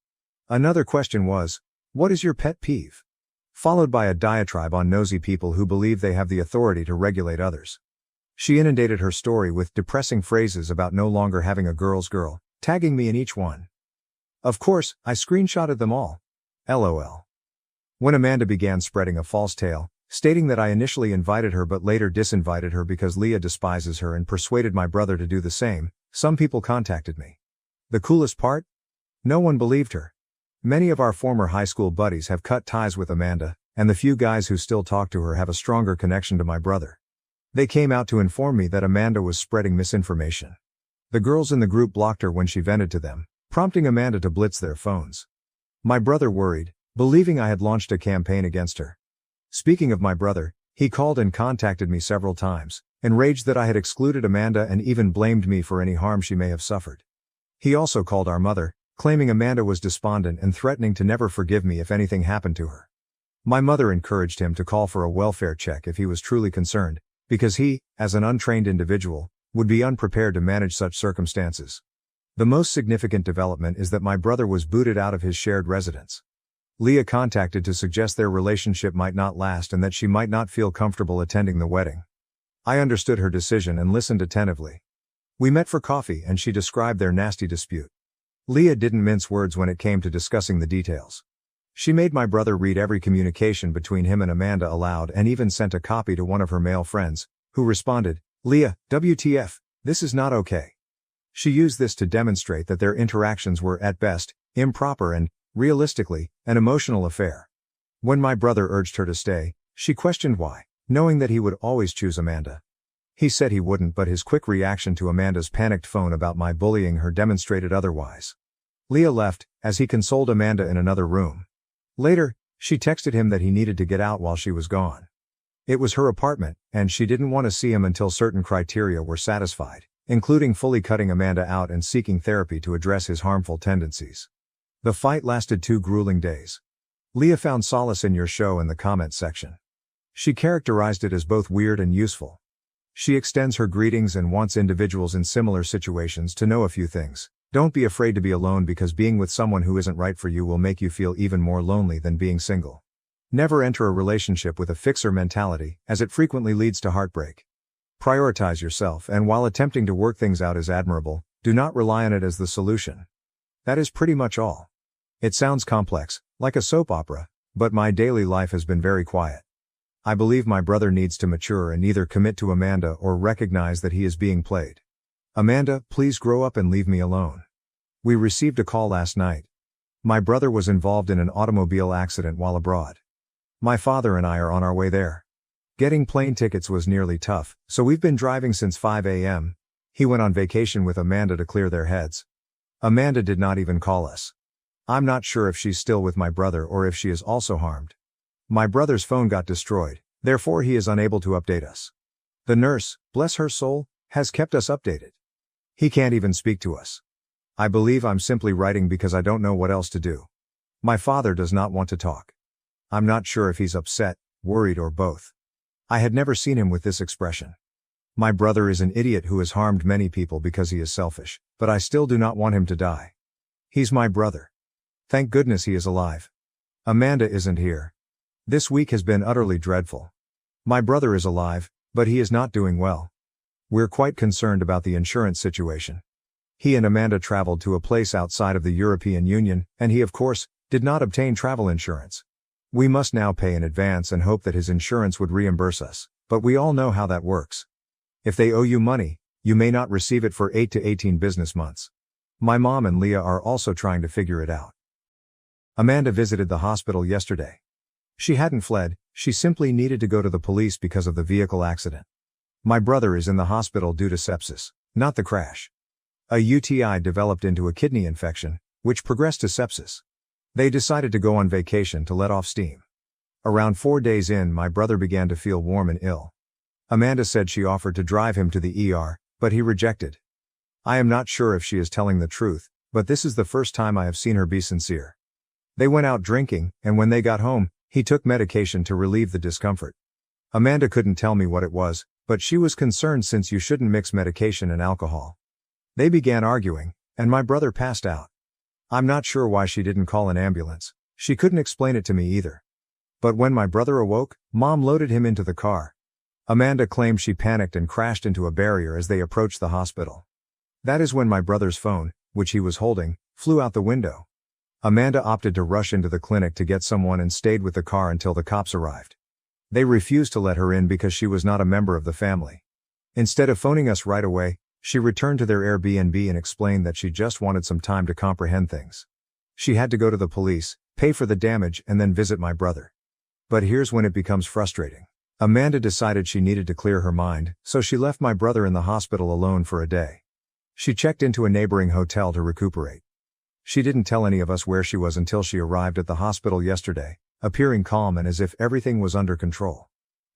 Another question was, "What is your pet peeve?" followed by a diatribe on nosy people who believe they have the authority to regulate others. She inundated her story with depressing phrases about no longer having a girl's girl, tagging me in each one. Of course, I screenshotted them all. LOL. When Amanda began spreading a false tale, stating that I initially invited her but later disinvited her because Leah despises her and persuaded my brother to do the same, some people contacted me. The coolest part? No one believed her. Many of our former high school buddies have cut ties with Amanda, and the few guys who still talk to her have a stronger connection to my brother. They came out to inform me that Amanda was spreading misinformation. The girls in the group blocked her when she vented to them, prompting Amanda to blitz their phones. My brother worried, believing I had launched a campaign against her. Speaking of my brother, he called and contacted me several times, enraged that I had excluded Amanda and even blamed me for any harm she may have suffered. He also called our mother, claiming Amanda was despondent and threatening to never forgive me if anything happened to her. My mother encouraged him to call for a welfare check if he was truly concerned, because he, as an untrained individual, would be unprepared to manage such circumstances. The most significant development is that my brother was booted out of his shared residence. Leah contacted to suggest their relationship might not last and that she might not feel comfortable attending the wedding. I understood her decision and listened attentively. We met for coffee and she described their nasty dispute. Leah didn't mince words when it came to discussing the details. She made my brother read every communication between him and Amanda aloud and even sent a copy to one of her male friends, who responded, "Leah, WTF, this is not okay." She used this to demonstrate that their interactions were, at best, improper and, realistically, an emotional affair. When my brother urged her to stay, she questioned why, knowing that he would always choose Amanda. He said he wouldn't, but his quick reaction to Amanda's panicked phone about my bullying her demonstrated otherwise. Leah left, as he consoled Amanda in another room. Later, she texted him that he needed to get out while she was gone. It was her apartment, and she didn't want to see him until certain criteria were satisfied, including fully cutting Amanda out and seeking therapy to address his harmful tendencies. The fight lasted 2 grueling days. Leah found solace in your show in the comments section. She characterized it as both weird and useful. She extends her greetings and wants individuals in similar situations to know a few things. Don't be afraid to be alone because being with someone who isn't right for you will make you feel even more lonely than being single. Never enter a relationship with a fixer mentality, as it frequently leads to heartbreak. Prioritize yourself, and while attempting to work things out is admirable, Do not rely on it as the solution. That is pretty much all. It sounds complex, like a soap opera, but my daily life has been very quiet. I believe my brother needs to mature and either commit to Amanda or recognize that he is being played. Amanda, please grow up and leave me alone. We received a call last night. My brother was involved in an automobile accident while abroad. My father and I are on our way there. Getting plane tickets was nearly tough, so we've been driving since 5 a.m. He went on vacation with Amanda to clear their heads. Amanda did not even call us. I'm not sure if she's still with my brother or if she is also harmed. My brother's phone got destroyed, therefore he is unable to update us. The nurse, bless her soul, has kept us updated. He can't even speak to us. I believe I'm simply writing because I don't know what else to do. My father does not want to talk. I'm not sure if he's upset, worried or both. I had never seen him with this expression. My brother is an idiot who has harmed many people because he is selfish, but I still do not want him to die. He's my brother. Thank goodness he is alive. Amanda isn't here. This week has been utterly dreadful. My brother is alive, but he is not doing well. We're quite concerned about the insurance situation. He and Amanda traveled to a place outside of the European Union, and he of course, did not obtain travel insurance. We must now pay in advance and hope that his insurance would reimburse us, but we all know how that works. If they owe you money, you may not receive it for 8 to 18 business months. My mom and Leah are also trying to figure it out. Amanda visited the hospital yesterday. She hadn't fled, she simply needed to go to the police because of the vehicle accident. My brother is in the hospital due to sepsis, not the crash. A UTI developed into a kidney infection, which progressed to sepsis. They decided to go on vacation to let off steam. Around 4 days in, my brother began to feel warm and ill. Amanda said she offered to drive him to the ER, but he rejected. I am not sure if she is telling the truth, but this is the first time I have seen her be sincere. They went out drinking, and when they got home, he took medication to relieve the discomfort. Amanda couldn't tell me what it was, but she was concerned since you shouldn't mix medication and alcohol. They began arguing, and my brother passed out. I'm not sure why she didn't call an ambulance. She couldn't explain it to me either. But when my brother awoke, Mom loaded him into the car. Amanda claimed she panicked and crashed into a barrier as they approached the hospital. That is when my brother's phone, which he was holding, flew out the window. Amanda opted to rush into the clinic to get someone and stayed with the car until the cops arrived. They refused to let her in because she was not a member of the family. Instead of phoning us right away, she returned to their Airbnb and explained that she just wanted some time to comprehend things. She had to go to the police, pay for the damage and then visit my brother. But here's when it becomes frustrating. Amanda decided she needed to clear her mind, so she left my brother in the hospital alone for a day. She checked into a neighboring hotel to recuperate. She didn't tell any of us where she was until she arrived at the hospital yesterday, appearing calm and as if everything was under control.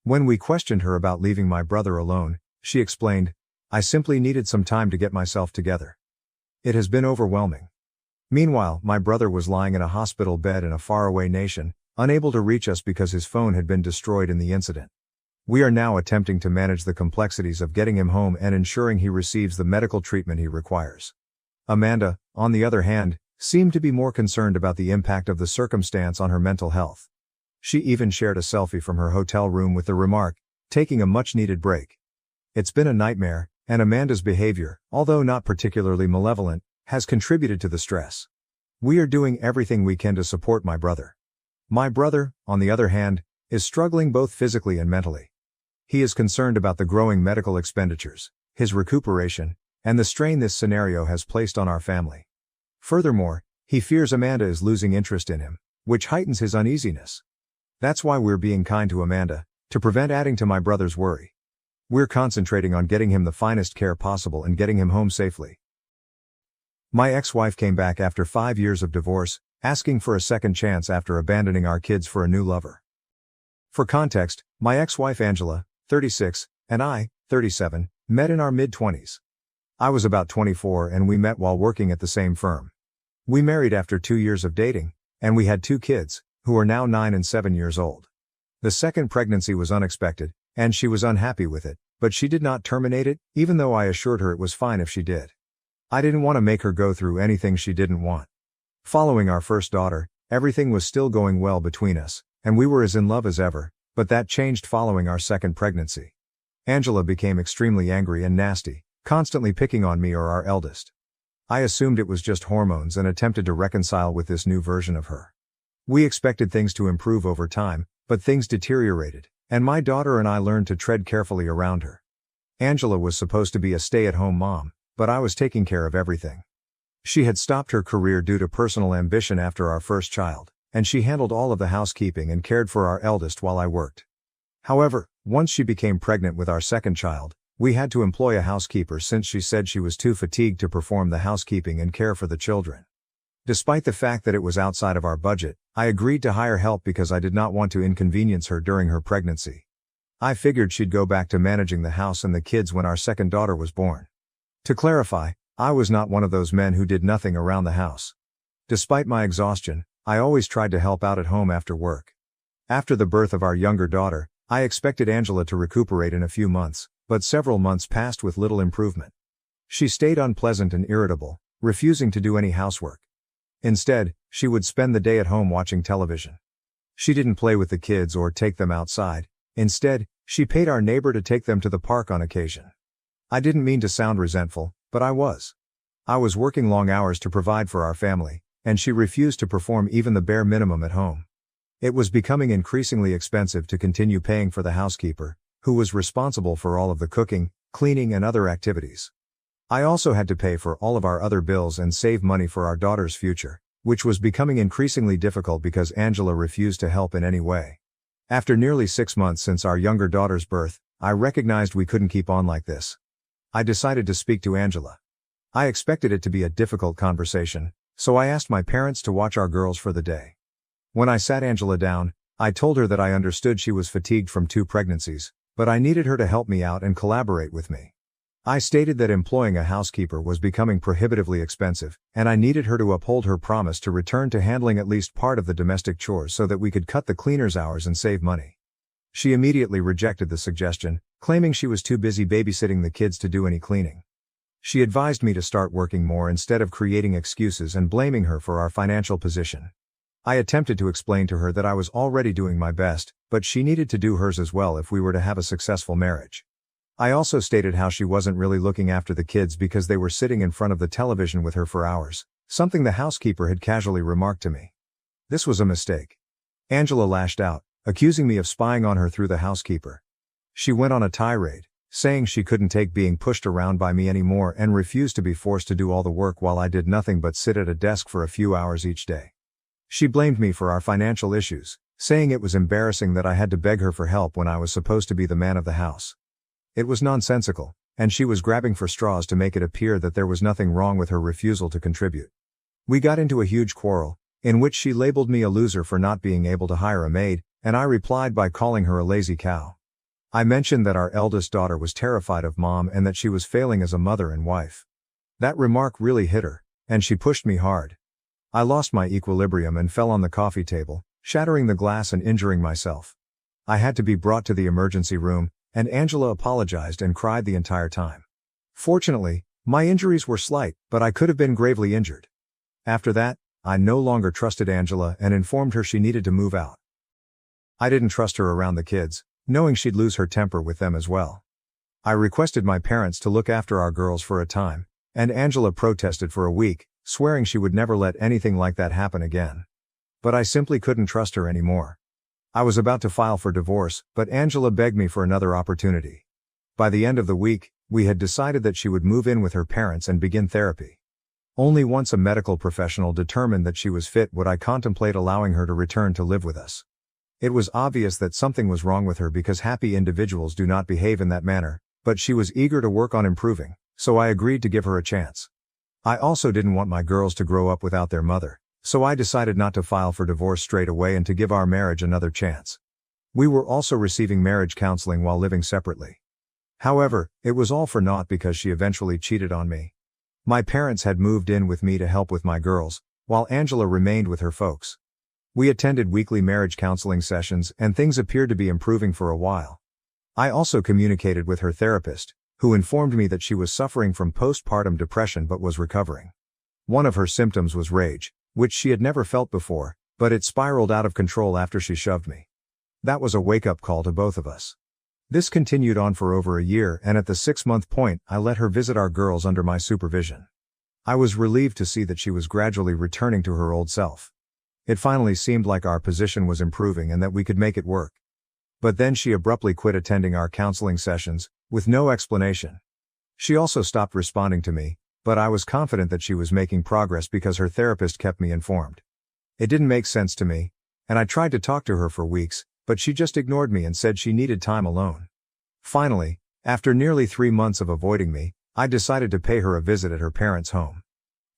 When we questioned her about leaving my brother alone, she explained, I simply needed some time to get myself together. It has been overwhelming. Meanwhile, my brother was lying in a hospital bed in a faraway nation, unable to reach us because his phone had been destroyed in the incident. We are now attempting to manage the complexities of getting him home and ensuring he receives the medical treatment he requires. Amanda, on the other hand, seemed to be more concerned about the impact of the circumstance on her mental health. She even shared a selfie from her hotel room with the remark, taking a much-needed break. It's been a nightmare, and Amanda's behavior, although not particularly malevolent, has contributed to the stress. We are doing everything we can to support my brother. My brother, on the other hand, is struggling both physically and mentally. He is concerned about the growing medical expenditures, his recuperation, and the strain this scenario has placed on our family. Furthermore, he fears Amanda is losing interest in him, which heightens his uneasiness. That's why we're being kind to Amanda, to prevent adding to my brother's worry. We're concentrating on getting him the finest care possible and getting him home safely. My ex-wife came back after 5 years of divorce, asking for a second chance after abandoning our kids for a new lover. For context, my ex-wife Angela, 36, and I, 37, met in our mid-20s. I was about 24 and we met while working at the same firm. We married after 2 years of dating, and we had 2 kids, who are now 9 and 7 years old. The second pregnancy was unexpected, and she was unhappy with it, but she did not terminate it, even though I assured her it was fine if she did. I didn't want to make her go through anything she didn't want. Following our first daughter, everything was still going well between us, and we were as in love as ever, but that changed following our second pregnancy. Angela became extremely angry and nasty, constantly picking on me or our eldest. I assumed it was just hormones and attempted to reconcile with this new version of her. We expected things to improve over time, but things deteriorated, and my daughter and I learned to tread carefully around her. Angela was supposed to be a stay-at-home mom, but I was taking care of everything. She had stopped her career due to personal ambition after our first child, and she handled all of the housekeeping and cared for our eldest while I worked. However, once she became pregnant with our second child, we had to employ a housekeeper since she said she was too fatigued to perform the housekeeping and care for the children. Despite the fact that it was outside of our budget, I agreed to hire help because I did not want to inconvenience her during her pregnancy. I figured she'd go back to managing the house and the kids when our second daughter was born. To clarify, I was not one of those men who did nothing around the house. Despite my exhaustion, I always tried to help out at home after work. After the birth of our younger daughter, I expected Angela to recuperate in a few months, but several months passed with little improvement. She stayed unpleasant and irritable, refusing to do any housework. Instead, she would spend the day at home watching television. She didn't play with the kids or take them outside. Instead, she paid our neighbor to take them to the park on occasion. I didn't mean to sound resentful, but I was. I was working long hours to provide for our family, and she refused to perform even the bare minimum at home. It was becoming increasingly expensive to continue paying for the housekeeper, who was responsible for all of the cooking, cleaning and other activities. I also had to pay for all of our other bills and save money for our daughter's future, which was becoming increasingly difficult because Angela refused to help in any way. After nearly 6 months since our younger daughter's birth, I recognized we couldn't keep on like this. I decided to speak to Angela. I expected it to be a difficult conversation, so I asked my parents to watch our girls for the day. When I sat Angela down, I told her that I understood she was fatigued from 2 pregnancies, but I needed her to help me out and collaborate with me. I stated that employing a housekeeper was becoming prohibitively expensive, and I needed her to uphold her promise to return to handling at least part of the domestic chores so that we could cut the cleaner's hours and save money. She immediately rejected the suggestion, claiming she was too busy babysitting the kids to do any cleaning. She advised me to start working more instead of creating excuses and blaming her for our financial position. I attempted to explain to her that I was already doing my best, but she needed to do hers as well if we were to have a successful marriage. I also stated how she wasn't really looking after the kids because they were sitting in front of the television with her for hours, something the housekeeper had casually remarked to me. This was a mistake. Angela lashed out, accusing me of spying on her through the housekeeper. She went on a tirade, saying she couldn't take being pushed around by me anymore and refused to be forced to do all the work while I did nothing but sit at a desk for a few hours each day. She blamed me for our financial issues, saying it was embarrassing that I had to beg her for help when I was supposed to be the man of the house. It was nonsensical, and she was grabbing for straws to make it appear that there was nothing wrong with her refusal to contribute. We got into a huge quarrel, in which she labeled me a loser for not being able to hire a maid, and I replied by calling her a lazy cow. I mentioned that our eldest daughter was terrified of mom and that she was failing as a mother and wife. That remark really hit her, and she pushed me hard. I lost my equilibrium and fell on the coffee table, shattering the glass and injuring myself. I had to be brought to the emergency room, and Angela apologized and cried the entire time. Fortunately, my injuries were slight, but I could have been gravely injured. After that, I no longer trusted Angela and informed her she needed to move out. I didn't trust her around the kids, knowing she'd lose her temper with them as well. I requested my parents to look after our girls for a time, and Angela protested for a week, swearing she would never let anything like that happen again. But I simply couldn't trust her anymore. I was about to file for divorce, but Angela begged me for another opportunity. By the end of the week, we had decided that she would move in with her parents and begin therapy. Only once a medical professional determined that she was fit would I contemplate allowing her to return to live with us. It was obvious that something was wrong with her because happy individuals do not behave in that manner, but she was eager to work on improving, so I agreed to give her a chance. I also didn't want my girls to grow up without their mother, so I decided not to file for divorce straight away and to give our marriage another chance. We were also receiving marriage counseling while living separately. However, it was all for naught because she eventually cheated on me. My parents had moved in with me to help with my girls, while Angela remained with her folks. We attended weekly marriage counseling sessions and things appeared to be improving for a while. I also communicated with her therapist, who informed me that she was suffering from postpartum depression but was recovering. One of her symptoms was rage, which she had never felt before, but it spiraled out of control after she shoved me. That was a wake-up call to both of us. This continued on for over a year, and at the 6-month point, I let her visit our girls under my supervision. I was relieved to see that she was gradually returning to her old self. It finally seemed like our position was improving and that we could make it work. But then she abruptly quit attending our counseling sessions, with no explanation. She also stopped responding to me, but I was confident that she was making progress because her therapist kept me informed. It didn't make sense to me, and I tried to talk to her for weeks, but she just ignored me and said she needed time alone. Finally, after nearly 3 months of avoiding me, I decided to pay her a visit at her parents' home.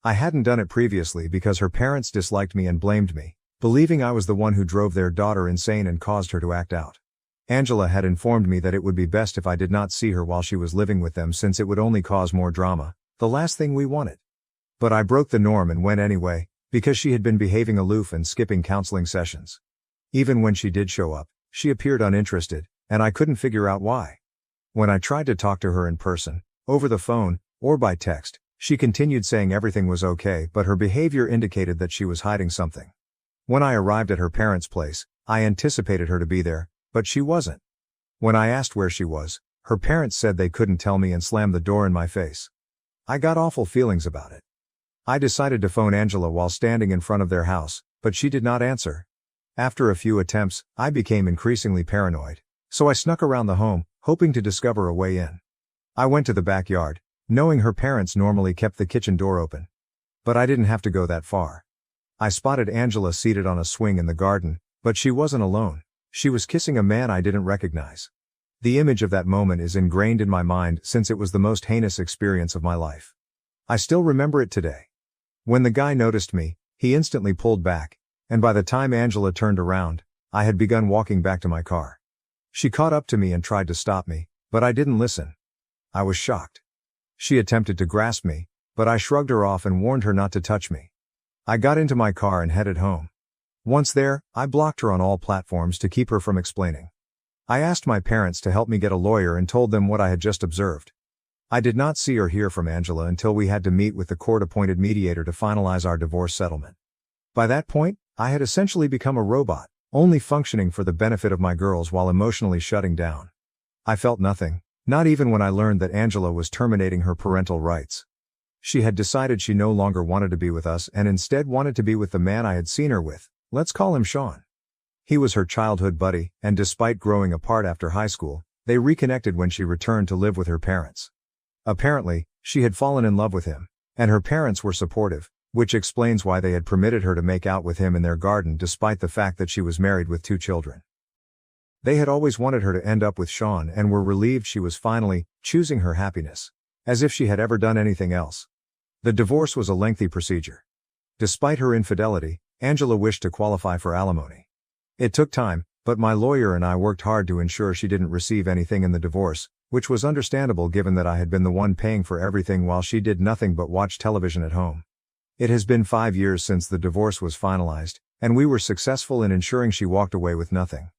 I hadn't done it previously because her parents disliked me and blamed me, believing I was the one who drove their daughter insane and caused her to act out. Angela had informed me that it would be best if I did not see her while she was living with them since it would only cause more drama, the last thing we wanted. But I broke the norm and went anyway, because she had been behaving aloof and skipping counseling sessions. Even when she did show up, she appeared uninterested, and I couldn't figure out why. When I tried to talk to her in person, over the phone, or by text, she continued saying everything was okay, but her behavior indicated that she was hiding something. When I arrived at her parents' place, I anticipated her to be there, but she wasn't. When I asked where she was, her parents said they couldn't tell me and slammed the door in my face. I got awful feelings about it. I decided to phone Angela while standing in front of their house, but she did not answer. After a few attempts, I became increasingly paranoid, so I snuck around the home, hoping to discover a way in. I went to the backyard, knowing her parents normally kept the kitchen door open. But I didn't have to go that far. I spotted Angela seated on a swing in the garden, but she wasn't alone. She was kissing a man I didn't recognize. The image of that moment is ingrained in my mind since it was the most heinous experience of my life. I still remember it today. When the guy noticed me, he instantly pulled back, and by the time Angela turned around, I had begun walking back to my car. She caught up to me and tried to stop me, but I didn't listen. I was shocked. She attempted to grasp me, but I shrugged her off and warned her not to touch me. I got into my car and headed home. Once there, I blocked her on all platforms to keep her from explaining. I asked my parents to help me get a lawyer and told them what I had just observed. I did not see or hear from Angela until we had to meet with the court-appointed mediator to finalize our divorce settlement. By that point, I had essentially become a robot, only functioning for the benefit of my girls while emotionally shutting down. I felt nothing, not even when I learned that Angela was terminating her parental rights. She had decided she no longer wanted to be with us and instead wanted to be with the man I had seen her with. Let's call him Sean. He was her childhood buddy, and despite growing apart after high school, they reconnected when she returned to live with her parents. Apparently, she had fallen in love with him, and her parents were supportive, which explains why they had permitted her to make out with him in their garden despite the fact that she was married with 2 children. They had always wanted her to end up with Sean and were relieved she was finally choosing her happiness, as if she had ever done anything else. The divorce was a lengthy procedure. Despite her infidelity, Angela wished to qualify for alimony. It took time, but my lawyer and I worked hard to ensure she didn't receive anything in the divorce, which was understandable given that I had been the one paying for everything while she did nothing but watch television at home. It has been 5 years since the divorce was finalized, and we were successful in ensuring she walked away with nothing.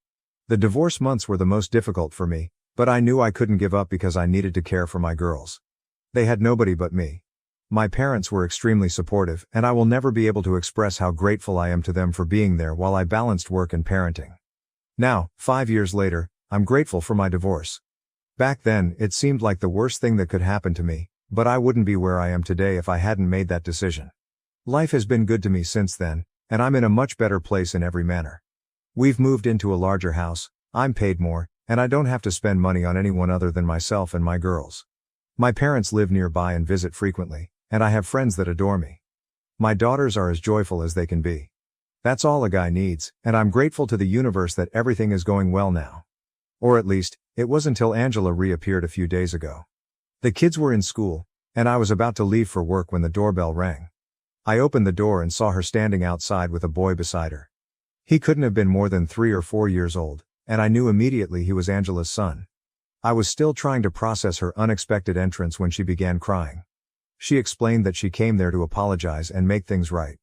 The divorce months were the most difficult for me, but I knew I couldn't give up because I needed to care for my girls. They had nobody but me. My parents were extremely supportive, and I will never be able to express how grateful I am to them for being there while I balanced work and parenting. Now, 5 years later, I'm grateful for my divorce. Back then, it seemed like the worst thing that could happen to me, but I wouldn't be where I am today if I hadn't made that decision. Life has been good to me since then, and I'm in a much better place in every manner. We've moved into a larger house, I'm paid more, and I don't have to spend money on anyone other than myself and my girls. My parents live nearby and visit frequently, and I have friends that adore me. My daughters are as joyful as they can be. That's all a guy needs, and I'm grateful to the universe that everything is going well now. Or at least, it was until Angela reappeared a few days ago. The kids were in school, and I was about to leave for work when the doorbell rang. I opened the door and saw her standing outside with a boy beside her. He couldn't have been more than 3 or 4 years old, and I knew immediately he was Angela's son. I was still trying to process her unexpected entrance when she began crying. She explained that she came there to apologize and make things right.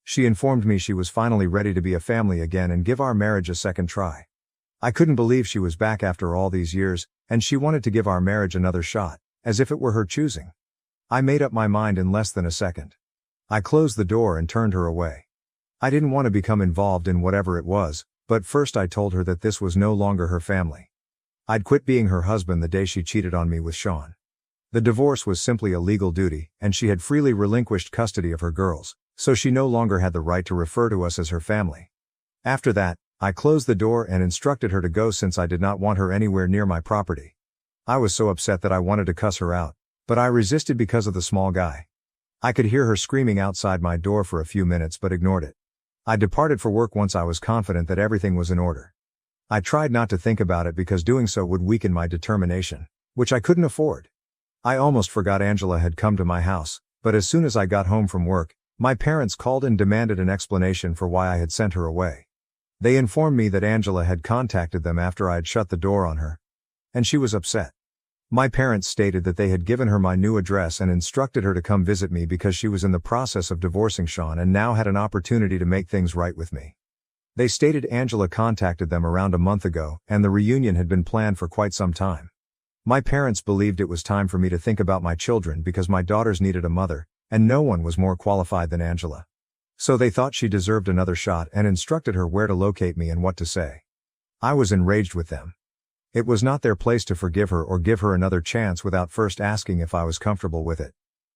She informed me she was finally ready to be a family again and give our marriage a second try. I couldn't believe she was back after all these years, and she wanted to give our marriage another shot, as if it were her choosing. I made up my mind in less than a second. I closed the door and turned her away. I didn't want to become involved in whatever it was, but first I told her that this was no longer her family. I'd quit being her husband the day she cheated on me with Sean. The divorce was simply a legal duty, and she had freely relinquished custody of her girls, so she no longer had the right to refer to us as her family. After that, I closed the door and instructed her to go since I did not want her anywhere near my property. I was so upset that I wanted to cuss her out, but I resisted because of the small guy. I could hear her screaming outside my door for a few minutes but ignored it. I departed for work once I was confident that everything was in order. I tried not to think about it because doing so would weaken my determination, which I couldn't afford. I almost forgot Angela had come to my house, but as soon as I got home from work, my parents called and demanded an explanation for why I had sent her away. They informed me that Angela had contacted them after I had shut the door on her. And she was upset. My parents stated that they had given her my new address and instructed her to come visit me because she was in the process of divorcing Sean and now had an opportunity to make things right with me. They stated Angela contacted them around a month ago, and the reunion had been planned for quite some time. My parents believed it was time for me to think about my children because my daughters needed a mother, and no one was more qualified than Angela. So they thought she deserved another shot and instructed her where to locate me and what to say. I was enraged with them. It was not their place to forgive her or give her another chance without first asking if I was comfortable with it.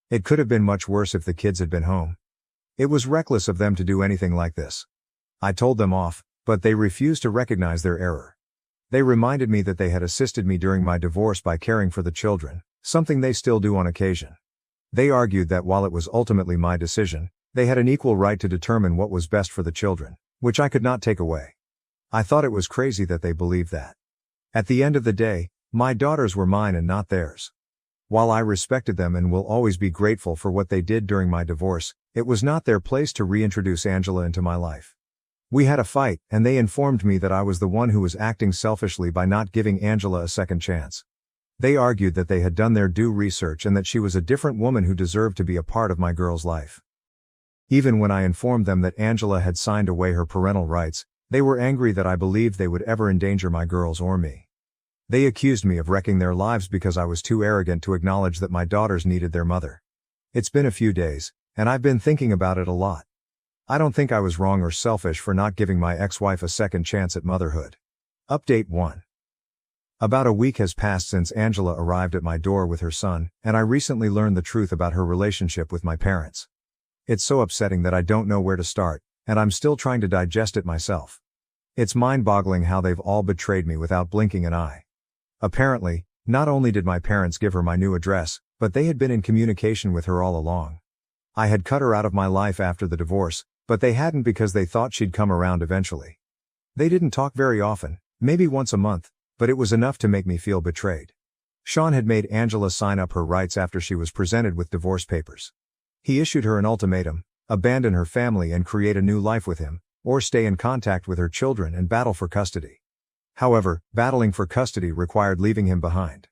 It could have been much worse if the kids had been home. It was reckless of them to do anything like this. I told them off, but they refused to recognize their error. They reminded me that they had assisted me during my divorce by caring for the children, something they still do on occasion. They argued that while it was ultimately my decision, they had an equal right to determine what was best for the children, which I could not take away. I thought it was crazy that they believed that. At the end of the day, my daughters were mine and not theirs. While I respected them and will always be grateful for what they did during my divorce, it was not their place to reintroduce Angela into my life. We had a fight, and they informed me that I was the one who was acting selfishly by not giving Angela a second chance. They argued that they had done their due research and that she was a different woman who deserved to be a part of my girl's life. Even when I informed them that Angela had signed away her parental rights, they were angry that I believed they would ever endanger my girls or me. They accused me of wrecking their lives because I was too arrogant to acknowledge that my daughters needed their mother. It's been a few days, and I've been thinking about it a lot. I don't think I was wrong or selfish for not giving my ex-wife a second chance at motherhood. Update 1. About a week has passed since Angela arrived at my door with her son, and I recently learned the truth about her relationship with my parents. It's so upsetting that I don't know where to start, and I'm still trying to digest it myself. It's mind-boggling how they've all betrayed me without blinking an eye. Apparently, not only did my parents give her my new address, but they had been in communication with her all along. I had cut her out of my life after the divorce, but they hadn't because they thought she'd come around eventually. They didn't talk very often, maybe once a month, but it was enough to make me feel betrayed. Sean had made Angela sign up her rights after she was presented with divorce papers. He issued her an ultimatum: abandon her family and create a new life with him, or stay in contact with her children and battle for custody. However, battling for custody required leaving him behind.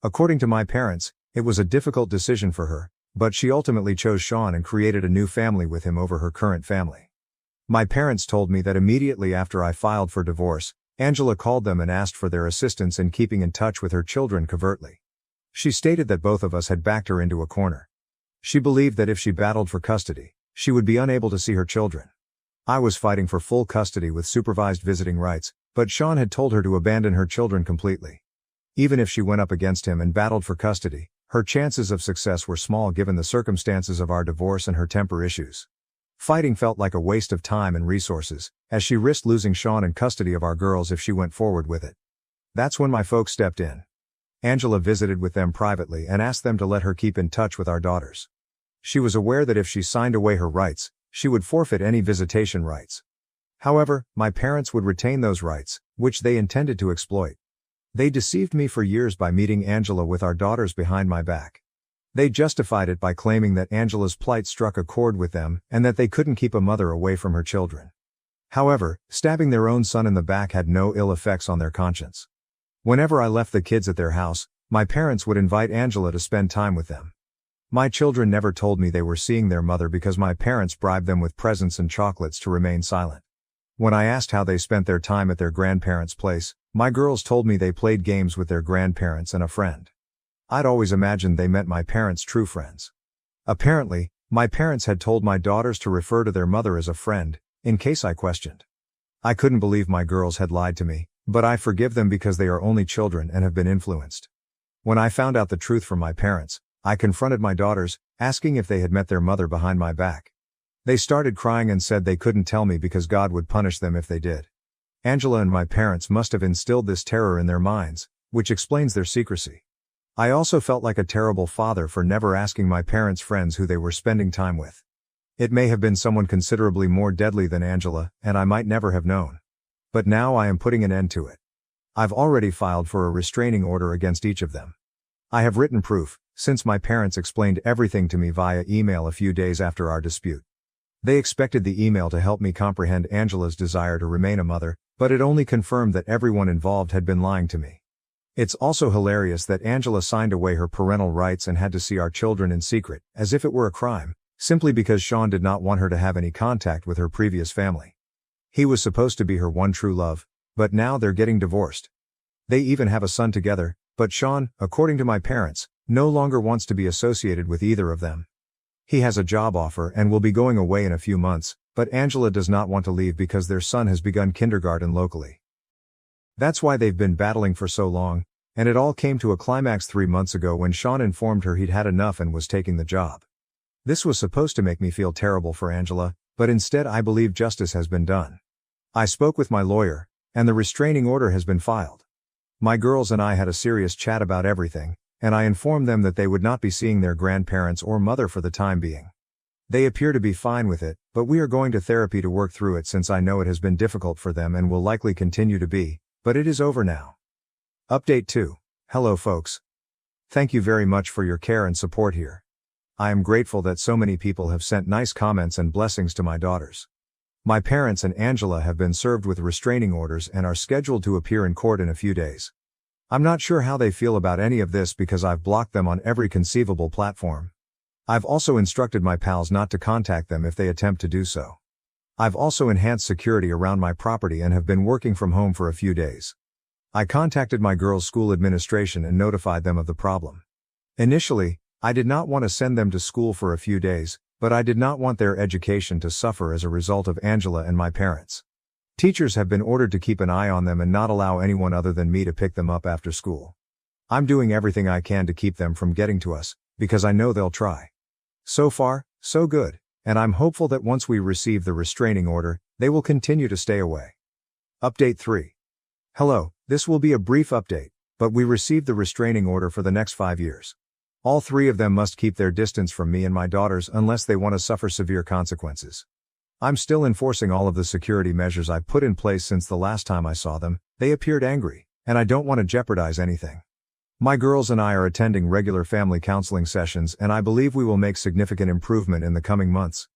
According to my parents, it was a difficult decision for her, but she ultimately chose Sean and created a new family with him over her current family. My parents told me that immediately after I filed for divorce, Angela called them and asked for their assistance in keeping in touch with her children covertly. She stated that both of us had backed her into a corner. She believed that if she battled for custody, she would be unable to see her children. I was fighting for full custody with supervised visiting rights, but Sean had told her to abandon her children completely. Even if she went up against him and battled for custody, her chances of success were small given the circumstances of our divorce and her temper issues. Fighting felt like a waste of time and resources, as she risked losing Sean and custody of our girls if she went forward with it. That's when my folks stepped in. Angela visited with them privately and asked them to let her keep in touch with our daughters. She was aware that if she signed away her rights, she would forfeit any visitation rights. However, my parents would retain those rights, which they intended to exploit. They deceived me for years by meeting Angela with our daughters behind my back. They justified it by claiming that Angela's plight struck a chord with them and that they couldn't keep a mother away from her children. However, stabbing their own son in the back had no ill effects on their conscience. Whenever I left the kids at their house, my parents would invite Angela to spend time with them. My children never told me they were seeing their mother because my parents bribed them with presents and chocolates to remain silent. When I asked how they spent their time at their grandparents' place, my girls told me they played games with their grandparents and a friend. I'd always imagined they meant my parents' true friends. Apparently, my parents had told my daughters to refer to their mother as a friend, in case I questioned. I couldn't believe my girls had lied to me, but I forgive them because they are only children and have been influenced. When I found out the truth from my parents, I confronted my daughters, asking if they had met their mother behind my back. They started crying and said they couldn't tell me because God would punish them if they did. Angela and my parents must have instilled this terror in their minds, which explains their secrecy. I also felt like a terrible father for never asking my parents' friends who they were spending time with. It may have been someone considerably more deadly than Angela, and I might never have known. But now I am putting an end to it. I've already filed for a restraining order against each of them. I have written proof, since my parents explained everything to me via email a few days after our dispute. They expected the email to help me comprehend Angela's desire to remain a mother, but it only confirmed that everyone involved had been lying to me. It's also hilarious that Angela signed away her parental rights and had to see our children in secret, as if it were a crime, simply because Sean did not want her to have any contact with her previous family. He was supposed to be her one true love, but now they're getting divorced. They even have a son together, but Sean, according to my parents, no longer wants to be associated with either of them. He has a job offer and will be going away in a few months, but Angela does not want to leave because their son has begun kindergarten locally. That's why they've been battling for so long, and it all came to a climax 3 months ago when Sean informed her he'd had enough and was taking the job. This was supposed to make me feel terrible for Angela, but instead I believe justice has been done. I spoke with my lawyer, and the restraining order has been filed. My girls and I had a serious chat about everything, and I informed them that they would not be seeing their grandparents or mother for the time being. They appear to be fine with it, but we are going to therapy to work through it since I know it has been difficult for them and will likely continue to be, but it is over now. Update 2. Hello folks. Thank you very much for your care and support here. I am grateful that so many people have sent nice comments and blessings to my daughters. My parents and Angela have been served with restraining orders and are scheduled to appear in court in a few days. I'm not sure how they feel about any of this because I've blocked them on every conceivable platform. I've also instructed my pals not to contact them if they attempt to do so. I've also enhanced security around my property and have been working from home for a few days. I contacted my girls' school administration and notified them of the problem. Initially, I did not want to send them to school for a few days, but I did not want their education to suffer as a result of Angela and my parents. Teachers have been ordered to keep an eye on them and not allow anyone other than me to pick them up after school. I'm doing everything I can to keep them from getting to us, because I know they'll try. So far, so good, and I'm hopeful that once we receive the restraining order, they will continue to stay away. Update 3. Hello, this will be a brief update, but we received the restraining order for the next 5 years. All 3 of them must keep their distance from me and my daughters unless they want to suffer severe consequences. I'm still enforcing all of the security measures I put in place since the last time I saw them. They appeared angry, and I don't want to jeopardize anything. My girls and I are attending regular family counseling sessions and I believe we will make significant improvement in the coming months.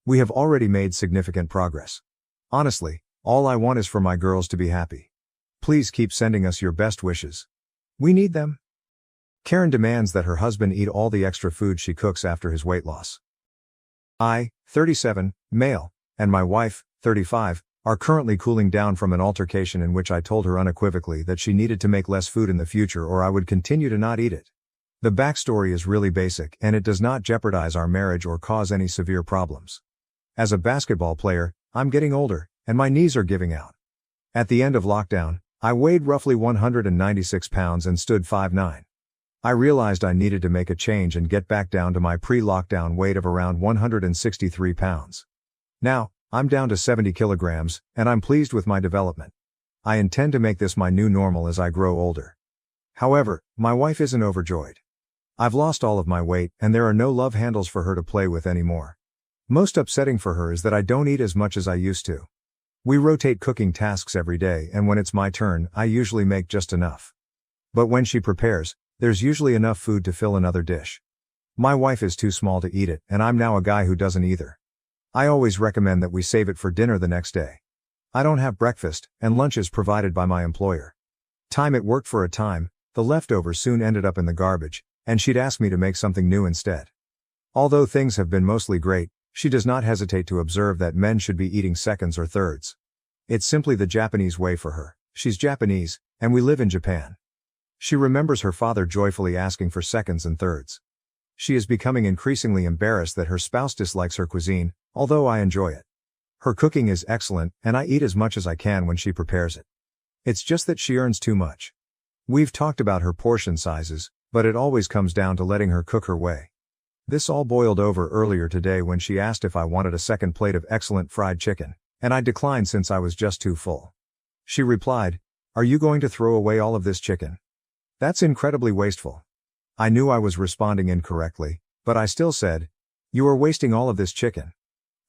We have already made significant progress. Honestly, all I want is for my girls to be happy. Please keep sending us your best wishes. We need them. Karen demands that her husband eat all the extra food she cooks after his weight loss. I, 37, male, and my wife, 35, are currently cooling down from an altercation in which I told her unequivocally that she needed to make less food in the future or I would continue to not eat it. The backstory is really basic and it does not jeopardize our marriage or cause any severe problems. As a basketball player, I'm getting older, and my knees are giving out. At the end of lockdown, I weighed roughly 196 pounds and stood 5'9". I realized I needed to make a change and get back down to my pre-lockdown weight of around 163 pounds. Now, I'm down to 70 kilograms, and I'm pleased with my development. I intend to make this my new normal as I grow older. However, my wife isn't overjoyed. I've lost all of my weight, and there are no love handles for her to play with anymore. Most upsetting for her is that I don't eat as much as I used to. We rotate cooking tasks every day, and when it's my turn, I usually make just enough. But when she prepares, there's usually enough food to fill another dish. My wife is too small to eat it, and I'm now a guy who doesn't either. I always recommend that we save it for dinner the next day. I don't have breakfast, and lunch is provided by my employer. It worked for a time, the leftovers soon ended up in the garbage, and she'd ask me to make something new instead. Although things have been mostly great, she does not hesitate to observe that men should be eating seconds or thirds. It's simply the Japanese way for her. She's Japanese, and we live in Japan. She remembers her father joyfully asking for seconds and thirds. She is becoming increasingly embarrassed that her spouse dislikes her cuisine, although I enjoy it. Her cooking is excellent, and I eat as much as I can when she prepares it. It's just that she earns too much. We've talked about her portion sizes, But it always comes down to letting her cook her way. This all boiled over earlier today when she asked if I wanted a second plate of excellent fried chicken, and I declined since I was just too full. She replied, "Are you going to throw away all of this chicken? That's incredibly wasteful." I knew I was responding incorrectly, but I still said, "You are wasting all of this chicken.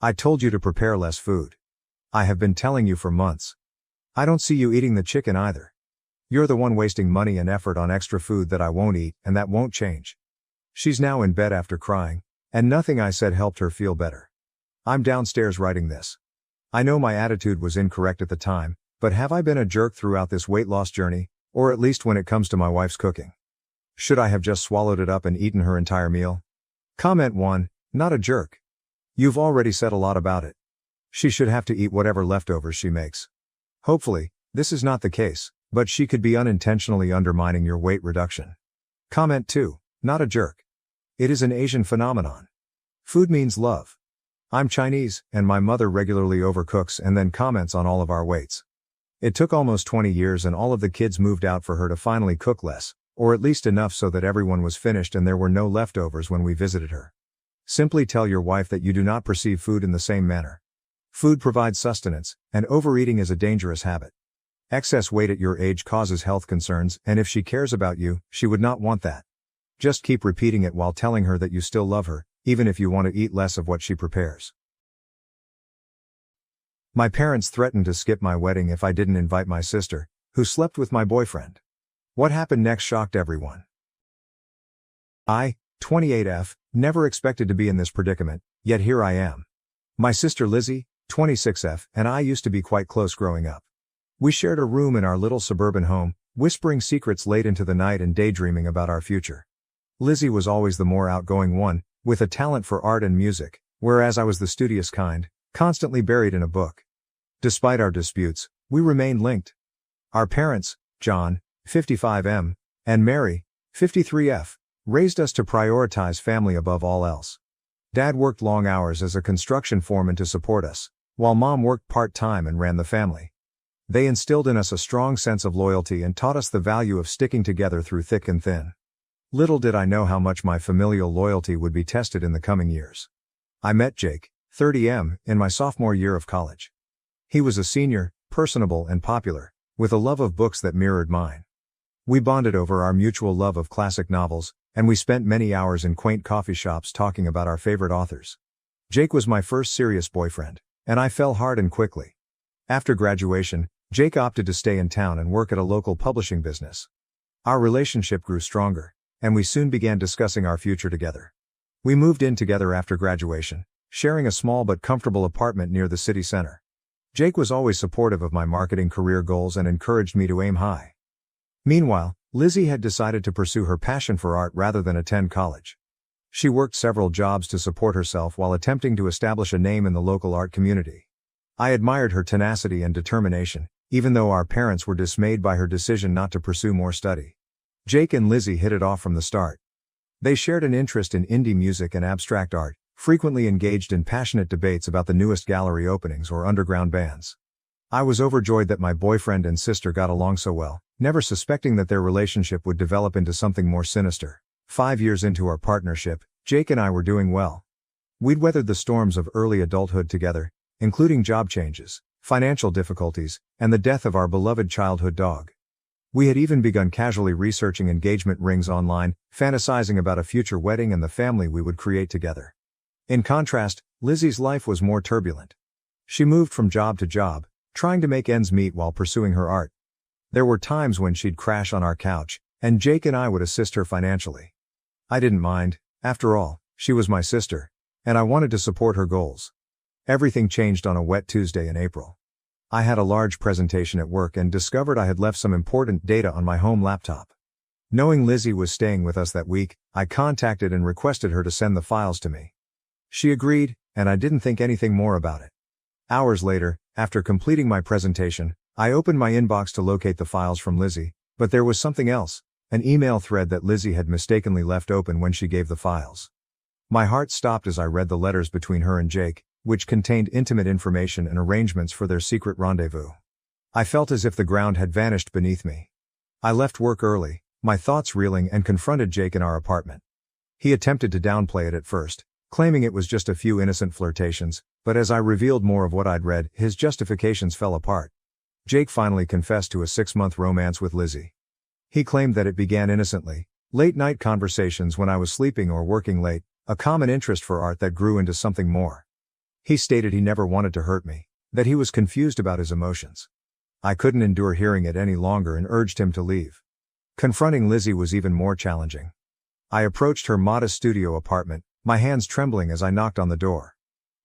I told you to prepare less food. I have been telling you for months. I don't see you eating the chicken either. You're the one wasting money and effort on extra food that I won't eat, and that won't change." She's now in bed after crying, and nothing I said helped her feel better. I'm downstairs writing this. I know my attitude was incorrect at the time, but have I been a jerk throughout this weight loss journey, or at least when it comes to my wife's cooking? Should I have just swallowed it up and eaten her entire meal? Comment 1, not a jerk. You've already said a lot about it. She should have to eat whatever leftovers she makes. Hopefully, this is not the case, but she could be unintentionally undermining your weight reduction. Comment 2, not a jerk. It is an Asian phenomenon. Food means love. I'm Chinese, and my mother regularly overcooks and then comments on all of our weights. It took almost 20 years and all of the kids moved out for her to finally cook less, or at least enough so that everyone was finished and there were no leftovers when we visited her. Simply tell your wife that you do not perceive food in the same manner. Food provides sustenance, and overeating is a dangerous habit. Excess weight at your age causes health concerns, and if she cares about you, she would not want that. Just keep repeating it while telling her that you still love her, even if you want to eat less of what she prepares. My parents threatened to skip my wedding if I didn't invite my sister, who slept with my boyfriend. What happened next shocked everyone. I, 28F, never expected to be in this predicament, yet here I am. My sister Lizzie, 26F, and I used to be quite close growing up. We shared a room in our little suburban home, whispering secrets late into the night and daydreaming about our future. Lizzie was always the more outgoing one, with a talent for art and music, whereas I was the studious kind, constantly buried in a book. Despite our disputes, we remained linked. Our parents, John, 55M, and Mary, 53F, raised us to prioritize family above all else. Dad worked long hours as a construction foreman to support us, while Mom worked part-time and ran the family. They instilled in us a strong sense of loyalty and taught us the value of sticking together through thick and thin. Little did I know how much my familial loyalty would be tested in the coming years. I met Jake, 30M, in my sophomore year of college. He was a senior, personable and popular, with a love of books that mirrored mine. We bonded over our mutual love of classic novels, and we spent many hours in quaint coffee shops talking about our favorite authors. Jake was my first serious boyfriend, and I fell hard and quickly. After graduation, Jake opted to stay in town and work at a local publishing business. Our relationship grew stronger, and we soon began discussing our future together. We moved in together after graduation, sharing a small but comfortable apartment near the city center. Jake was always supportive of my marketing career goals and encouraged me to aim high. Meanwhile, Lizzie had decided to pursue her passion for art rather than attend college. She worked several jobs to support herself while attempting to establish a name in the local art community. I admired her tenacity and determination, even though our parents were dismayed by her decision not to pursue more study. Jake and Lizzie hit it off from the start. They shared an interest in indie music and abstract art, frequently engaged in passionate debates about the newest gallery openings or underground bands. I was overjoyed that my boyfriend and sister got along so well, never suspecting that their relationship would develop into something more sinister. 5 years into our partnership, Jake and I were doing well. We'd weathered the storms of early adulthood together, including job changes, financial difficulties, and the death of our beloved childhood dog. We had even begun casually researching engagement rings online, fantasizing about a future wedding and the family we would create together. In contrast, Lizzie's life was more turbulent. She moved from job to job, trying to make ends meet while pursuing her art. There were times when she'd crash on our couch, and Jake and I would assist her financially. I didn't mind, after all, she was my sister, and I wanted to support her goals. Everything changed on a wet Tuesday in April. I had a large presentation at work and discovered I had left some important data on my home laptop. Knowing Lizzie was staying with us that week, I contacted and requested her to send the files to me. She agreed, and I didn't think anything more about it. Hours later, after completing my presentation, I opened my inbox to locate the files from Lizzie, but there was something else, an email thread that Lizzie had mistakenly left open when she gave the files. My heart stopped as I read the letters between her and Jake, which contained intimate information and arrangements for their secret rendezvous. I felt as if the ground had vanished beneath me. I left work early, my thoughts reeling, and confronted Jake in our apartment. He attempted to downplay it at first, claiming it was just a few innocent flirtations, but as I revealed more of what I'd read, his justifications fell apart. Jake finally confessed to a 6-month romance with Lizzie. He claimed that it began innocently, late-night conversations when I was sleeping or working late, a common interest for art that grew into something more. He stated he never wanted to hurt me, that he was confused about his emotions. I couldn't endure hearing it any longer and urged him to leave. Confronting Lizzie was even more challenging. I approached her modest studio apartment, my hands trembling as I knocked on the door.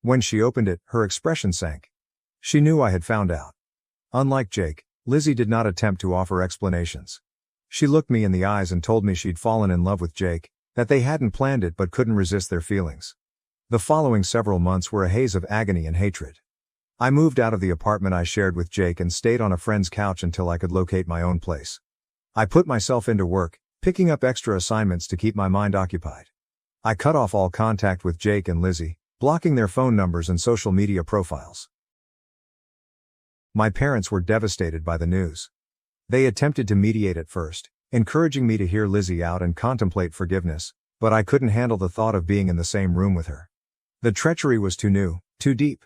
When she opened it, her expression sank. She knew I had found out. Unlike Jake, Lizzie did not attempt to offer explanations. She looked me in the eyes and told me she'd fallen in love with Jake, that they hadn't planned it but couldn't resist their feelings. The following several months were a haze of agony and hatred. I moved out of the apartment I shared with Jake and stayed on a friend's couch until I could locate my own place. I put myself into work, picking up extra assignments to keep my mind occupied. I cut off all contact with Jake and Lizzie, blocking their phone numbers and social media profiles. My parents were devastated by the news. They attempted to mediate at first, encouraging me to hear Lizzie out and contemplate forgiveness, but I couldn't handle the thought of being in the same room with her. The treachery was too new, too deep.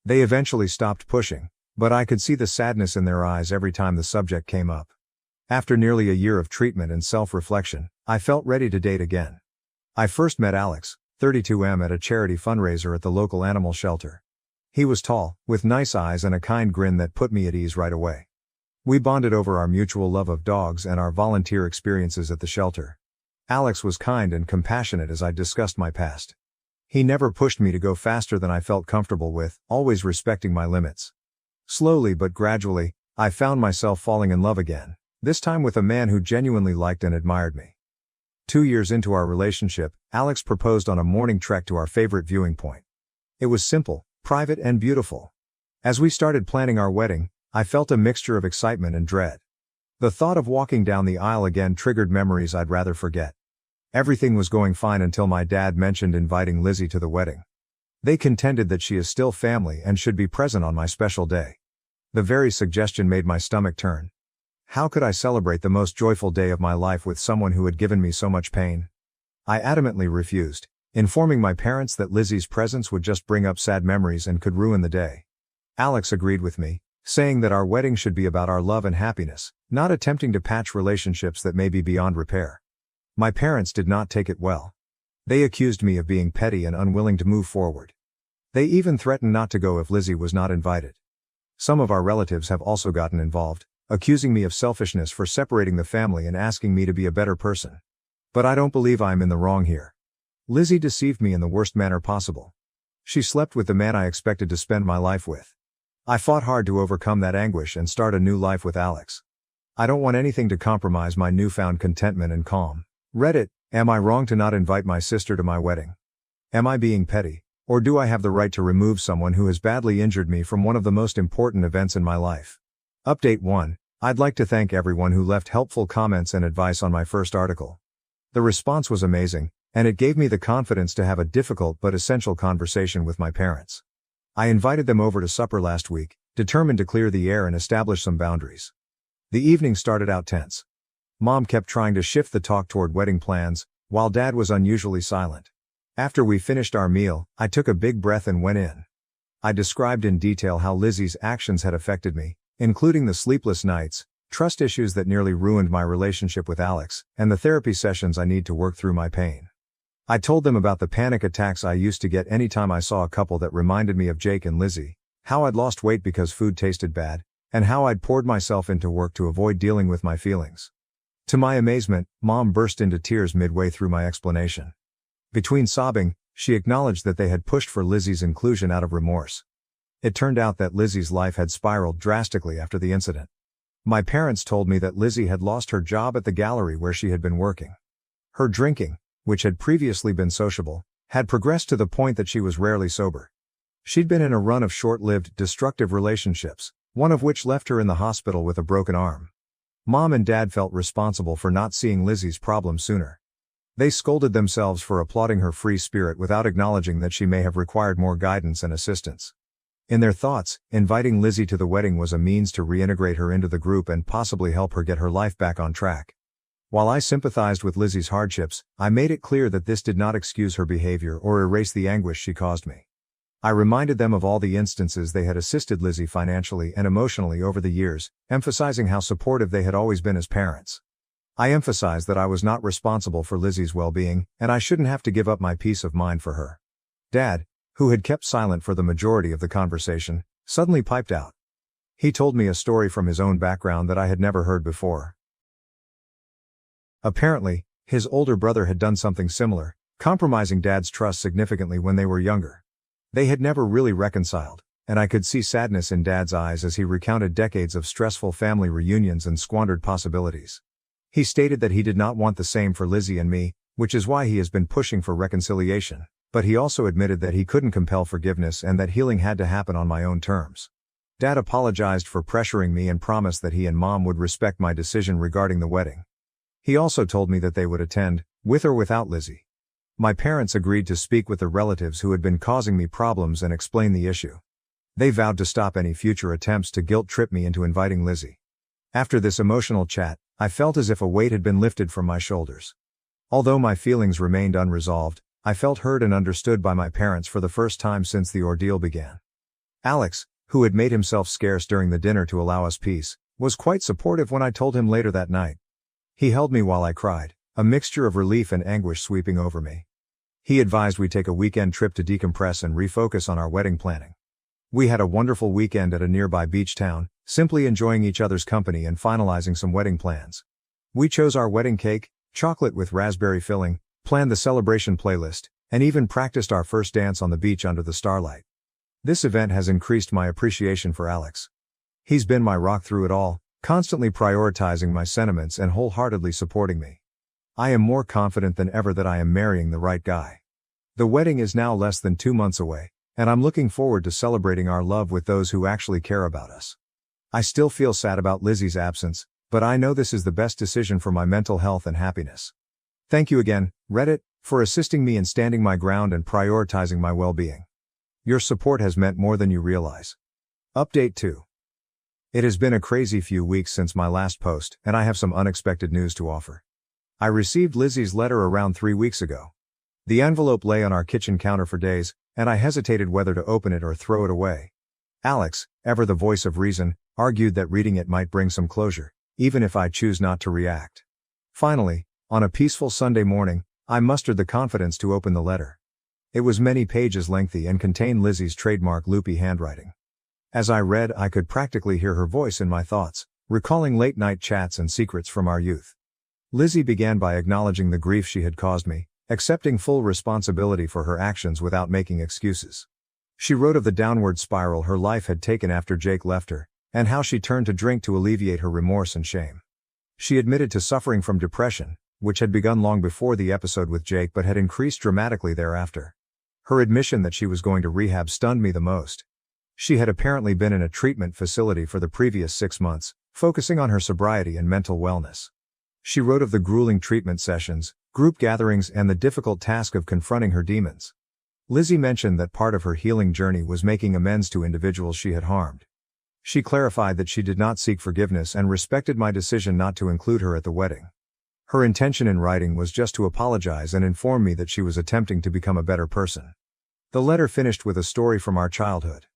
They eventually stopped pushing, but I could see the sadness in their eyes every time the subject came up. After nearly a year of treatment and self-reflection, I felt ready to date again. I first met Alex, 32M, at a charity fundraiser at the local animal shelter. He was tall, with nice eyes and a kind grin that put me at ease right away. We bonded over our mutual love of dogs and our volunteer experiences at the shelter. Alex was kind and compassionate as I discussed my past. He never pushed me to go faster than I felt comfortable with, always respecting my limits. Slowly but gradually, I found myself falling in love again, this time with a man who genuinely liked and admired me. 2 years into our relationship, Alex proposed on a morning trek to our favorite viewing point. It was simple, private, and beautiful. As we started planning our wedding, I felt a mixture of excitement and dread. The thought of walking down the aisle again triggered memories I'd rather forget. Everything was going fine until my dad mentioned inviting Lizzie to the wedding. They contended that she is still family and should be present on my special day. The very suggestion made my stomach turn. How could I celebrate the most joyful day of my life with someone who had given me so much pain? I adamantly refused, informing my parents that Lizzie's presence would just bring up sad memories and could ruin the day. Alex agreed with me, saying that our wedding should be about our love and happiness, not attempting to patch relationships that may be beyond repair. My parents did not take it well. They accused me of being petty and unwilling to move forward. They even threatened not to go if Lizzie was not invited. Some of our relatives have also gotten involved, accusing me of selfishness for separating the family and asking me to be a better person. But I don't believe I'm in the wrong here. Lizzie deceived me in the worst manner possible. She slept with the man I expected to spend my life with. I fought hard to overcome that anguish and start a new life with Alex. I don't want anything to compromise my newfound contentment and calm. Reddit, am I wrong to not invite my sister to my wedding? Am I being petty, or do I have the right to remove someone who has badly injured me from one of the most important events in my life? Update 1. I'd like to thank everyone who left helpful comments and advice on my first article. The response was amazing, and it gave me the confidence to have a difficult but essential conversation with my parents. I invited them over to supper last week, determined to clear the air and establish some boundaries. The evening started out tense. Mom kept trying to shift the talk toward wedding plans, while Dad was unusually silent. After we finished our meal, I took a big breath and went in. I described in detail how Lizzie's actions had affected me, including the sleepless nights, trust issues that nearly ruined my relationship with Alex, and the therapy sessions I need to work through my pain. I told them about the panic attacks I used to get anytime I saw a couple that reminded me of Jake and Lizzie, how I'd lost weight because food tasted bad, and how I'd poured myself into work to avoid dealing with my feelings. To my amazement, Mom burst into tears midway through my explanation. Between sobbing, she acknowledged that they had pushed for Lizzie's inclusion out of remorse. It turned out that Lizzie's life had spiraled drastically after the incident. My parents told me that Lizzie had lost her job at the gallery where she had been working. Her drinking, which had previously been sociable, had progressed to the point that she was rarely sober. She'd been in a run of short-lived, destructive relationships, one of which left her in the hospital with a broken arm. Mom and Dad felt responsible for not seeing Lizzie's problem sooner. They scolded themselves for applauding her free spirit without acknowledging that she may have required more guidance and assistance. In their thoughts, inviting Lizzie to the wedding was a means to reintegrate her into the group and possibly help her get her life back on track. While I sympathized with Lizzie's hardships, I made it clear that this did not excuse her behavior or erase the anguish she caused me. I reminded them of all the instances they had assisted Lizzie financially and emotionally over the years, emphasizing how supportive they had always been as parents. I emphasized that I was not responsible for Lizzie's well-being, and I shouldn't have to give up my peace of mind for her. Dad, who had kept silent for the majority of the conversation, suddenly piped out. He told me a story from his own background that I had never heard before. Apparently, his older brother had done something similar, compromising Dad's trust significantly when they were younger. They had never really reconciled, and I could see sadness in Dad's eyes as he recounted decades of stressful family reunions and squandered possibilities. He stated that he did not want the same for Lizzie and me, which is why he has been pushing for reconciliation, but he also admitted that he couldn't compel forgiveness and that healing had to happen on my own terms. Dad apologized for pressuring me and promised that he and Mom would respect my decision regarding the wedding. He also told me that they would attend, with or without Lizzie. My parents agreed to speak with the relatives who had been causing me problems and explain the issue. They vowed to stop any future attempts to guilt-trip me into inviting Lizzie. After this emotional chat, I felt as if a weight had been lifted from my shoulders. Although my feelings remained unresolved, I felt heard and understood by my parents for the first time since the ordeal began. Alex, who had made himself scarce during the dinner to allow us peace, was quite supportive when I told him later that night. He held me while I cried, a mixture of relief and anguish sweeping over me. He advised we take a weekend trip to decompress and refocus on our wedding planning. We had a wonderful weekend at a nearby beach town, simply enjoying each other's company and finalizing some wedding plans. We chose our wedding cake, chocolate with raspberry filling, planned the celebration playlist, and even practiced our first dance on the beach under the starlight. This event has increased my appreciation for Alex. He's been my rock through it all, constantly prioritizing my sentiments and wholeheartedly supporting me. I am more confident than ever that I am marrying the right guy. The wedding is now less than 2 months away, and I'm looking forward to celebrating our love with those who actually care about us. I still feel sad about Lizzie's absence, but I know this is the best decision for my mental health and happiness. Thank you again, Reddit, for assisting me in standing my ground and prioritizing my well-being. Your support has meant more than you realize. Update 2. It has been a crazy few weeks since my last post, and I have some unexpected news to offer. I received Lizzie's letter around 3 weeks ago. The envelope lay on our kitchen counter for days, and I hesitated whether to open it or throw it away. Alex, ever the voice of reason, argued that reading it might bring some closure, even if I choose not to react. Finally, on a peaceful Sunday morning, I mustered the confidence to open the letter. It was many pages lengthy and contained Lizzie's trademark loopy handwriting. As I read, I could practically hear her voice in my thoughts, recalling late-night chats and secrets from our youth. Lizzie began by acknowledging the grief she had caused me, accepting full responsibility for her actions without making excuses. She wrote of the downward spiral her life had taken after Jake left her, and how she turned to drink to alleviate her remorse and shame. She admitted to suffering from depression, which had begun long before the episode with Jake but had increased dramatically thereafter. Her admission that she was going to rehab stunned me the most. She had apparently been in a treatment facility for the previous 6 months, focusing on her sobriety and mental wellness. She wrote of the grueling treatment sessions, group gatherings, and the difficult task of confronting her demons. Lizzie mentioned that part of her healing journey was making amends to individuals she had harmed. She clarified that she did not seek forgiveness and respected my decision not to include her at the wedding. Her intention in writing was just to apologize and inform me that she was attempting to become a better person. The letter finished with a story from our childhood.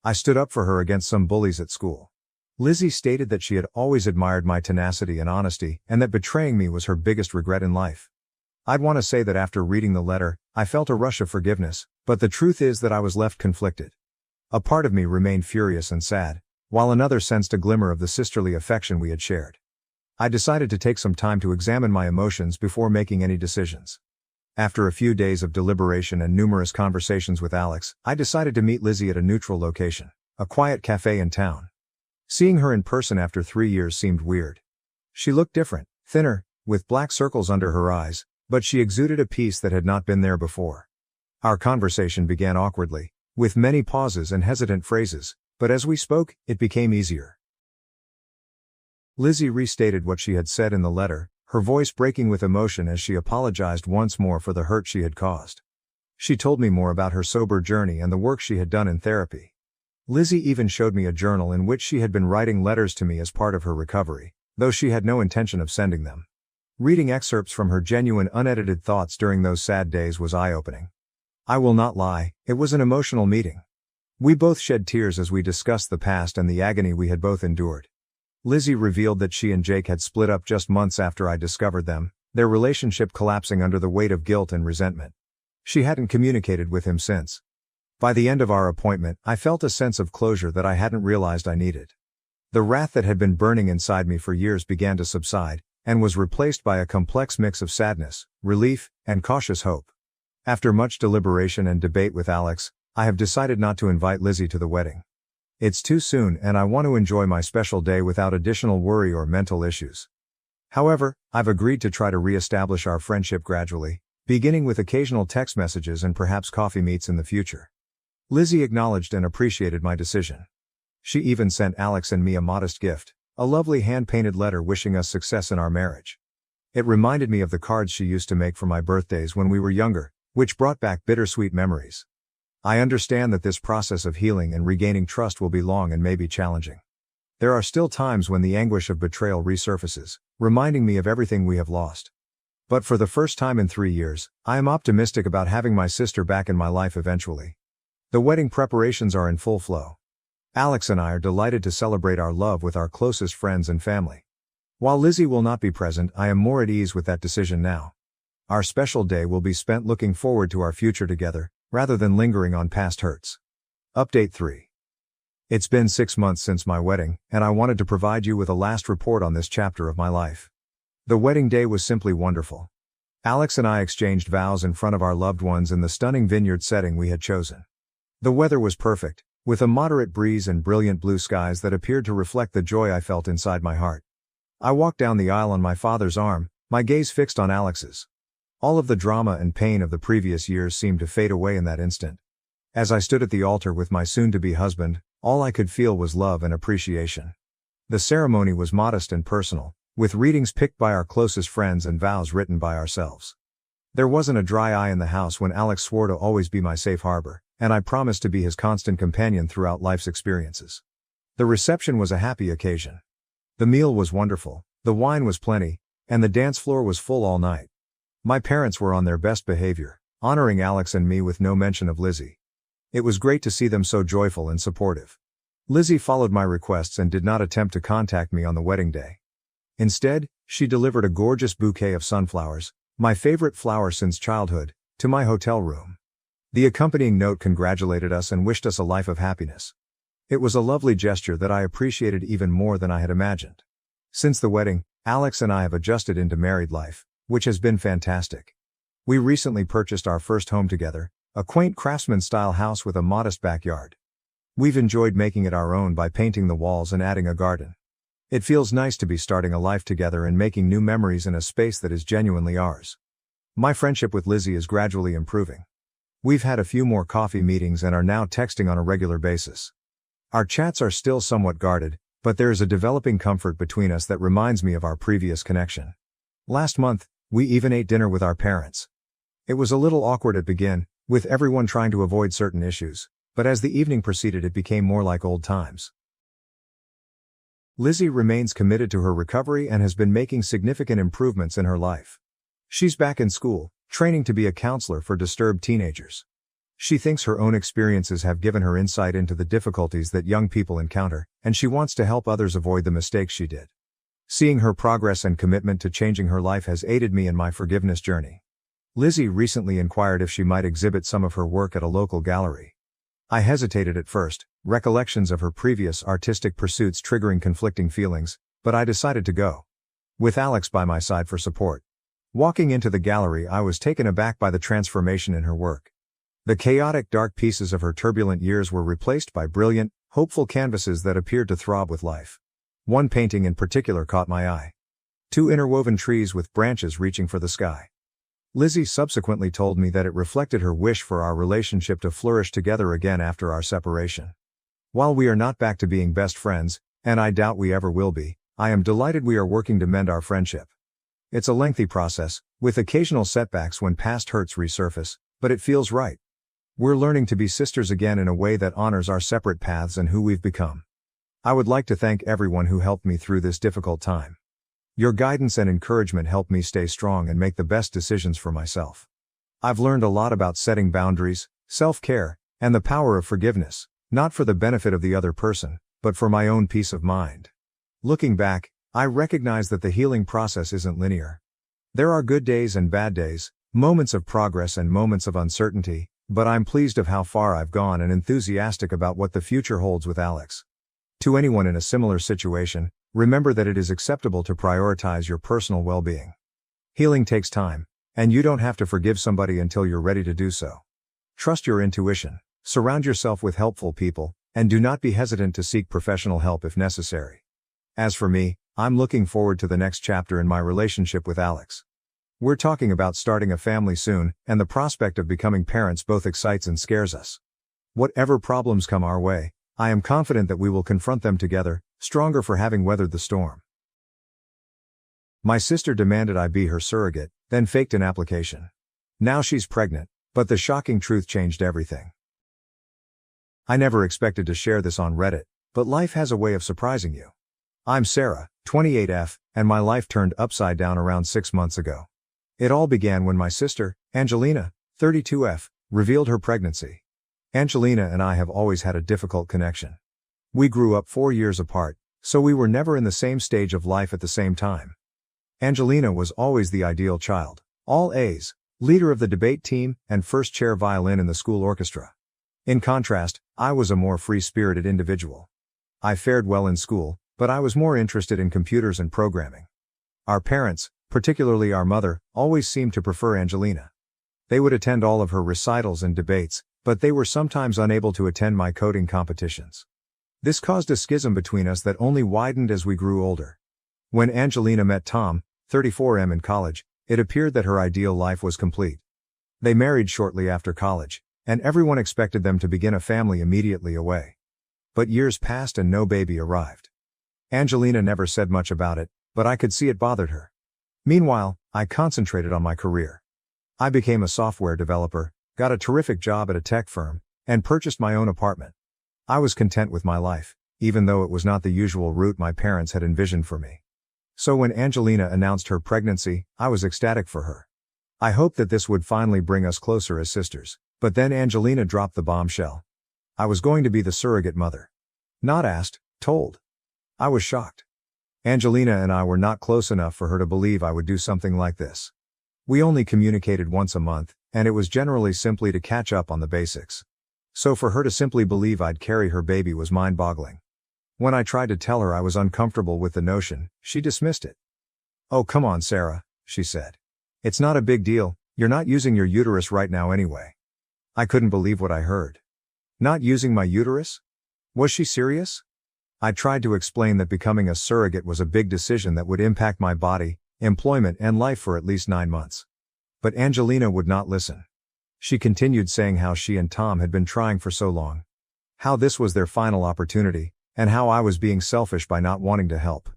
I stood up for her against some bullies at school. Lizzie stated that she had always admired my tenacity and honesty, and that betraying me was her biggest regret in life. I'd want to say that after reading the letter, I felt a rush of forgiveness, but the truth is that I was left conflicted. A part of me remained furious and sad, while another sensed a glimmer of the sisterly affection we had shared. I decided to take some time to examine my emotions before making any decisions. After a few days of deliberation and numerous conversations with Alex, I decided to meet Lizzie at a neutral location, a quiet cafe in town. Seeing her in person after 3 years seemed weird. She looked different, thinner, with black circles under her eyes, but she exuded a peace that had not been there before. Our conversation began awkwardly, with many pauses and hesitant phrases, but as we spoke, it became easier. Lizzie restated what she had said in the letter, her voice breaking with emotion as she apologized once more for the hurt she had caused. She told me more about her sober journey and the work she had done in therapy. Lizzie even showed me a journal in which she had been writing letters to me as part of her recovery, though she had no intention of sending them. Reading excerpts from her genuine unedited thoughts during those sad days was eye-opening. I will not lie, it was an emotional meeting. We both shed tears as we discussed the past and the agony we had both endured. Lizzie revealed that she and Jake had split up just months after I discovered them, their relationship collapsing under the weight of guilt and resentment. She hadn't communicated with him since. By the end of our appointment, I felt a sense of closure that I hadn't realized I needed. The wrath that had been burning inside me for years began to subside, and was replaced by a complex mix of sadness, relief, and cautious hope. After much deliberation and debate with Alex, I have decided not to invite Lizzie to the wedding. It's too soon and I want to enjoy my special day without additional worry or mental issues. However, I've agreed to try to re-establish our friendship gradually, beginning with occasional text messages and perhaps coffee meets in the future. Lizzie acknowledged and appreciated my decision. She even sent Alex and me a modest gift, a lovely hand-painted letter wishing us success in our marriage. It reminded me of the cards she used to make for my birthdays when we were younger, which brought back bittersweet memories. I understand that this process of healing and regaining trust will be long and may be challenging. There are still times when the anguish of betrayal resurfaces, reminding me of everything we have lost. But for the first time in 3 years, I am optimistic about having my sister back in my life eventually. The wedding preparations are in full flow. Alex and I are delighted to celebrate our love with our closest friends and family. While Lizzie will not be present, I am more at ease with that decision now. Our special day will be spent looking forward to our future together, rather than lingering on past hurts. Update 3. It's been 6 months since my wedding, and I wanted to provide you with a last report on this chapter of my life. The wedding day was simply wonderful. Alex and I exchanged vows in front of our loved ones in the stunning vineyard setting we had chosen. The weather was perfect, with a moderate breeze and brilliant blue skies that appeared to reflect the joy I felt inside my heart. I walked down the aisle on my father's arm, my gaze fixed on Alex's. All of the drama and pain of the previous years seemed to fade away in that instant. As I stood at the altar with my soon-to-be husband, all I could feel was love and appreciation. The ceremony was modest and personal, with readings picked by our closest friends and vows written by ourselves. There wasn't a dry eye in the house when Alex swore to always be my safe harbor, and I promised to be his constant companion throughout life's experiences. The reception was a happy occasion. The meal was wonderful, the wine was plenty, and the dance floor was full all night. My parents were on their best behavior, honoring Alex and me with no mention of Lizzie. It was great to see them so joyful and supportive. Lizzie followed my requests and did not attempt to contact me on the wedding day. Instead, she delivered a gorgeous bouquet of sunflowers, my favorite flower since childhood, to my hotel room. The accompanying note congratulated us and wished us a life of happiness. It was a lovely gesture that I appreciated even more than I had imagined. Since the wedding, Alex and I have adjusted into married life, which has been fantastic. We recently purchased our first home together, a quaint craftsman-style house with a modest backyard. We've enjoyed making it our own by painting the walls and adding a garden. It feels nice to be starting a life together and making new memories in a space that is genuinely ours. My friendship with Lizzie is gradually improving. We've had a few more coffee meetings and are now texting on a regular basis. Our chats are still somewhat guarded, but there is a developing comfort between us that reminds me of our previous connection. Last month, we even ate dinner with our parents. It was a little awkward at begin, with everyone trying to avoid certain issues, but as the evening proceeded it became more like old times. Lizzie remains committed to her recovery and has been making significant improvements in her life. She's back in school, training to be a counselor for disturbed teenagers. She thinks her own experiences have given her insight into the difficulties that young people encounter, and she wants to help others avoid the mistakes she did. Seeing her progress and commitment to changing her life has aided me in my forgiveness journey. Lizzie recently inquired if she might exhibit some of her work at a local gallery. I hesitated at first, recollections of her previous artistic pursuits triggering conflicting feelings, but I decided to go. With Alex by my side for support. Walking into the gallery, I was taken aback by the transformation in her work. The chaotic dark pieces of her turbulent years were replaced by brilliant, hopeful canvases that appeared to throb with life. One painting in particular caught my eye. 2 interwoven trees with branches reaching for the sky. Lizzie subsequently told me that it reflected her wish for our relationship to flourish together again after our separation. While we are not back to being best friends, and I doubt we ever will be, I am delighted we are working to mend our friendship. It's a lengthy process, with occasional setbacks when past hurts resurface, but it feels right. We're learning to be sisters again in a way that honors our separate paths and who we've become. I would like to thank everyone who helped me through this difficult time. Your guidance and encouragement help me stay strong and make the best decisions for myself. I've learned a lot about setting boundaries, self-care, and the power of forgiveness, not for the benefit of the other person, but for my own peace of mind. Looking back, I recognize that the healing process isn't linear. There are good days and bad days, moments of progress and moments of uncertainty, but I'm pleased of how far I've gone and enthusiastic about what the future holds with Alex. To anyone in a similar situation, remember that it is acceptable to prioritize your personal well-being. Healing takes time, and you don't have to forgive somebody until you're ready to do so. Trust your intuition, surround yourself with helpful people, and do not be hesitant to seek professional help if necessary. As for me, I'm looking forward to the next chapter in my relationship with Alex. We're talking about starting a family soon, and the prospect of becoming parents both excites and scares us. Whatever problems come our way, I am confident that we will confront them together, stronger for having weathered the storm. My sister demanded I be her surrogate, then faked an application. Now she's pregnant, but the shocking truth changed everything. I never expected to share this on Reddit, but life has a way of surprising you. I'm Sarah, 28F, and my life turned upside down around 6 months ago. It all began when my sister, Angelina, 32F, revealed her pregnancy. Angelina and I have always had a difficult connection. We grew up 4 years apart, so we were never in the same stage of life at the same time. Angelina was always the ideal child, all A's, leader of the debate team, and first chair violin in the school orchestra. In contrast, I was a more free-spirited individual. I fared well in school, but I was more interested in computers and programming. Our parents, particularly our mother, always seemed to prefer Angelina. They would attend all of her recitals and debates, but they were sometimes unable to attend my coding competitions. This caused a schism between us that only widened as we grew older. When Angelina met Tom, 34M, in college, it appeared that her ideal life was complete. They married shortly after college, and everyone expected them to begin a family immediately away. But years passed and no baby arrived. Angelina never said much about it, but I could see it bothered her. Meanwhile, I concentrated on my career. I became a software developer, got a terrific job at a tech firm, and purchased my own apartment. I was content with my life, even though it was not the usual route my parents had envisioned for me. So when Angelina announced her pregnancy, I was ecstatic for her. I hoped that this would finally bring us closer as sisters, but then Angelina dropped the bombshell. I was going to be the surrogate mother. Not asked, told. I was shocked. Angelina and I were not close enough for her to believe I would do something like this. We only communicated once a month, and it was generally simply to catch up on the basics. So for her to simply believe I'd carry her baby was mind-boggling. When I tried to tell her I was uncomfortable with the notion, she dismissed it. "Oh, come on, Sarah," she said. "It's not a big deal, you're not using your uterus right now anyway." I couldn't believe what I heard. Not using my uterus? Was she serious? I tried to explain that becoming a surrogate was a big decision that would impact my body, employment, and life for at least 9 months. But Angelina would not listen. She continued saying how she and Tom had been trying for so long. How this was their final opportunity, and how I was being selfish by not wanting to help.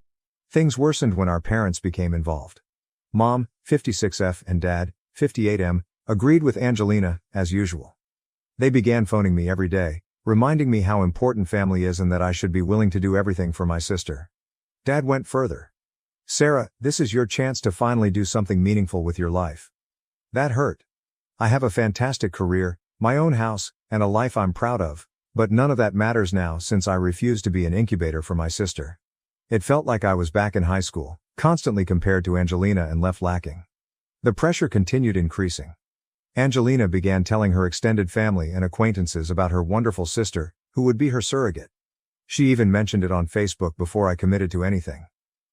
Things worsened when our parents became involved. Mom, 56F, and Dad, 58M, agreed with Angelina, as usual. They began phoning me every day, reminding me how important family is and that I should be willing to do everything for my sister. Dad went further. "Sarah, this is your chance to finally do something meaningful with your life." That hurt. I have a fantastic career, my own house, and a life I'm proud of, but none of that matters now since I refused to be an incubator for my sister. It felt like I was back in high school, constantly compared to Angelina and left lacking. The pressure continued increasing. Angelina began telling her extended family and acquaintances about her wonderful sister, who would be her surrogate. She even mentioned it on Facebook before I committed to anything.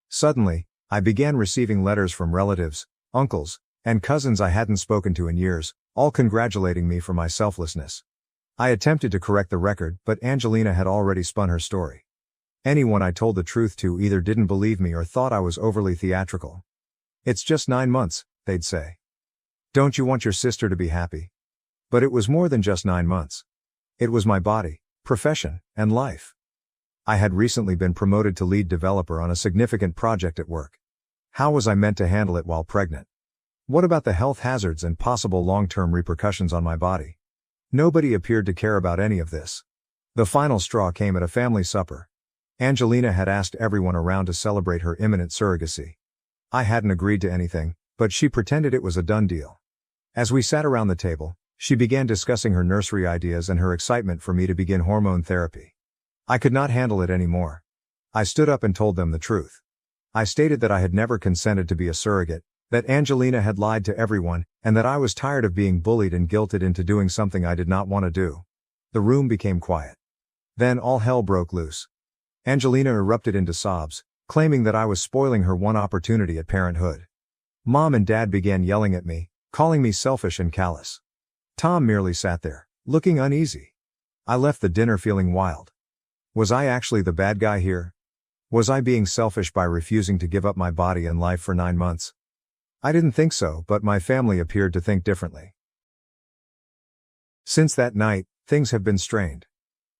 Suddenly, I began receiving letters from relatives, uncles, and cousins I hadn't spoken to in years, all congratulating me for my selflessness. I attempted to correct the record, but Angelina had already spun her story. Anyone I told the truth to either didn't believe me or thought I was overly theatrical. "It's just 9 months, they'd say. Don't you want your sister to be happy?" But it was more than just 9 months. It was my body, profession, and life. I had recently been promoted to lead developer on a significant project at work. How was I meant to handle it while pregnant? What about the health hazards and possible long-term repercussions on my body? Nobody appeared to care about any of this. The final straw came at a family supper. Angelina had asked everyone around to celebrate her imminent surrogacy. I hadn't agreed to anything, but she pretended it was a done deal. As we sat around the table, she began discussing her nursery ideas and her excitement for me to begin hormone therapy. I could not handle it anymore. I stood up and told them the truth. I stated that I had never consented to be a surrogate, that Angelina had lied to everyone, and that I was tired of being bullied and guilted into doing something I did not want to do. The room became quiet. Then all hell broke loose. Angelina erupted into sobs, claiming that I was spoiling her one opportunity at parenthood. Mom and Dad began yelling at me, calling me selfish and callous. Tom merely sat there, looking uneasy. I left the dinner feeling wild. Was I actually the bad guy here? Was I being selfish by refusing to give up my body and life for 9 months? I didn't think so, but my family appeared to think differently. Since that night, things have been strained.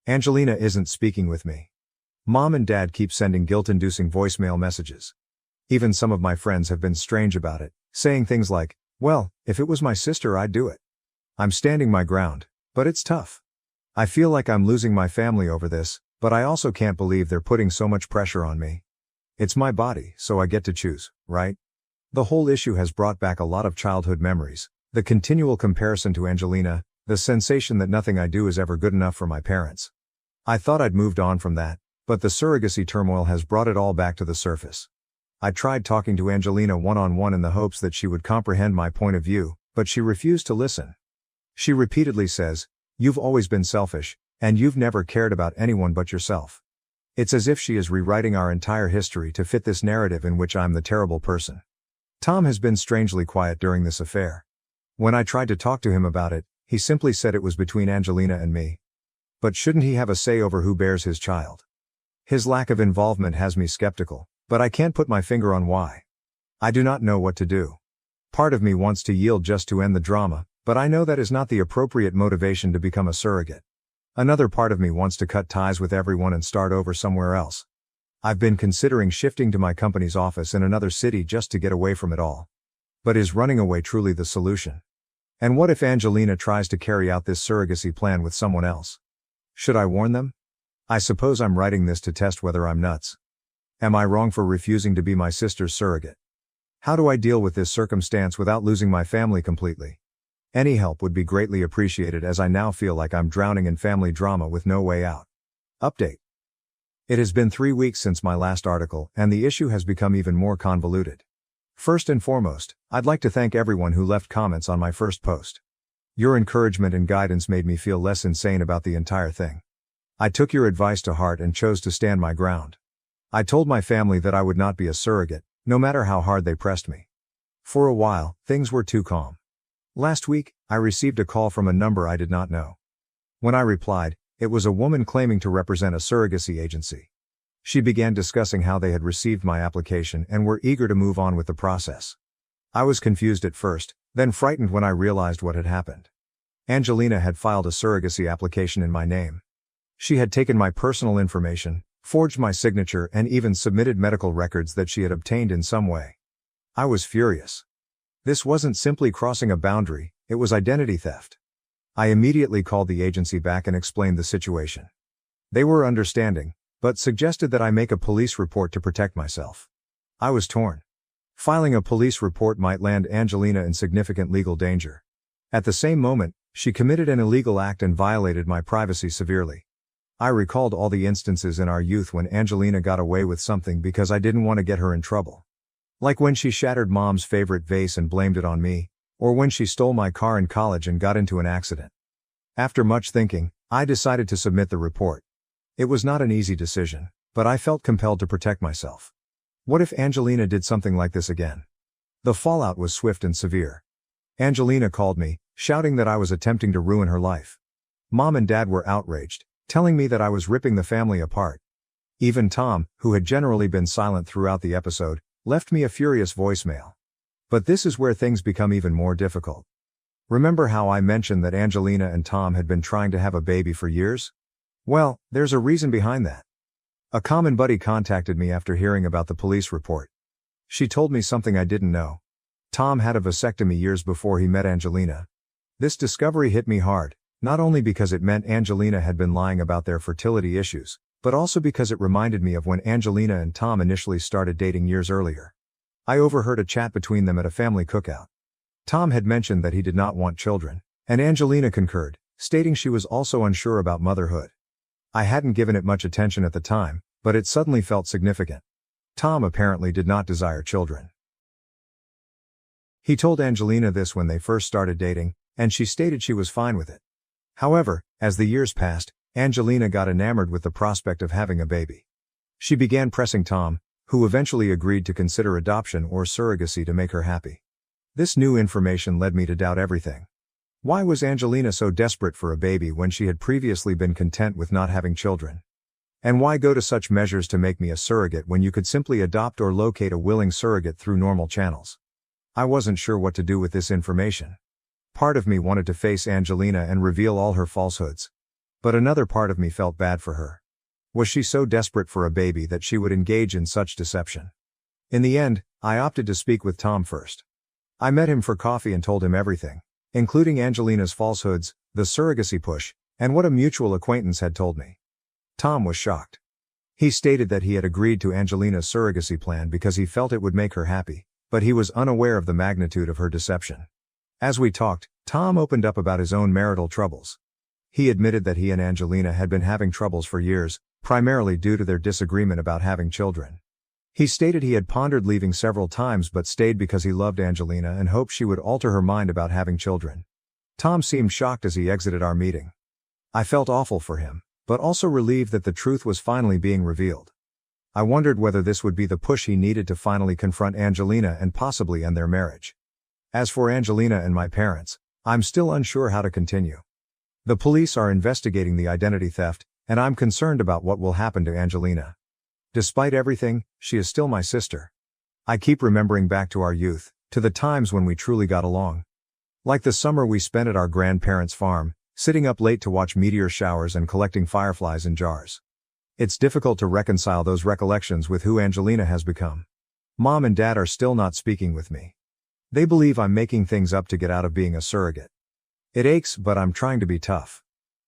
Angelina isn't speaking with me. Mom and Dad keep sending guilt-inducing voicemail messages. Even some of my friends have been strange about it, saying things like, "Well, if it was my sister, I'd do it." I'm standing my ground, but it's tough. I feel like I'm losing my family over this, but I also can't believe they're putting so much pressure on me. It's my body, so I get to choose, right? The whole issue has brought back a lot of childhood memories, the continual comparison to Angelina, the sensation that nothing I do is ever good enough for my parents. I thought I'd moved on from that, but the surrogacy turmoil has brought it all back to the surface. I tried talking to Angelina one-on-one in the hopes that she would comprehend my point of view, but she refused to listen. She repeatedly says, "You've always been selfish, and you've never cared about anyone but yourself." It's as if she is rewriting our entire history to fit this narrative in which I'm the terrible person. Tom has been strangely quiet during this affair. When I tried to talk to him about it, he simply said it was between Angelina and me. But shouldn't he have a say over who bears his child? His lack of involvement has me skeptical, but I can't put my finger on why. I do not know what to do. Part of me wants to yield just to end the drama, but I know that is not the appropriate motivation to become a surrogate. Another part of me wants to cut ties with everyone and start over somewhere else. I've been considering shifting to my company's office in another city just to get away from it all. But is running away truly the solution? And what if Angelina tries to carry out this surrogacy plan with someone else? Should I warn them? I suppose I'm writing this to test whether I'm nuts. Am I wrong for refusing to be my sister's surrogate? How do I deal with this circumstance without losing my family completely? Any help would be greatly appreciated, as I now feel like I'm drowning in family drama with no way out. Update. It has been 3 weeks since my last article, and the issue has become even more convoluted. First and foremost, I'd like to thank everyone who left comments on my first post. Your encouragement and guidance made me feel less insane about the entire thing. I took your advice to heart and chose to stand my ground. I told my family that I would not be a surrogate, no matter how hard they pressed me. For a while, things were too calm. Last week, I received a call from a number I did not know. When I replied, it was a woman claiming to represent a surrogacy agency. She began discussing how they had received my application and were eager to move on with the process. I was confused at first, then frightened when I realized what had happened. Angelina had filed a surrogacy application in my name. She had taken my personal information, forged my signature, and even submitted medical records that she had obtained in some way. I was furious. This wasn't simply crossing a boundary, it was identity theft. I immediately called the agency back and explained the situation. They were understanding, but suggested that I make a police report to protect myself. I was torn. Filing a police report might land Angelina in significant legal danger. At the same moment, she committed an illegal act and violated my privacy severely. I recalled all the instances in our youth when Angelina got away with something because I didn't want to get her in trouble. Like when she shattered Mom's favorite vase and blamed it on me, or when she stole my car in college and got into an accident. After much thinking, I decided to submit the report. It was not an easy decision, but I felt compelled to protect myself. What if Angelina did something like this again? The fallout was swift and severe. Angelina called me, shouting that I was attempting to ruin her life. Mom and Dad were outraged, telling me that I was ripping the family apart. Even Tom, who had generally been silent throughout the episode, left me a furious voicemail. But this is where things become even more difficult. Remember how I mentioned that Angelina and Tom had been trying to have a baby for years? Well, there's a reason behind that. A common buddy contacted me after hearing about the police report. She told me something I didn't know. Tom had a vasectomy years before he met Angelina. This discovery hit me hard, not only because it meant Angelina had been lying about their fertility issues, but also because it reminded me of when Angelina and Tom initially started dating years earlier. I overheard a chat between them at a family cookout. Tom had mentioned that he did not want children, and Angelina concurred, stating she was also unsure about motherhood. I hadn't given it much attention at the time, but it suddenly felt significant. Tom apparently did not desire children. He told Angelina this when they first started dating, and she stated she was fine with it. However, as the years passed, Angelina got enamored with the prospect of having a baby. She began pressing Tom, who eventually agreed to consider adoption or surrogacy to make her happy. This new information led me to doubt everything. Why was Angelina so desperate for a baby when she had previously been content with not having children? And why go to such measures to make me a surrogate when you could simply adopt or locate a willing surrogate through normal channels? I wasn't sure what to do with this information. Part of me wanted to face Angelina and reveal all her falsehoods. But another part of me felt bad for her. Was she so desperate for a baby that she would engage in such deception? In the end, I opted to speak with Tom first. I met him for coffee and told him everything, including Angelina's falsehoods, the surrogacy push, and what a mutual acquaintance had told me. Tom was shocked. He stated that he had agreed to Angelina's surrogacy plan because he felt it would make her happy, but he was unaware of the magnitude of her deception. As we talked, Tom opened up about his own marital troubles. He admitted that he and Angelina had been having troubles for years, primarily due to their disagreement about having children. He stated he had pondered leaving several times but stayed because he loved Angelina and hoped she would alter her mind about having children. Tom seemed shocked as he exited our meeting. I felt awful for him, but also relieved that the truth was finally being revealed. I wondered whether this would be the push he needed to finally confront Angelina and possibly end their marriage. As for Angelina and my parents, I'm still unsure how to continue. The police are investigating the identity theft, and I'm concerned about what will happen to Angelina. Despite everything, she is still my sister. I keep remembering back to our youth, to the times when we truly got along. Like the summer we spent at our grandparents' farm, sitting up late to watch meteor showers and collecting fireflies in jars. It's difficult to reconcile those recollections with who Angelina has become. Mom and Dad are still not speaking with me. They believe I'm making things up to get out of being a surrogate. It aches, but I'm trying to be tough.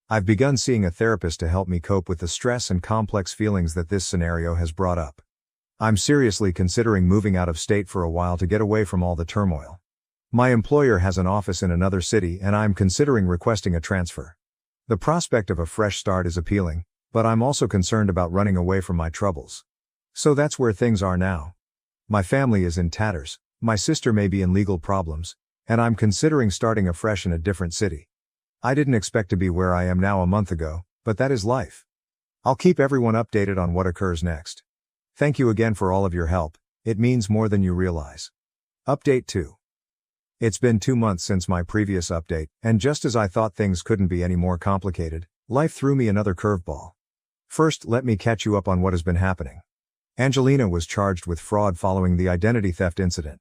I've begun seeing a therapist to help me cope with the stress and complex feelings that this scenario has brought up. I'm seriously considering moving out of state for a while to get away from all the turmoil. My employer has an office in another city and I'm considering requesting a transfer. The prospect of a fresh start is appealing, but I'm also concerned about running away from my troubles. So that's where things are now. My family is in tatters, my sister may be in legal problems, and I'm considering starting afresh in a different city. I didn't expect to be where I am now a month ago, but that is life. I'll keep everyone updated on what occurs next. Thank you again for all of your help, it means more than you realize. Update 2. It's been 2 months since my previous update, and just as I thought things couldn't be any more complicated, life threw me another curveball. First, let me catch you up on what has been happening. Angelina was charged with fraud following the identity theft incident.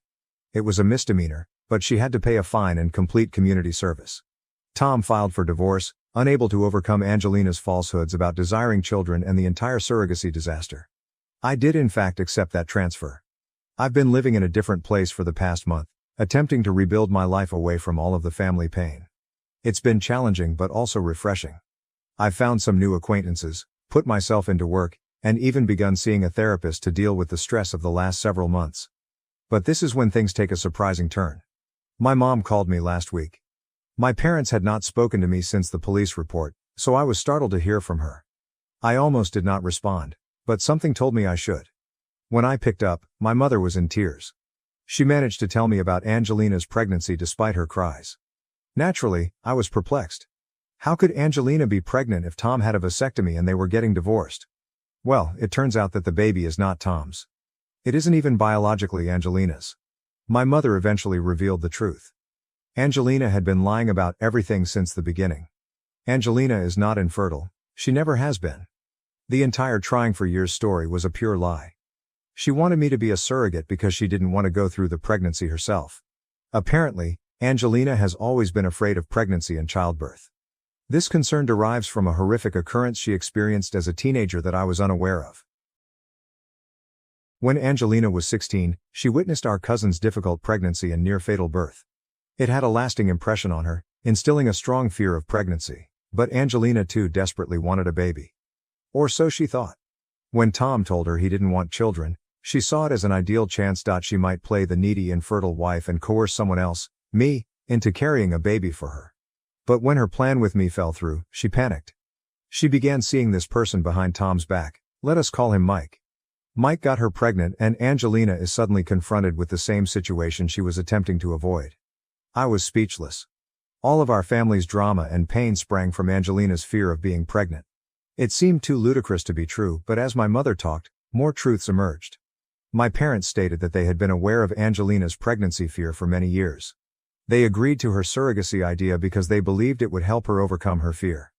It was a misdemeanor, but she had to pay a fine and complete community service. Tom filed for divorce, unable to overcome Angelina's falsehoods about desiring children and the entire surrogacy disaster. I did in fact accept that transfer. I've been living in a different place for the past month, attempting to rebuild my life away from all of the family pain. It's been challenging but also refreshing. I've found some new acquaintances, put myself into work, and even begun seeing a therapist to deal with the stress of the last several months. But this is when things take a surprising turn. My mom called me last week. My parents had not spoken to me since the police report, so I was startled to hear from her. I almost did not respond, but something told me I should. When I picked up, my mother was in tears. She managed to tell me about Angelina's pregnancy despite her cries. Naturally, I was perplexed. How could Angelina be pregnant if Tom had a vasectomy and they were getting divorced? Well, it turns out that the baby is not Tom's. It isn't even biologically Angelina's. My mother eventually revealed the truth. Angelina had been lying about everything since the beginning. Angelina is not infertile, she never has been. The entire trying for years story was a pure lie. She wanted me to be a surrogate because she didn't want to go through the pregnancy herself. Apparently, Angelina has always been afraid of pregnancy and childbirth. This concern derives from a horrific occurrence she experienced as a teenager that I was unaware of. When Angelina was 16, she witnessed our cousin's difficult pregnancy and near-fatal birth. It had a lasting impression on her, instilling a strong fear of pregnancy, but Angelina too desperately wanted a baby. Or so she thought. When Tom told her he didn't want children, She saw it as an ideal chance. She might play the needy, infertile wife and coerce someone else, me, into carrying a baby for her. But when her plan with me fell through, she panicked. She began seeing this person behind Tom's back. Let us call him Mike. Mike got her pregnant, and Angelina is suddenly confronted with the same situation she was attempting to avoid. I was speechless. All of our family's drama and pain sprang from Angelina's fear of being pregnant. It seemed too ludicrous to be true, but as my mother talked, more truths emerged. My parents stated that they had been aware of Angelina's pregnancy fear for many years. They agreed to her surrogacy idea because they believed it would help her overcome her fear.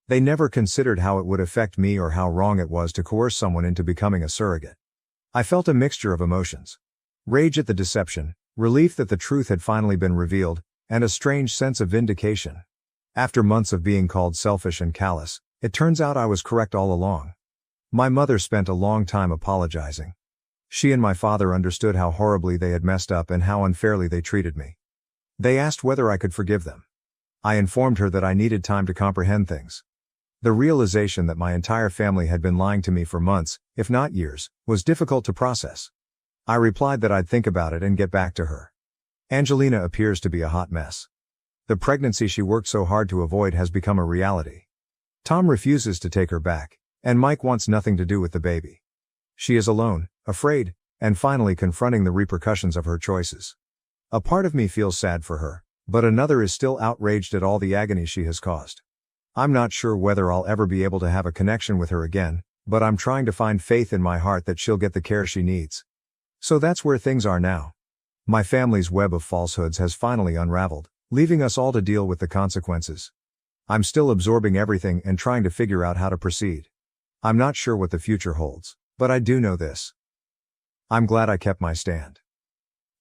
They never considered how it would affect me or how wrong it was to coerce someone into becoming a surrogate. I felt a mixture of emotions. Rage at the deception, relief that the truth had finally been revealed, and a strange sense of vindication. After months of being called selfish and callous, it turns out I was correct all along. My mother spent a long time apologizing. She and my father understood how horribly they had messed up and how unfairly they treated me. They asked whether I could forgive them. I informed her that I needed time to comprehend things. The realization that my entire family had been lying to me for months, if not years, was difficult to process. I replied that I'd think about it and get back to her. Angelina appears to be a hot mess. The pregnancy she worked so hard to avoid has become a reality. Tom refuses to take her back, and Mike wants nothing to do with the baby. She is alone, afraid, and finally confronting the repercussions of her choices. A part of me feels sad for her, but another is still outraged at all the agony she has caused. I'm not sure whether I'll ever be able to have a connection with her again, but I'm trying to find faith in my heart that she'll get the care she needs. So that's where things are now. My family's web of falsehoods has finally unraveled, leaving us all to deal with the consequences. I'm still absorbing everything and trying to figure out how to proceed. I'm not sure what the future holds, but I do know this. I'm glad I kept my stand.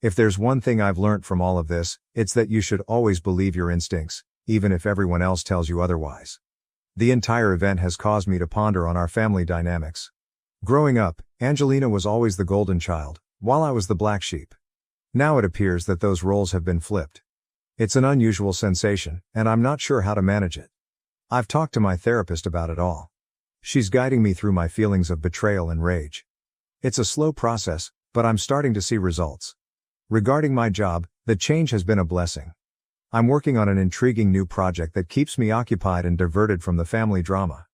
If there's one thing I've learned from all of this, it's that you should always believe your instincts, even if everyone else tells you otherwise. The entire event has caused me to ponder on our family dynamics. Growing up, Angelina was always the golden child, while I was the black sheep. Now it appears that those roles have been flipped. It's an unusual sensation, and I'm not sure how to manage it. I've talked to my therapist about it all. She's guiding me through my feelings of betrayal and rage. It's a slow process, but I'm starting to see results. Regarding my job, the change has been a blessing. I'm working on an intriguing new project that keeps me occupied and diverted from the family drama.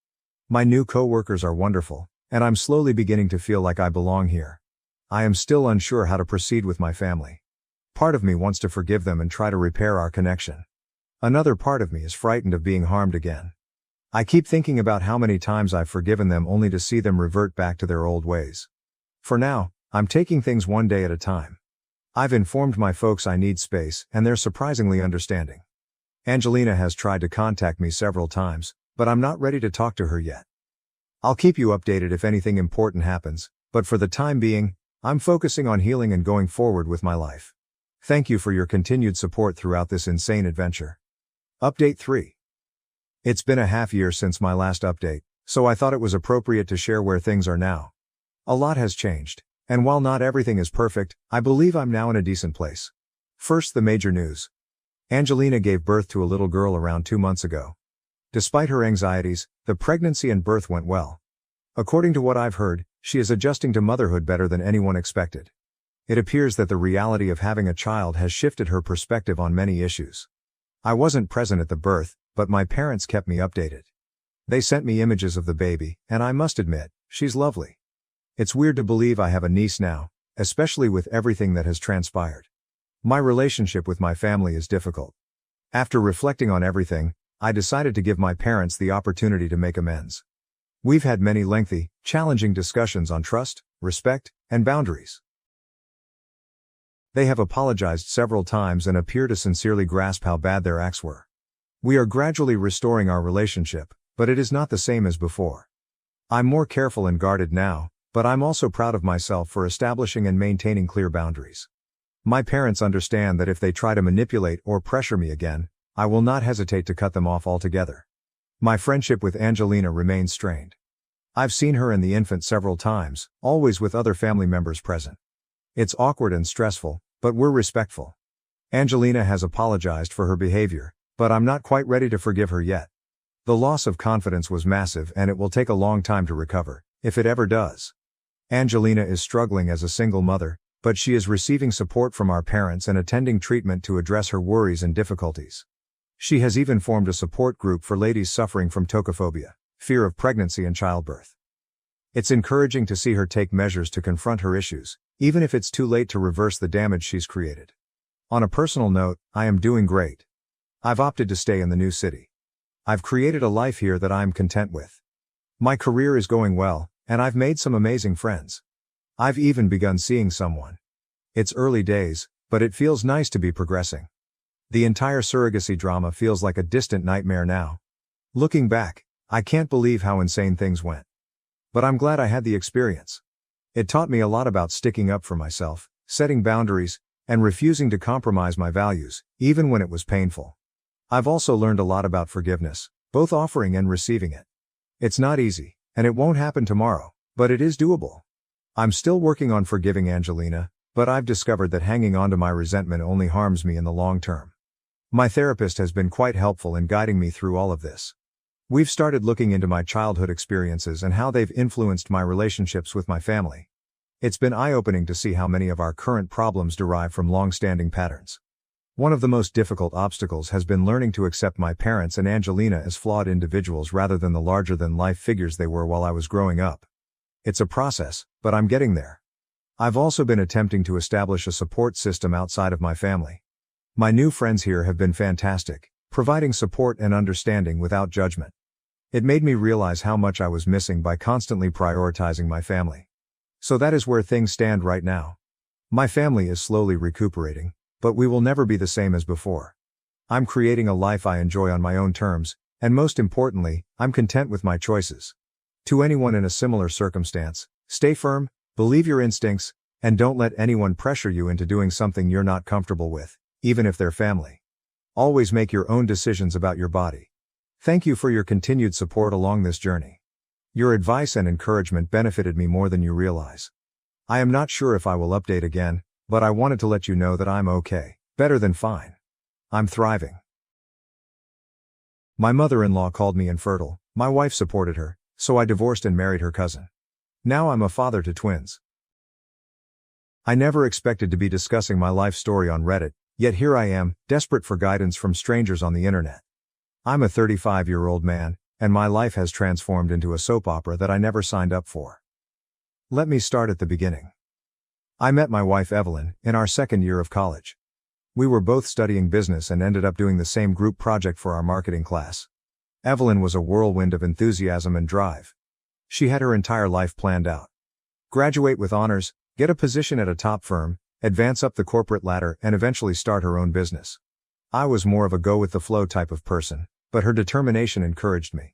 My new coworkers are wonderful, and I'm slowly beginning to feel like I belong here. I am still unsure how to proceed with my family. Part of me wants to forgive them and try to repair our connection. Another part of me is frightened of being harmed again. I keep thinking about how many times I've forgiven them only to see them revert back to their old ways. For now, I'm taking things one day at a time. I've informed my folks I need space, and they're surprisingly understanding. Angelina has tried to contact me several times, but I'm not ready to talk to her yet. I'll keep you updated if anything important happens, but for the time being, I'm focusing on healing and going forward with my life. Thank you for your continued support throughout this insane adventure. Update 3. It's been a half year since my last update, so I thought it was appropriate to share where things are now. A lot has changed. And while not everything is perfect, I believe I'm now in a decent place. First, the major news. Angelina gave birth to a little girl around 2 months ago. Despite her anxieties, the pregnancy and birth went well. According to what I've heard, she is adjusting to motherhood better than anyone expected. It appears that the reality of having a child has shifted her perspective on many issues. I wasn't present at the birth, but my parents kept me updated. They sent me images of the baby, and I must admit, she's lovely. It's weird to believe I have a niece now, especially with everything that has transpired. My relationship with my family is difficult. After reflecting on everything, I decided to give my parents the opportunity to make amends. We've had many lengthy, challenging discussions on trust, respect, and boundaries. They have apologized several times and appear to sincerely grasp how bad their acts were. We are gradually restoring our relationship, but it is not the same as before. I'm more careful and guarded now, but I'm also proud of myself for establishing and maintaining clear boundaries. My parents understand that if they try to manipulate or pressure me again, I will not hesitate to cut them off altogether. My friendship with Angelina remains strained. I've seen her and the infant several times, always with other family members present. It's awkward and stressful, but we're respectful. Angelina has apologized for her behavior, but I'm not quite ready to forgive her yet. The loss of confidence was massive and it will take a long time to recover, if it ever does. Angelina is struggling as a single mother, but she is receiving support from our parents and attending treatment to address her worries and difficulties. She has even formed a support group for ladies suffering from tocophobia, fear of pregnancy and childbirth. It's encouraging to see her take measures to confront her issues, even if it's too late to reverse the damage she's created. On a personal note, I am doing great. I've opted to stay in the new city. I've created a life here that I'm content with. My career is going well, and I've made some amazing friends. I've even begun seeing someone. It's early days, but it feels nice to be progressing. The entire surrogacy drama feels like a distant nightmare now. Looking back, I can't believe how insane things went. But I'm glad I had the experience. It taught me a lot about sticking up for myself, setting boundaries, and refusing to compromise my values, even when it was painful. I've also learned a lot about forgiveness, both offering and receiving it. It's not easy, and it won't happen tomorrow, but it is doable. I'm still working on forgiving Angelina, but I've discovered that hanging on to my resentment only harms me in the long term. My therapist has been quite helpful in guiding me through all of this. We've started looking into my childhood experiences and how they've influenced my relationships with my family. It's been eye-opening to see how many of our current problems derive from long-standing patterns. One of the most difficult obstacles has been learning to accept my parents and Angelina as flawed individuals rather than the larger-than-life figures they were while I was growing up. It's a process, but I'm getting there. I've also been attempting to establish a support system outside of my family. My new friends here have been fantastic, providing support and understanding without judgment. It made me realize how much I was missing by constantly prioritizing my family. So that is where things stand right now. My family is slowly recuperating, but we will never be the same as before. I'm creating a life I enjoy on my own terms, and most importantly, I'm content with my choices. To anyone in a similar circumstance, stay firm, believe your instincts, and don't let anyone pressure you into doing something you're not comfortable with, even if they're family. Always make your own decisions about your body. Thank you for your continued support along this journey. Your advice and encouragement benefited me more than you realize. I am not sure if I will update again, but I wanted to let you know that I'm okay, better than fine. I'm thriving. My mother-in-law called me infertile, my wife supported her, so I divorced and married her cousin. Now I'm a father to twins. I never expected to be discussing my life story on Reddit, yet here I am, desperate for guidance from strangers on the internet. I'm a 35-year-old man, and my life has transformed into a soap opera that I never signed up for. Let me start at the beginning. I met my wife Evelyn in our second year of college. We were both studying business and ended up doing the same group project for our marketing class. Evelyn was a whirlwind of enthusiasm and drive. She had her entire life planned out. Graduate with honors, get a position at a top firm, advance up the corporate ladder, and eventually start her own business. I was more of a go-with-the-flow type of person, but her determination encouraged me.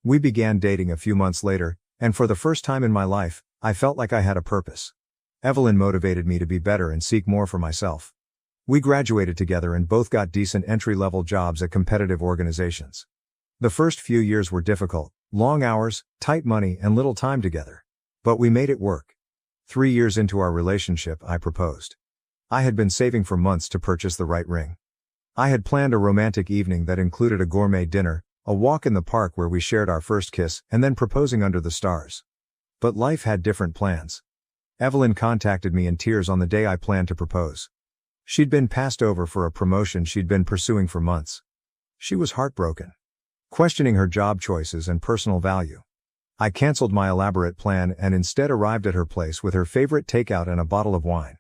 We began dating a few months later, and for the first time in my life, I felt like I had a purpose. Evelyn motivated me to be better and seek more for myself. We graduated together and both got decent entry-level jobs at competitive organizations. The first few years were difficult, long hours, tight money, and little time together. But we made it work. 3 years into our relationship, I proposed. I had been saving for months to purchase the right ring. I had planned a romantic evening that included a gourmet dinner, a walk in the park where we shared our first kiss, and then proposing under the stars. But life had different plans. Evelyn contacted me in tears on the day I planned to propose. She'd been passed over for a promotion she'd been pursuing for months. She was heartbroken, questioning her job choices and personal value. I canceled my elaborate plan and instead arrived at her place with her favorite takeout and a bottle of wine.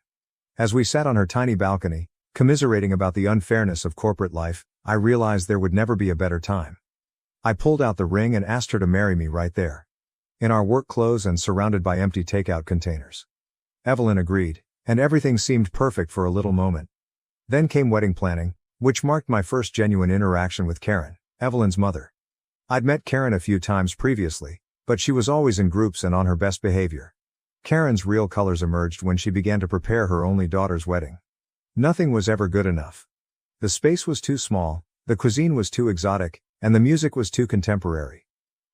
As we sat on her tiny balcony, commiserating about the unfairness of corporate life, I realized there would never be a better time. I pulled out the ring and asked her to marry me right there, in our work clothes and surrounded by empty takeout containers. Evelyn agreed, and everything seemed perfect for a little moment. Then came wedding planning, which marked my first genuine interaction with Karen, Evelyn's mother. I'd met Karen a few times previously, but she was always in groups and on her best behavior. Karen's real colors emerged when she began to prepare her only daughter's wedding. Nothing was ever good enough. The space was too small, the cuisine was too exotic, and the music was too contemporary.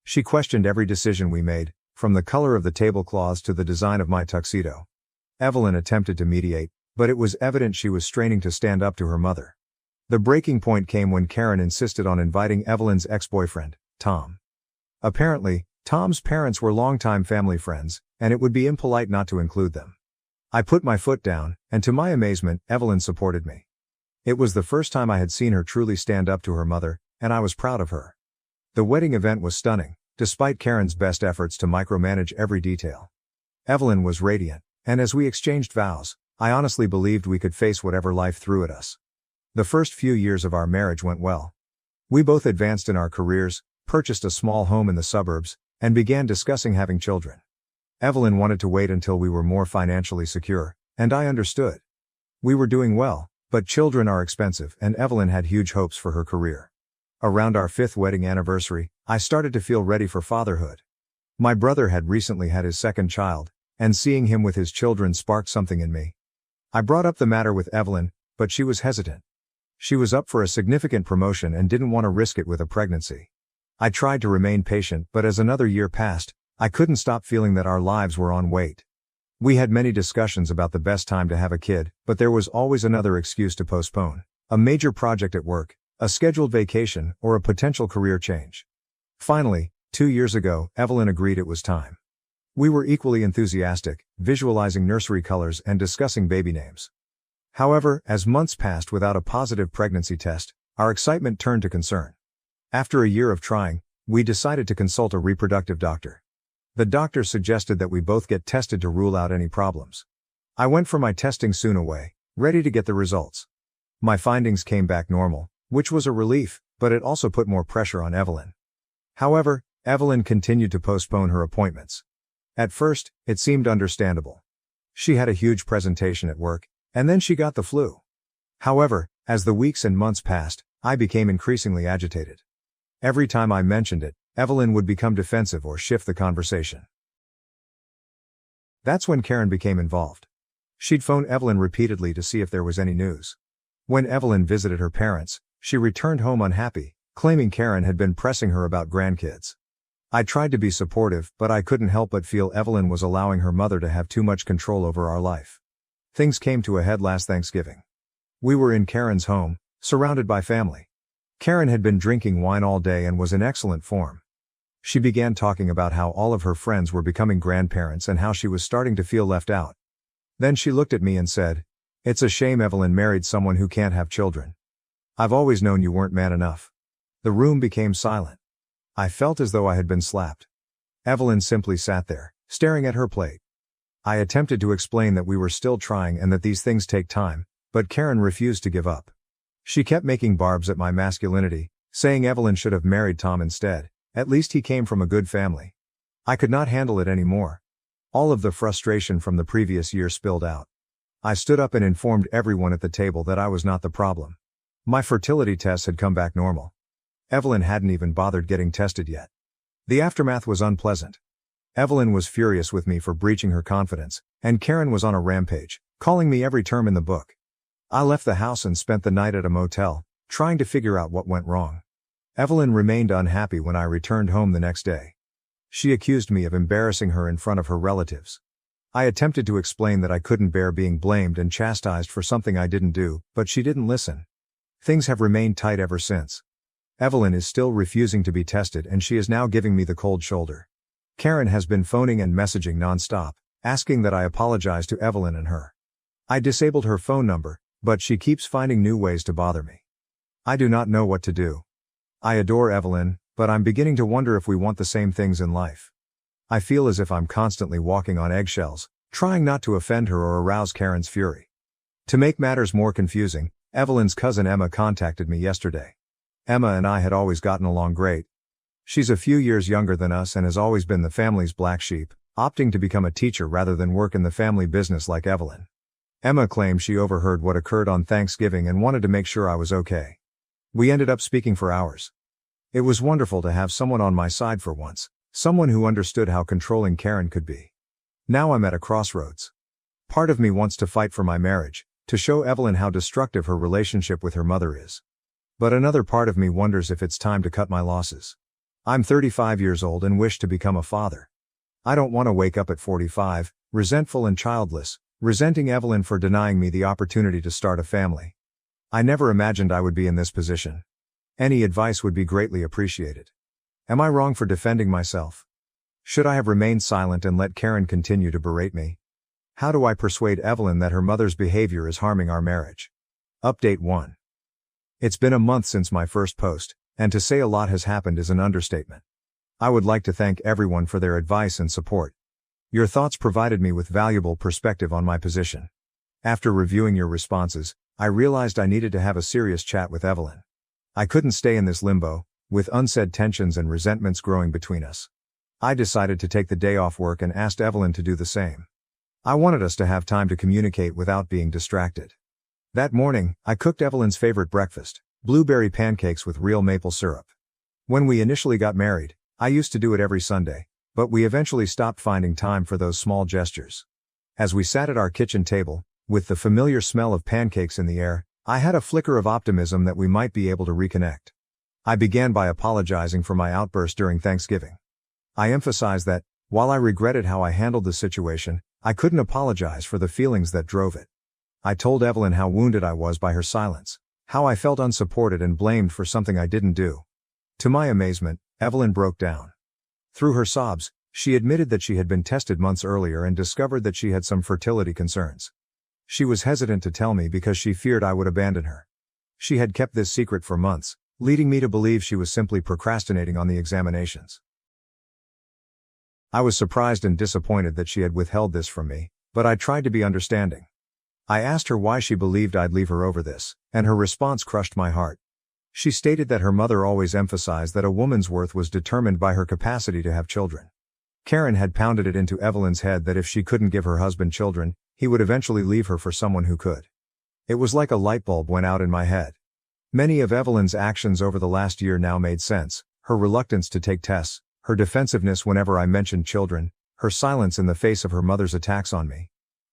She questioned every decision we made, from the color of the tablecloths to the design of my tuxedo. Evelyn attempted to mediate, but it was evident she was straining to stand up to her mother. The breaking point came when Karen insisted on inviting Evelyn's ex-boyfriend, Tom. Apparently, Tom's parents were longtime family friends, and it would be impolite not to include them. I put my foot down, and to my amazement, Evelyn supported me. It was the first time I had seen her truly stand up to her mother, and I was proud of her. The wedding event was stunning, despite Karen's best efforts to micromanage every detail. Evelyn was radiant, and as we exchanged vows, I honestly believed we could face whatever life threw at us. The first few years of our marriage went well. We both advanced in our careers, purchased a small home in the suburbs, and began discussing having children. Evelyn wanted to wait until we were more financially secure, and I understood. We were doing well, but children are expensive, and Evelyn had huge hopes for her career. Around our 5th wedding anniversary, I started to feel ready for fatherhood. My brother had recently had his 2nd child, and seeing him with his children sparked something in me. I brought up the matter with Evelyn, but she was hesitant. She was up for a significant promotion and didn't want to risk it with a pregnancy. I tried to remain patient, but as another year passed, I couldn't stop feeling that our lives were on wait. We had many discussions about the best time to have a kid, but there was always another excuse to postpone: a major project at work, a scheduled vacation, or a potential career change. Finally, 2 years ago, Evelyn agreed it was time. We were equally enthusiastic, visualizing nursery colors and discussing baby names. However, as months passed without a positive pregnancy test, our excitement turned to concern. After a year of trying, we decided to consult a reproductive doctor. The doctor suggested that we both get tested to rule out any problems. I went for my testing soon away, ready to get the results. My findings came back normal, which was a relief, but it also put more pressure on Evelyn. However, Evelyn continued to postpone her appointments. At first, it seemed understandable. She had a huge presentation at work, and then she got the flu. However, as the weeks and months passed, I became increasingly agitated. Every time I mentioned it, Evelyn would become defensive or shift the conversation. That's when Karen became involved. She'd phone Evelyn repeatedly to see if there was any news. When Evelyn visited her parents, she returned home unhappy, claiming Karen had been pressing her about grandkids. I tried to be supportive, but I couldn't help but feel Evelyn was allowing her mother to have too much control over our life. Things came to a head last Thanksgiving. We were in Karen's home, surrounded by family. Karen had been drinking wine all day and was in excellent form. She began talking about how all of her friends were becoming grandparents and how she was starting to feel left out. Then she looked at me and said, "It's a shame Evelyn married someone who can't have children. I've always known you weren't man enough." The room became silent. I felt as though I had been slapped. Evelyn simply sat there, staring at her plate. I attempted to explain that we were still trying and that these things take time, but Karen refused to give up. She kept making barbs at my masculinity, saying Evelyn should have married Tom instead. At least he came from a good family. I could not handle it anymore. All of the frustration from the previous year spilled out. I stood up and informed everyone at the table that I was not the problem. My fertility tests had come back normal. Evelyn hadn't even bothered getting tested yet. The aftermath was unpleasant. Evelyn was furious with me for breaching her confidence, and Karen was on a rampage, calling me every term in the book. I left the house and spent the night at a motel, trying to figure out what went wrong. Evelyn remained unhappy when I returned home the next day. She accused me of embarrassing her in front of her relatives. I attempted to explain that I couldn't bear being blamed and chastised for something I didn't do, but she didn't listen. Things have remained tight ever since. Evelyn is still refusing to be tested and she is now giving me the cold shoulder. Karen has been phoning and messaging non-stop, asking that I apologize to Evelyn and her. I disabled her phone number, but she keeps finding new ways to bother me. I do not know what to do. I adore Evelyn, but I'm beginning to wonder if we want the same things in life. I feel as if I'm constantly walking on eggshells, trying not to offend her or arouse Karen's fury. To make matters more confusing, Evelyn's cousin Emma contacted me yesterday. Emma and I had always gotten along great. She's a few years younger than us and has always been the family's black sheep, opting to become a teacher rather than work in the family business like Evelyn. Emma claimed she overheard what occurred on Thanksgiving and wanted to make sure I was okay. We ended up speaking for hours. It was wonderful to have someone on my side for once, someone who understood how controlling Karen could be. Now I'm at a crossroads. Part of me wants to fight for my marriage, to show Evelyn how destructive her relationship with her mother is. But another part of me wonders if it's time to cut my losses. I'm 35 years old and wish to become a father. I don't want to wake up at 45, resentful and childless, resenting Evelyn for denying me the opportunity to start a family. I never imagined I would be in this position. Any advice would be greatly appreciated. Am I wrong for defending myself? Should I have remained silent and let Karen continue to berate me? How do I persuade Evelyn that her mother's behavior is harming our marriage? Update 1. It's been a month since my first post, and to say a lot has happened is an understatement. I would like to thank everyone for their advice and support. Your thoughts provided me with valuable perspective on my position. After reviewing your responses, I realized I needed to have a serious chat with Evelyn. I couldn't stay in this limbo, with unsaid tensions and resentments growing between us. I decided to take the day off work and asked Evelyn to do the same. I wanted us to have time to communicate without being distracted. That morning, I cooked Evelyn's favorite breakfast, blueberry pancakes with real maple syrup. When we initially got married, I used to do it every Sunday, but we eventually stopped finding time for those small gestures. As we sat at our kitchen table, with the familiar smell of pancakes in the air, I had a flicker of optimism that we might be able to reconnect. I began by apologizing for my outburst during Thanksgiving. I emphasized that, while I regretted how I handled the situation, I couldn't apologize for the feelings that drove it. I told Evelyn how wounded I was by her silence, how I felt unsupported and blamed for something I didn't do. To my amazement, Evelyn broke down. Through her sobs, she admitted that she had been tested months earlier and discovered that she had some fertility concerns. She was hesitant to tell me because she feared I would abandon her. She had kept this secret for months, leading me to believe she was simply procrastinating on the examinations. I was surprised and disappointed that she had withheld this from me, but I tried to be understanding. I asked her why she believed I'd leave her over this, and her response crushed my heart. She stated that her mother always emphasized that a woman's worth was determined by her capacity to have children. Karen had pounded it into Evelyn's head that if she couldn't give her husband children, he would eventually leave her for someone who could. It was like a light bulb went out in my head. Many of Evelyn's actions over the last year now made sense: her reluctance to take tests, her defensiveness whenever I mentioned children, her silence in the face of her mother's attacks on me.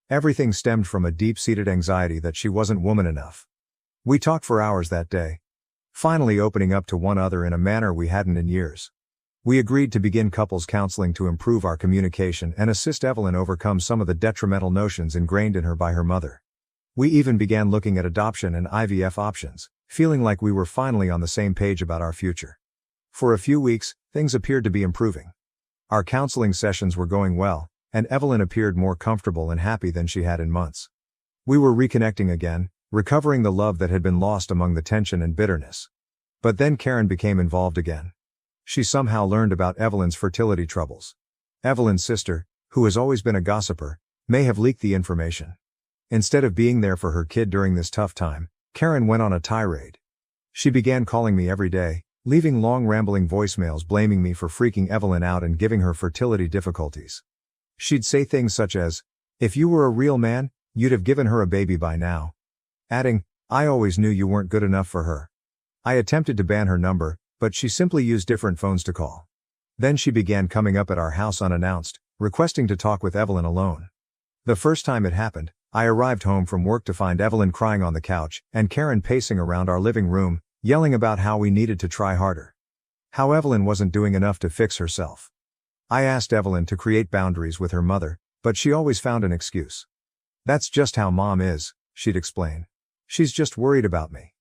Everything stemmed from a deep-seated anxiety that she wasn't woman enough. We talked for hours that day, finally opening up to one another in a manner we hadn't in years. We agreed to begin couples counseling to improve our communication and assist Evelyn overcome some of the detrimental notions ingrained in her by her mother. We even began looking at adoption and IVF options, feeling like we were finally on the same page about our future. For a few weeks, things appeared to be improving. Our counseling sessions were going well, and Evelyn appeared more comfortable and happy than she had in months. We were reconnecting again, recovering the love that had been lost among the tension and bitterness. But then Karen became involved again. She somehow learned about Evelyn's fertility troubles. Evelyn's sister, who has always been a gossiper, may have leaked the information. Instead of being there for her kid during this tough time, Karen went on a tirade. She began calling me every day, leaving long rambling voicemails blaming me for freaking Evelyn out and giving her fertility difficulties. She'd say things such as, "If you were a real man, you'd have given her a baby by now." Adding, "I always knew you weren't good enough for her." I attempted to ban her number, but she simply used different phones to call. Then she began coming up at our house unannounced, requesting to talk with Evelyn alone. The first time it happened, I arrived home from work to find Evelyn crying on the couch, and Karen pacing around our living room, yelling about how we needed to try harder. How Evelyn wasn't doing enough to fix herself. I asked Evelyn to create boundaries with her mother, but she always found an excuse. "That's just how Mom is," she'd explain. "She's just worried about me."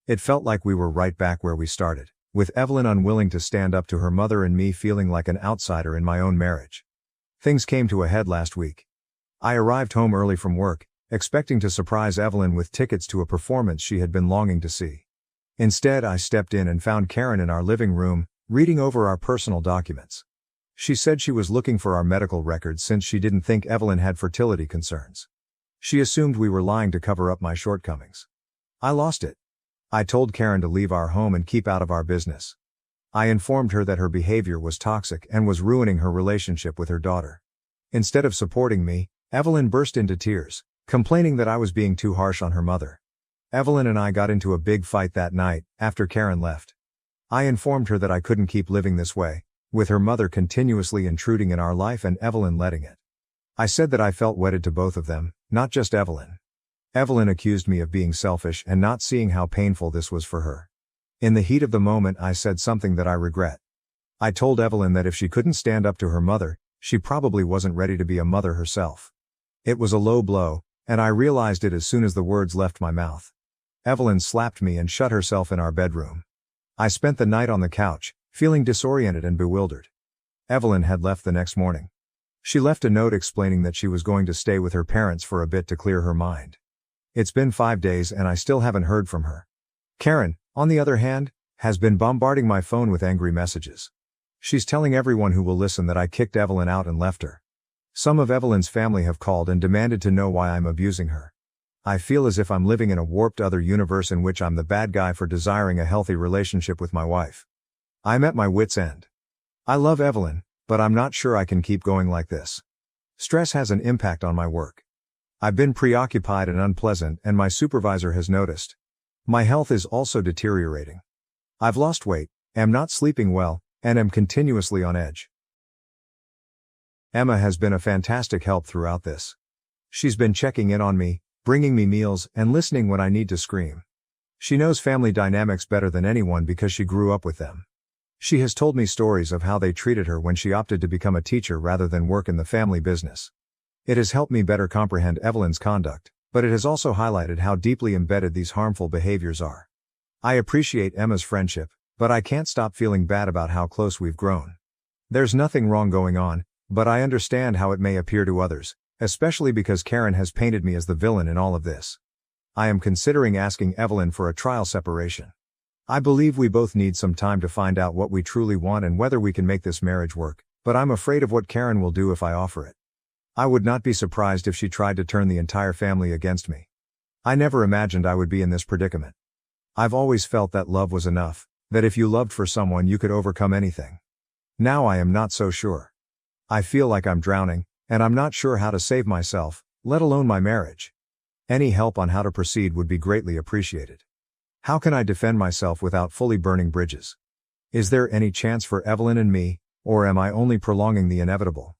It felt like we were right back where we started, with Evelyn unwilling to stand up to her mother and me feeling like an outsider in my own marriage. Things came to a head last week. I arrived home early from work, expecting to surprise Evelyn with tickets to a performance she had been longing to see. Instead, I stepped in and found Karen in our living room, reading over our personal documents. She said she was looking for our medical records since she didn't think Evelyn had fertility concerns. She assumed we were lying to cover up my shortcomings. I lost it. I told Karen to leave our home and keep out of our business. I informed her that her behavior was toxic and was ruining her relationship with her daughter. Instead of supporting me, Evelyn burst into tears, complaining that I was being too harsh on her mother. Evelyn and I got into a big fight that night, after Karen left. I informed her that I couldn't keep living this way, with her mother continuously intruding in our life and Evelyn letting it. I said that I felt wedded to both of them, not just Evelyn. Evelyn accused me of being selfish and not seeing how painful this was for her. In the heat of the moment, I said something that I regret. I told Evelyn that if she couldn't stand up to her mother, she probably wasn't ready to be a mother herself. It was a low blow, and I realized it as soon as the words left my mouth. Evelyn slapped me and shut herself in our bedroom. I spent the night on the couch, feeling disoriented and bewildered. Evelyn had left the next morning. She left a note explaining that she was going to stay with her parents for a bit to clear her mind. It's been 5 days and I still haven't heard from her. Karen, on the other hand, has been bombarding my phone with angry messages. She's telling everyone who will listen that I kicked Evelyn out and left her. Some of Evelyn's family have called and demanded to know why I'm abusing her. I feel as if I'm living in a warped other universe in which I'm the bad guy for desiring a healthy relationship with my wife. I'm at my wit's end. I love Evelyn, but I'm not sure I can keep going like this. Stress has an impact on my work. I've been preoccupied and unpleasant, and my supervisor has noticed. My health is also deteriorating. I've lost weight, am not sleeping well, and am continuously on edge. Emma has been a fantastic help throughout this. She's been checking in on me, bringing me meals, and listening when I need to scream. She knows family dynamics better than anyone because she grew up with them. She has told me stories of how they treated her when she opted to become a teacher rather than work in the family business. It has helped me better comprehend Evelyn's conduct, but it has also highlighted how deeply embedded these harmful behaviors are. I appreciate Emma's friendship, but I can't stop feeling bad about how close we've grown. There's nothing wrong going on, but I understand how it may appear to others, especially because Karen has painted me as the villain in all of this. I am considering asking Evelyn for a trial separation. I believe we both need some time to find out what we truly want and whether we can make this marriage work, but I'm afraid of what Karen will do if I offer it. I would not be surprised if she tried to turn the entire family against me. I never imagined I would be in this predicament. I've always felt that love was enough, that if you loved for someone you could overcome anything. Now I am not so sure. I feel like I'm drowning, and I'm not sure how to save myself, let alone my marriage. Any help on how to proceed would be greatly appreciated. How can I defend myself without fully burning bridges? Is there any chance for Evelyn and me, or am I only prolonging the inevitable?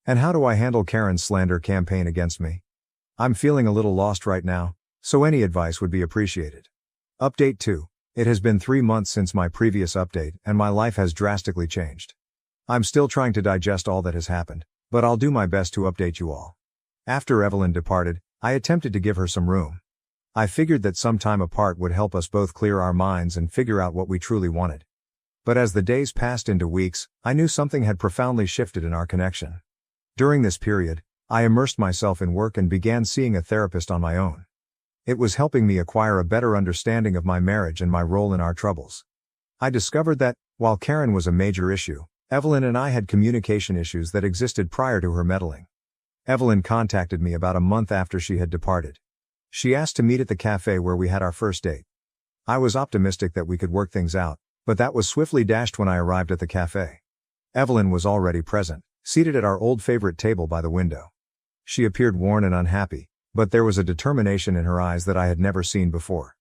And how do I handle Karen's slander campaign against me? I'm feeling a little lost right now, so any advice would be appreciated. Update 2. It has been 3 months since my previous update, and my life has drastically changed. I'm still trying to digest all that has happened, but I'll do my best to update you all. After Evelyn departed, I attempted to give her some room. I figured that some time apart would help us both clear our minds and figure out what we truly wanted. But as the days passed into weeks, I knew something had profoundly shifted in our connection. During this period, I immersed myself in work and began seeing a therapist on my own. It was helping me acquire a better understanding of my marriage and my role in our troubles. I discovered that, while Karen was a major issue, Evelyn and I had communication issues that existed prior to her meddling. Evelyn contacted me about a month after she had departed. She asked to meet at the cafe where we had our first date. I was optimistic that we could work things out, but that was swiftly dashed when I arrived at the cafe. Evelyn was already present, seated at our old favorite table by the window. She appeared worn and unhappy, but there was a determination in her eyes that I had never seen before.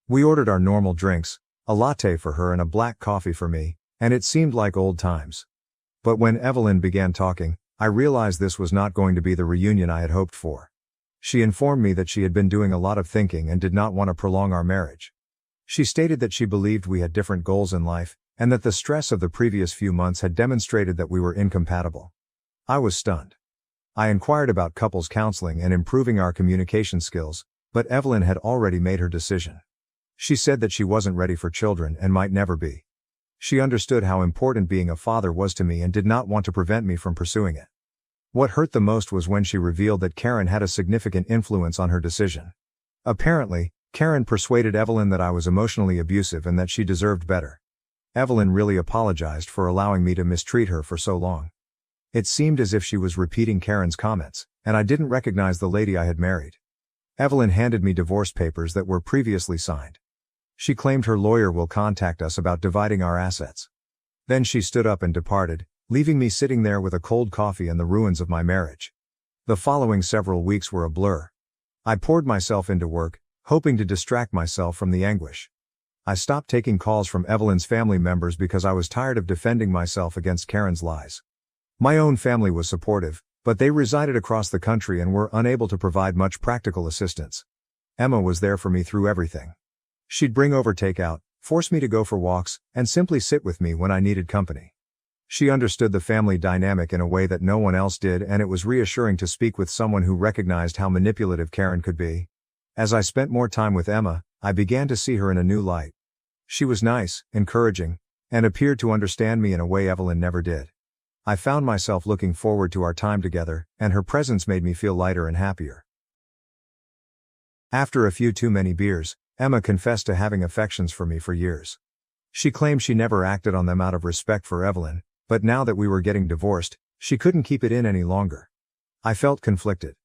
We ordered our normal drinks, a latte for her and a black coffee for me, and it seemed like old times. But when Evelyn began talking, I realized this was not going to be the reunion I had hoped for. She informed me that she had been doing a lot of thinking and did not want to prolong our marriage. She stated that she believed we had different goals in life, and that the stress of the previous few months had demonstrated that we were incompatible. I was stunned. I inquired about couples counseling and improving our communication skills, but Evelyn had already made her decision. She said that she wasn't ready for children and might never be. She understood how important being a father was to me and did not want to prevent me from pursuing it. What hurt the most was when she revealed that Karen had a significant influence on her decision. Apparently, Karen persuaded Evelyn that I was emotionally abusive and that she deserved better. Evelyn really apologized for allowing me to mistreat her for so long. It seemed as if she was repeating Karen's comments, and I didn't recognize the lady I had married. Evelyn handed me divorce papers that were previously signed. She claimed her lawyer will contact us about dividing our assets. Then she stood up and departed, leaving me sitting there with a cold coffee and the ruins of my marriage. The following several weeks were a blur. I poured myself into work, hoping to distract myself from the anguish. I stopped taking calls from Evelyn's family members because I was tired of defending myself against Karen's lies. My own family was supportive, but they resided across the country and were unable to provide much practical assistance. Emma was there for me through everything. She'd bring over takeout, force me to go for walks, and simply sit with me when I needed company. She understood the family dynamic in a way that no one else did, and it was reassuring to speak with someone who recognized how manipulative Karen could be. As I spent more time with Emma, I began to see her in a new light. She was nice, encouraging, and appeared to understand me in a way Evelyn never did. I found myself looking forward to our time together, and her presence made me feel lighter and happier. After a few too many beers, Emma confessed to having affections for me for years. She claimed she never acted on them out of respect for Evelyn, but now that we were getting divorced, she couldn't keep it in any longer. I felt conflicted.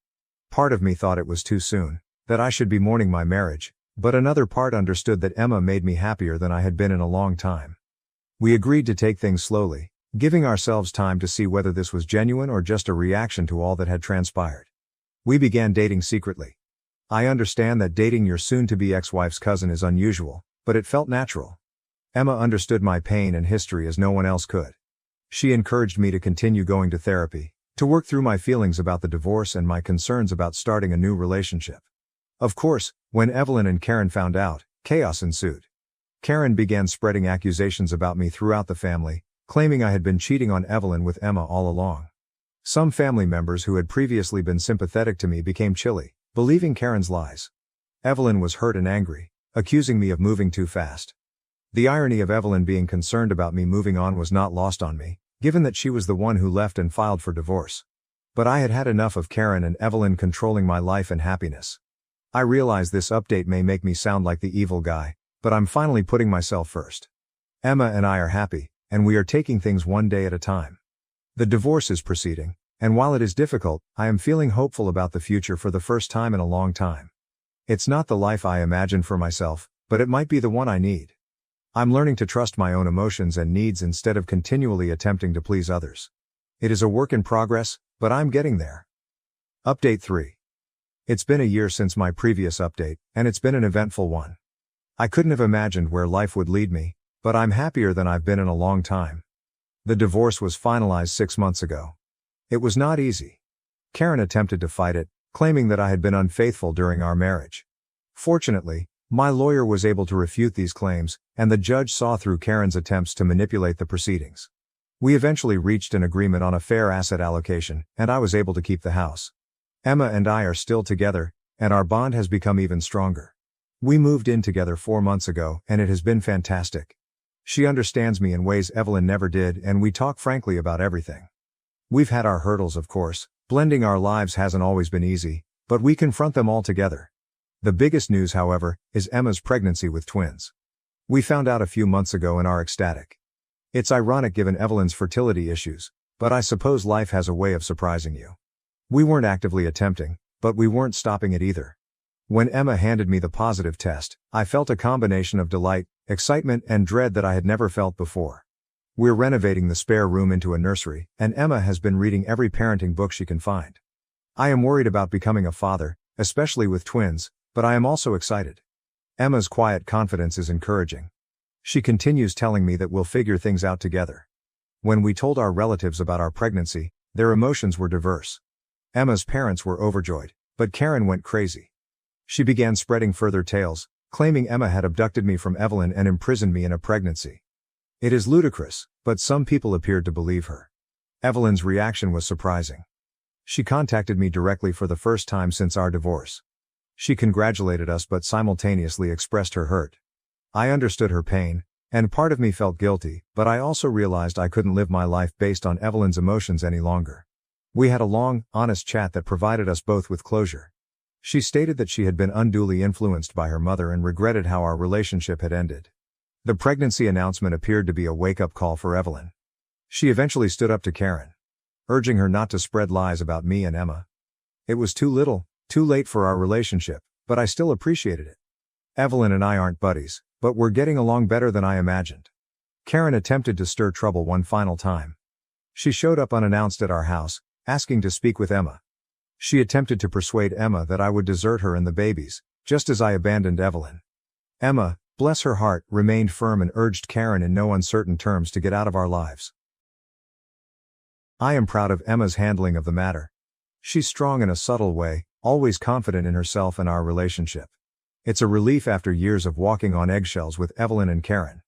Part of me thought it was too soon, that I should be mourning my marriage, but another part understood that Emma made me happier than I had been in a long time. We agreed to take things slowly, giving ourselves time to see whether this was genuine or just a reaction to all that had transpired. We began dating secretly. I understand that dating your soon-to-be ex-wife's cousin is unusual, but it felt natural. Emma understood my pain and history as no one else could. She encouraged me to continue going to therapy, to work through my feelings about the divorce and my concerns about starting a new relationship. Of course, when Evelyn and Karen found out, chaos ensued. Karen began spreading accusations about me throughout the family, claiming I had been cheating on Evelyn with Emma all along. Some family members who had previously been sympathetic to me became chilly, believing Karen's lies. Evelyn was hurt and angry, accusing me of moving too fast. The irony of Evelyn being concerned about me moving on was not lost on me, given that she was the one who left and filed for divorce. But I had had enough of Karen and Evelyn controlling my life and happiness. I realize this update may make me sound like the evil guy, but I'm finally putting myself first. Emma and I are happy, and we are taking things one day at a time. The divorce is proceeding, and while it is difficult, I am feeling hopeful about the future for the first time in a long time. It's not the life I imagined for myself, but it might be the one I need. I'm learning to trust my own emotions and needs instead of continually attempting to please others. It is a work in progress, but I'm getting there. Update 3. It's been a year since my previous update, and it's been an eventful one. I couldn't have imagined where life would lead me, but I'm happier than I've been in a long time. The divorce was finalized 6 months ago. It was not easy. Karen attempted to fight it, claiming that I had been unfaithful during our marriage. Fortunately, my lawyer was able to refute these claims, and the judge saw through Karen's attempts to manipulate the proceedings. We eventually reached an agreement on a fair asset allocation, and I was able to keep the house. Emma and I are still together, and our bond has become even stronger. We moved in together 4 months ago, and it has been fantastic. She understands me in ways Evelyn never did, and we talk frankly about everything. We've had our hurdles, of course. Blending our lives hasn't always been easy, but we confront them all together. The biggest news, however, is Emma's pregnancy with twins. We found out a few months ago and are ecstatic. It's ironic given Evelyn's fertility issues, but I suppose life has a way of surprising you. We weren't actively attempting, but we weren't stopping it either. When Emma handed me the positive test, I felt a combination of delight, excitement, and dread that I had never felt before. We're renovating the spare room into a nursery, and Emma has been reading every parenting book she can find. I am worried about becoming a father, especially with twins, but I am also excited. Emma's quiet confidence is encouraging. She continues telling me that we'll figure things out together. When we told our relatives about our pregnancy, their emotions were diverse. Emma's parents were overjoyed, but Karen went crazy. She began spreading further tales, claiming Emma had abducted me from Evelyn and imprisoned me in a pregnancy. It is ludicrous, but some people appeared to believe her. Evelyn's reaction was surprising. She contacted me directly for the first time since our divorce. She congratulated us but simultaneously expressed her hurt. I understood her pain, and part of me felt guilty, but I also realized I couldn't live my life based on Evelyn's emotions any longer. We had a long, honest chat that provided us both with closure. She stated that she had been unduly influenced by her mother and regretted how our relationship had ended. The pregnancy announcement appeared to be a wake-up call for Evelyn. She eventually stood up to Karen, urging her not to spread lies about me and Emma. It was too little, too late for our relationship, but I still appreciated it. Evelyn and I aren't buddies, but we're getting along better than I imagined. Karen attempted to stir trouble one final time. She showed up unannounced at our house, asking to speak with Emma. She attempted to persuade Emma that I would desert her and the babies, just as I abandoned Evelyn. Emma, bless her heart, remained firm and urged Karen in no uncertain terms to get out of our lives. I am proud of Emma's handling of the matter. She's strong in a subtle way, always confident in herself and our relationship. It's a relief after years of walking on eggshells with Evelyn and Karen.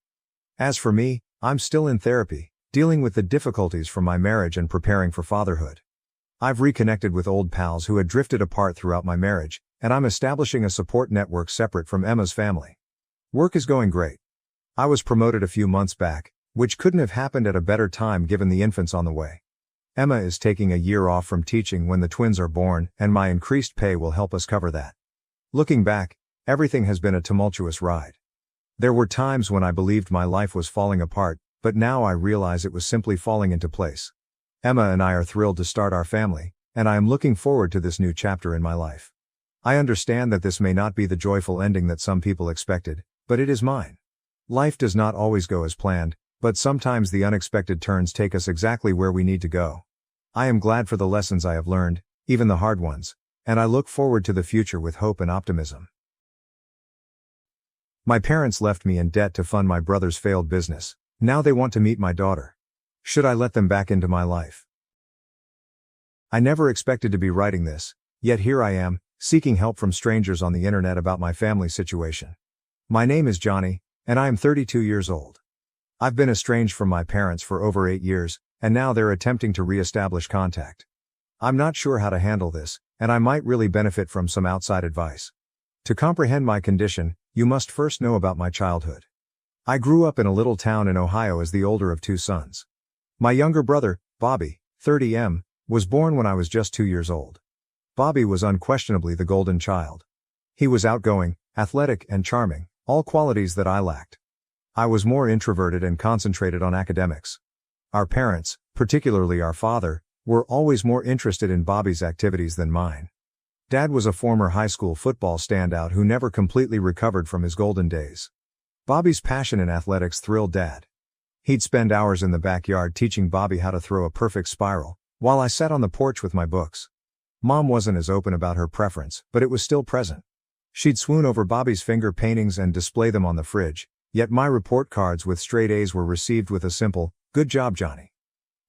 As for me, I'm still in therapy, dealing with the difficulties from my marriage and preparing for fatherhood. I've reconnected with old pals who had drifted apart throughout my marriage, and I'm establishing a support network separate from Emma's family. Work is going great. I was promoted a few months back, which couldn't have happened at a better time given the infants on the way. Emma is taking a year off from teaching when the twins are born, and my increased pay will help us cover that. Looking back, everything has been a tumultuous ride. There were times when I believed my life was falling apart, but now I realize it was simply falling into place. Emma and I are thrilled to start our family, and I am looking forward to this new chapter in my life. I understand that this may not be the joyful ending that some people expected, but it is mine. Life does not always go as planned, but sometimes the unexpected turns take us exactly where we need to go. I am glad for the lessons I have learned, even the hard ones, and I look forward to the future with hope and optimism. My parents left me in debt to fund my brother's failed business. Now they want to meet my daughter. Should I let them back into my life? I never expected to be writing this, yet here I am, seeking help from strangers on the internet about my family situation. My name is Johnny, and I am 32 years old. I've been estranged from my parents for over 8 years, and now they're attempting to re-establish contact. I'm not sure how to handle this, and I might really benefit from some outside advice. To comprehend my condition, you must first know about my childhood. I grew up in a little town in Ohio as the older of 2 sons. My younger brother, Bobby, 30M, was born when I was just 2 years old. Bobby was unquestionably the golden child. He was outgoing, athletic, and charming, all qualities that I lacked. I was more introverted and concentrated on academics. Our parents, particularly our father, were always more interested in Bobby's activities than mine. Dad was a former high school football standout who never completely recovered from his golden days. Bobby's passion in athletics thrilled Dad. He'd spend hours in the backyard teaching Bobby how to throw a perfect spiral, while I sat on the porch with my books. Mom wasn't as open about her preference, but it was still present. She'd swoon over Bobby's finger paintings and display them on the fridge, yet my report cards with straight A's were received with a simple, "Good job, Johnny."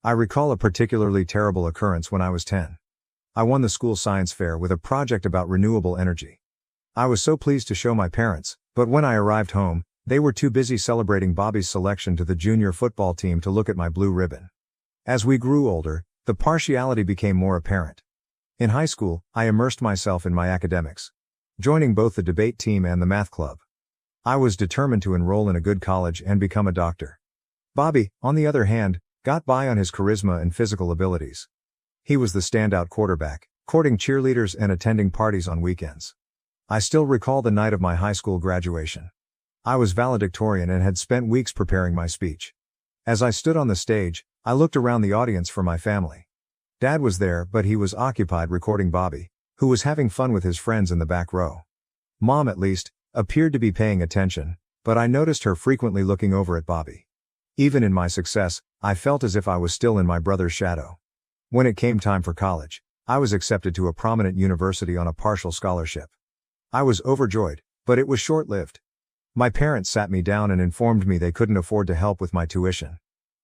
I recall a particularly terrible occurrence when I was 10. I won the school science fair with a project about renewable energy. I was so pleased to show my parents, but when I arrived home, they were too busy celebrating Bobby's selection to the junior football team to look at my blue ribbon. As we grew older, the partiality became more apparent. In high school, I immersed myself in my academics, joining both the debate team and the math club. I was determined to enroll in a good college and become a doctor. Bobby, on the other hand, got by on his charisma and physical abilities. He was the standout quarterback, courting cheerleaders and attending parties on weekends. I still recall the night of my high school graduation. I was valedictorian and had spent weeks preparing my speech. As I stood on the stage, I looked around the audience for my family. Dad was there, but he was occupied recording Bobby, who was having fun with his friends in the back row. Mom, at least, appeared to be paying attention, but I noticed her frequently looking over at Bobby. Even in my success, I felt as if I was still in my brother's shadow. When it came time for college, I was accepted to a prominent university on a partial scholarship. I was overjoyed, but it was short-lived. My parents sat me down and informed me they couldn't afford to help with my tuition.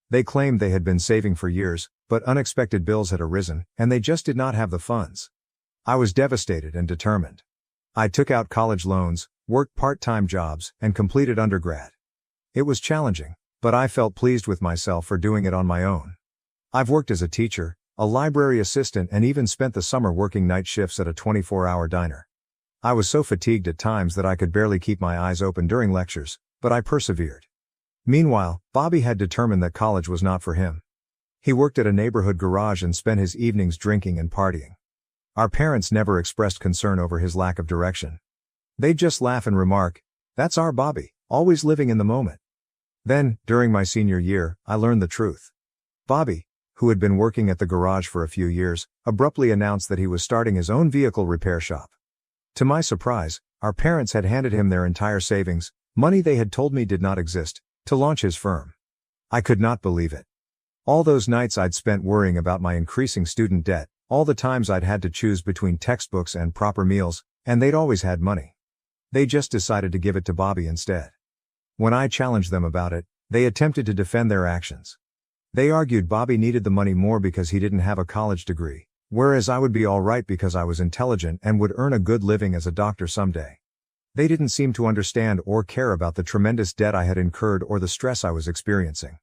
They claimed they had been saving for years, but unexpected bills had arisen, and they just did not have the funds. I was devastated and determined. I took out college loans, worked part-time jobs, and completed undergrad. It was challenging, but I felt pleased with myself for doing it on my own. I've worked as a teacher, a library assistant, and even spent the summer working night shifts at a 24-hour diner. I was so fatigued at times that I could barely keep my eyes open during lectures, but I persevered. Meanwhile, Bobby had determined that college was not for him. He worked at a neighborhood garage and spent his evenings drinking and partying. Our parents never expressed concern over his lack of direction. They'd just laugh and remark, "That's our Bobby, always living in the moment." Then, during my senior year, I learned the truth. Bobby, who had been working at the garage for a few years, abruptly announced that he was starting his own vehicle repair shop. To my surprise, our parents had handed him their entire savings, money they had told me did not exist, to launch his firm. I could not believe it. All those nights I'd spent worrying about my increasing student debt, all the times I'd had to choose between textbooks and proper meals, and they'd always had money. They just decided to give it to Bobby instead. When I challenged them about it, they attempted to defend their actions. They argued Bobby needed the money more because he didn't have a college degree, whereas I would be all right because I was intelligent and would earn a good living as a doctor someday. They didn't seem to understand or care about the tremendous debt I had incurred or the stress I was experiencing.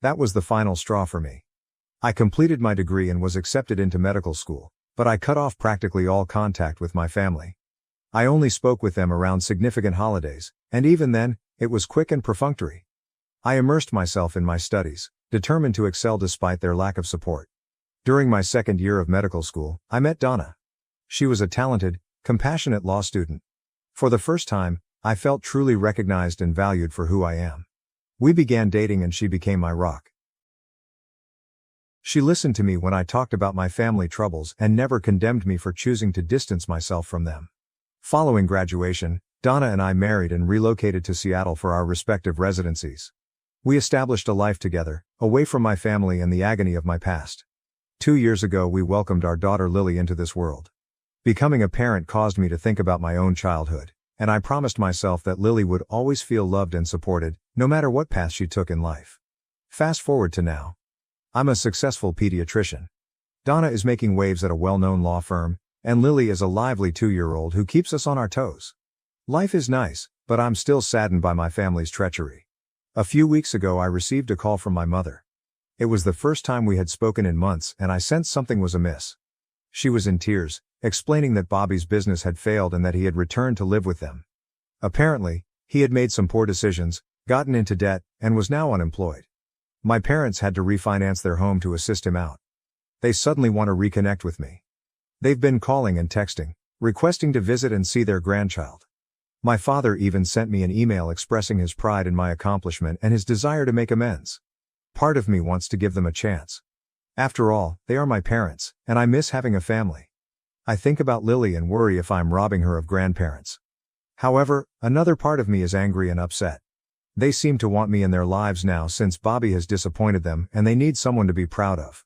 That was the final straw for me. I completed my degree and was accepted into medical school, but I cut off practically all contact with my family. I only spoke with them around significant holidays, and even then, it was quick and perfunctory. I immersed myself in my studies, determined to excel despite their lack of support. During my second year of medical school, I met Donna. She was a talented, compassionate law student. For the first time, I felt truly recognized and valued for who I am. We began dating and she became my rock. She listened to me when I talked about my family troubles and never condemned me for choosing to distance myself from them. Following graduation, Donna and I married and relocated to Seattle for our respective residencies. We established a life together, away from my family and the agony of my past. 2 years ago we welcomed our daughter Lily into this world. Becoming a parent caused me to think about my own childhood, and I promised myself that Lily would always feel loved and supported, no matter what path she took in life. Fast forward to now. I'm a successful pediatrician. Donna is making waves at a well-known law firm, and Lily is a lively 2-year-old who keeps us on our toes. Life is nice, but I'm still saddened by my family's treachery. A few weeks ago I received a call from my mother. It was the first time we had spoken in months and I sensed something was amiss. She was in tears, explaining that Bobby's business had failed and that he had returned to live with them. Apparently, he had made some poor decisions, gotten into debt, and was now unemployed. My parents had to refinance their home to assist him out. They suddenly want to reconnect with me. They've been calling and texting, requesting to visit and see their grandchild. My father even sent me an email expressing his pride in my accomplishment and his desire to make amends. Part of me wants to give them a chance. After all, they are my parents, and I miss having a family. I think about Lily and worry if I'm robbing her of grandparents. However, another part of me is angry and upset. They seem to want me in their lives now since Bobby has disappointed them and they need someone to be proud of.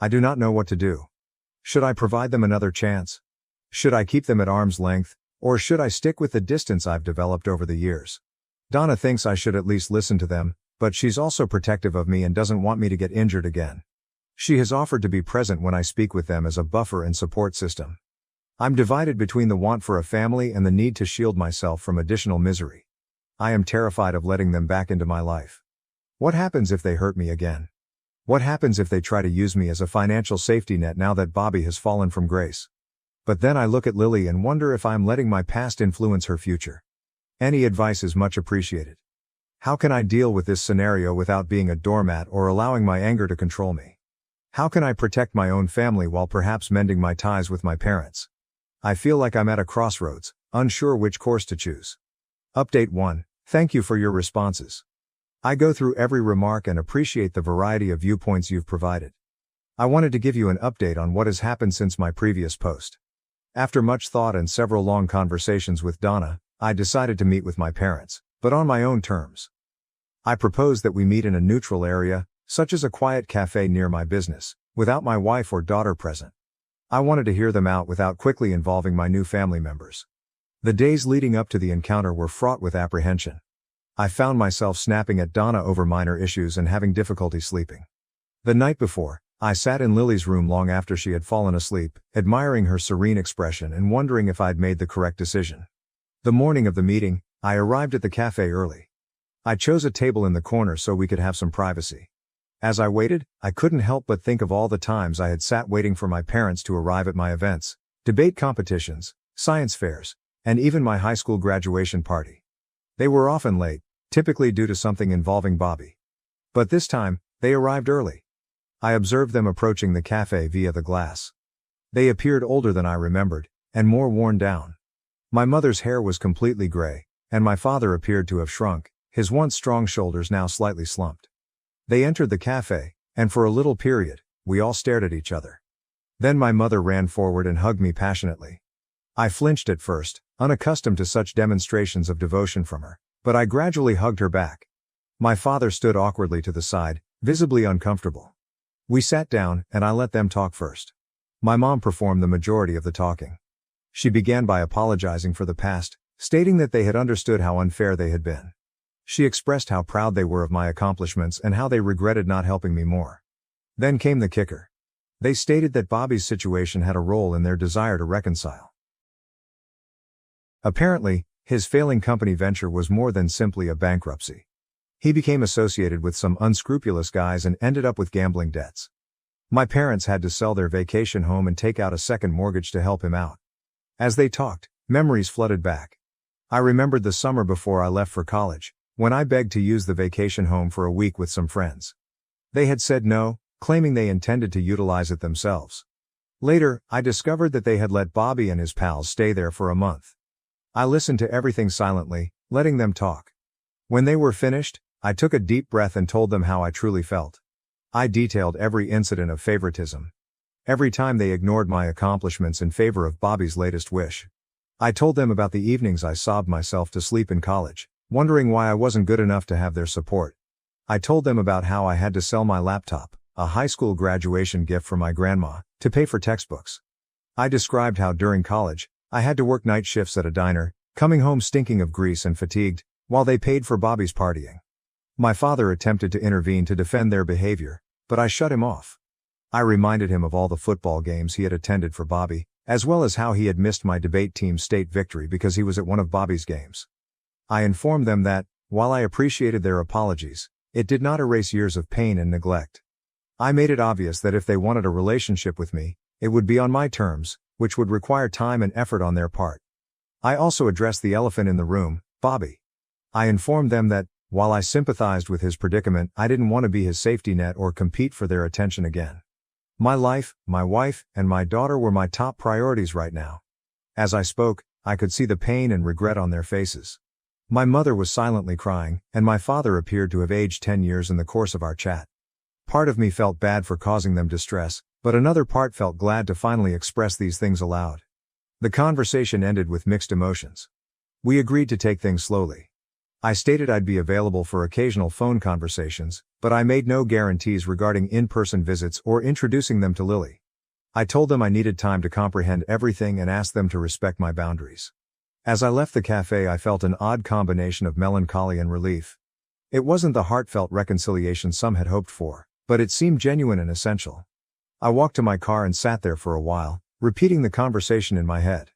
I do not know what to do. Should I provide them another chance? Should I keep them at arm's length, or should I stick with the distance I've developed over the years? Donna thinks I should at least listen to them, but she's also protective of me and doesn't want me to get injured again. She has offered to be present when I speak with them as a buffer and support system. I'm divided between the want for a family and the need to shield myself from additional misery. I am terrified of letting them back into my life. What happens if they hurt me again? What happens if they try to use me as a financial safety net now that Bobby has fallen from grace? But then I look at Lily and wonder if I'm letting my past influence her future. Any advice is much appreciated. How can I deal with this scenario without being a doormat or allowing my anger to control me? How can I protect my own family while perhaps mending my ties with my parents? I feel like I'm at a crossroads, unsure which course to choose. Update 1. Thank you for your responses. I go through every remark and appreciate the variety of viewpoints you've provided. I wanted to give you an update on what has happened since my previous post. After much thought and several long conversations with Donna, I decided to meet with my parents, but on my own terms. I proposed that we meet in a neutral area, such as a quiet cafe near my business, without my wife or daughter present. I wanted to hear them out without quickly involving my new family members. The days leading up to the encounter were fraught with apprehension. I found myself snapping at Donna over minor issues and having difficulty sleeping. The night before, I sat in Lily's room long after she had fallen asleep, admiring her serene expression and wondering if I'd made the correct decision. The morning of the meeting, I arrived at the cafe early. I chose a table in the corner so we could have some privacy. As I waited, I couldn't help but think of all the times I had sat waiting for my parents to arrive at my events, debate competitions, science fairs, and even my high school graduation party. They were often late, typically due to something involving Bobby. But this time, they arrived early. I observed them approaching the cafe via the glass. They appeared older than I remembered, and more worn down. My mother's hair was completely gray, and my father appeared to have shrunk, his once strong shoulders now slightly slumped. They entered the cafe, and for a little period, we all stared at each other. Then my mother ran forward and hugged me passionately. I flinched at first, unaccustomed to such demonstrations of devotion from her, but I gradually hugged her back. My father stood awkwardly to the side, visibly uncomfortable. We sat down, and I let them talk first. My mom performed the majority of the talking. She began by apologizing for the past, stating that they had understood how unfair they had been. She expressed how proud they were of my accomplishments and how they regretted not helping me more. Then came the kicker. They stated that Bobby's situation had a role in their desire to reconcile. Apparently, his failing company venture was more than simply a bankruptcy. He became associated with some unscrupulous guys and ended up with gambling debts. My parents had to sell their vacation home and take out a second mortgage to help him out. As they talked, memories flooded back. I remembered the summer before I left for college, when I begged to use the vacation home for a week with some friends. They had said no, claiming they intended to utilize it themselves. Later, I discovered that they had let Bobby and his pals stay there for a month. I listened to everything silently, letting them talk. When they were finished, I took a deep breath and told them how I truly felt. I detailed every incident of favoritism. Every time they ignored my accomplishments in favor of Bobby's latest wish. I told them about the evenings I sobbed myself to sleep in college, wondering why I wasn't good enough to have their support. I told them about how I had to sell my laptop, a high school graduation gift from my grandma, to pay for textbooks. I described how during college, I had to work night shifts at a diner, coming home stinking of grease and fatigued, while they paid for Bobby's partying. My father attempted to intervene to defend their behavior, but I shut him off. I reminded him of all the football games he had attended for Bobby, as well as how he had missed my debate team's state victory because he was at one of Bobby's games. I informed them that, while I appreciated their apologies, it did not erase years of pain and neglect. I made it obvious that if they wanted a relationship with me, it would be on my terms, which would require time and effort on their part. I also addressed the elephant in the room, Bobby. I informed them that, while I sympathized with his predicament, I didn't want to be his safety net or compete for their attention again. My life, my wife, and my daughter were my top priorities right now. As I spoke, I could see the pain and regret on their faces. My mother was silently crying, and my father appeared to have aged 10 years in the course of our chat. Part of me felt bad for causing them distress, but another part felt glad to finally express these things aloud. The conversation ended with mixed emotions. We agreed to take things slowly. I stated I'd be available for occasional phone conversations, but I made no guarantees regarding in-person visits or introducing them to Lily. I told them I needed time to comprehend everything and asked them to respect my boundaries. As I left the cafe, I felt an odd combination of melancholy and relief. It wasn't the heartfelt reconciliation some had hoped for, but it seemed genuine and essential. I walked to my car and sat there for a while, repeating the conversation in my head.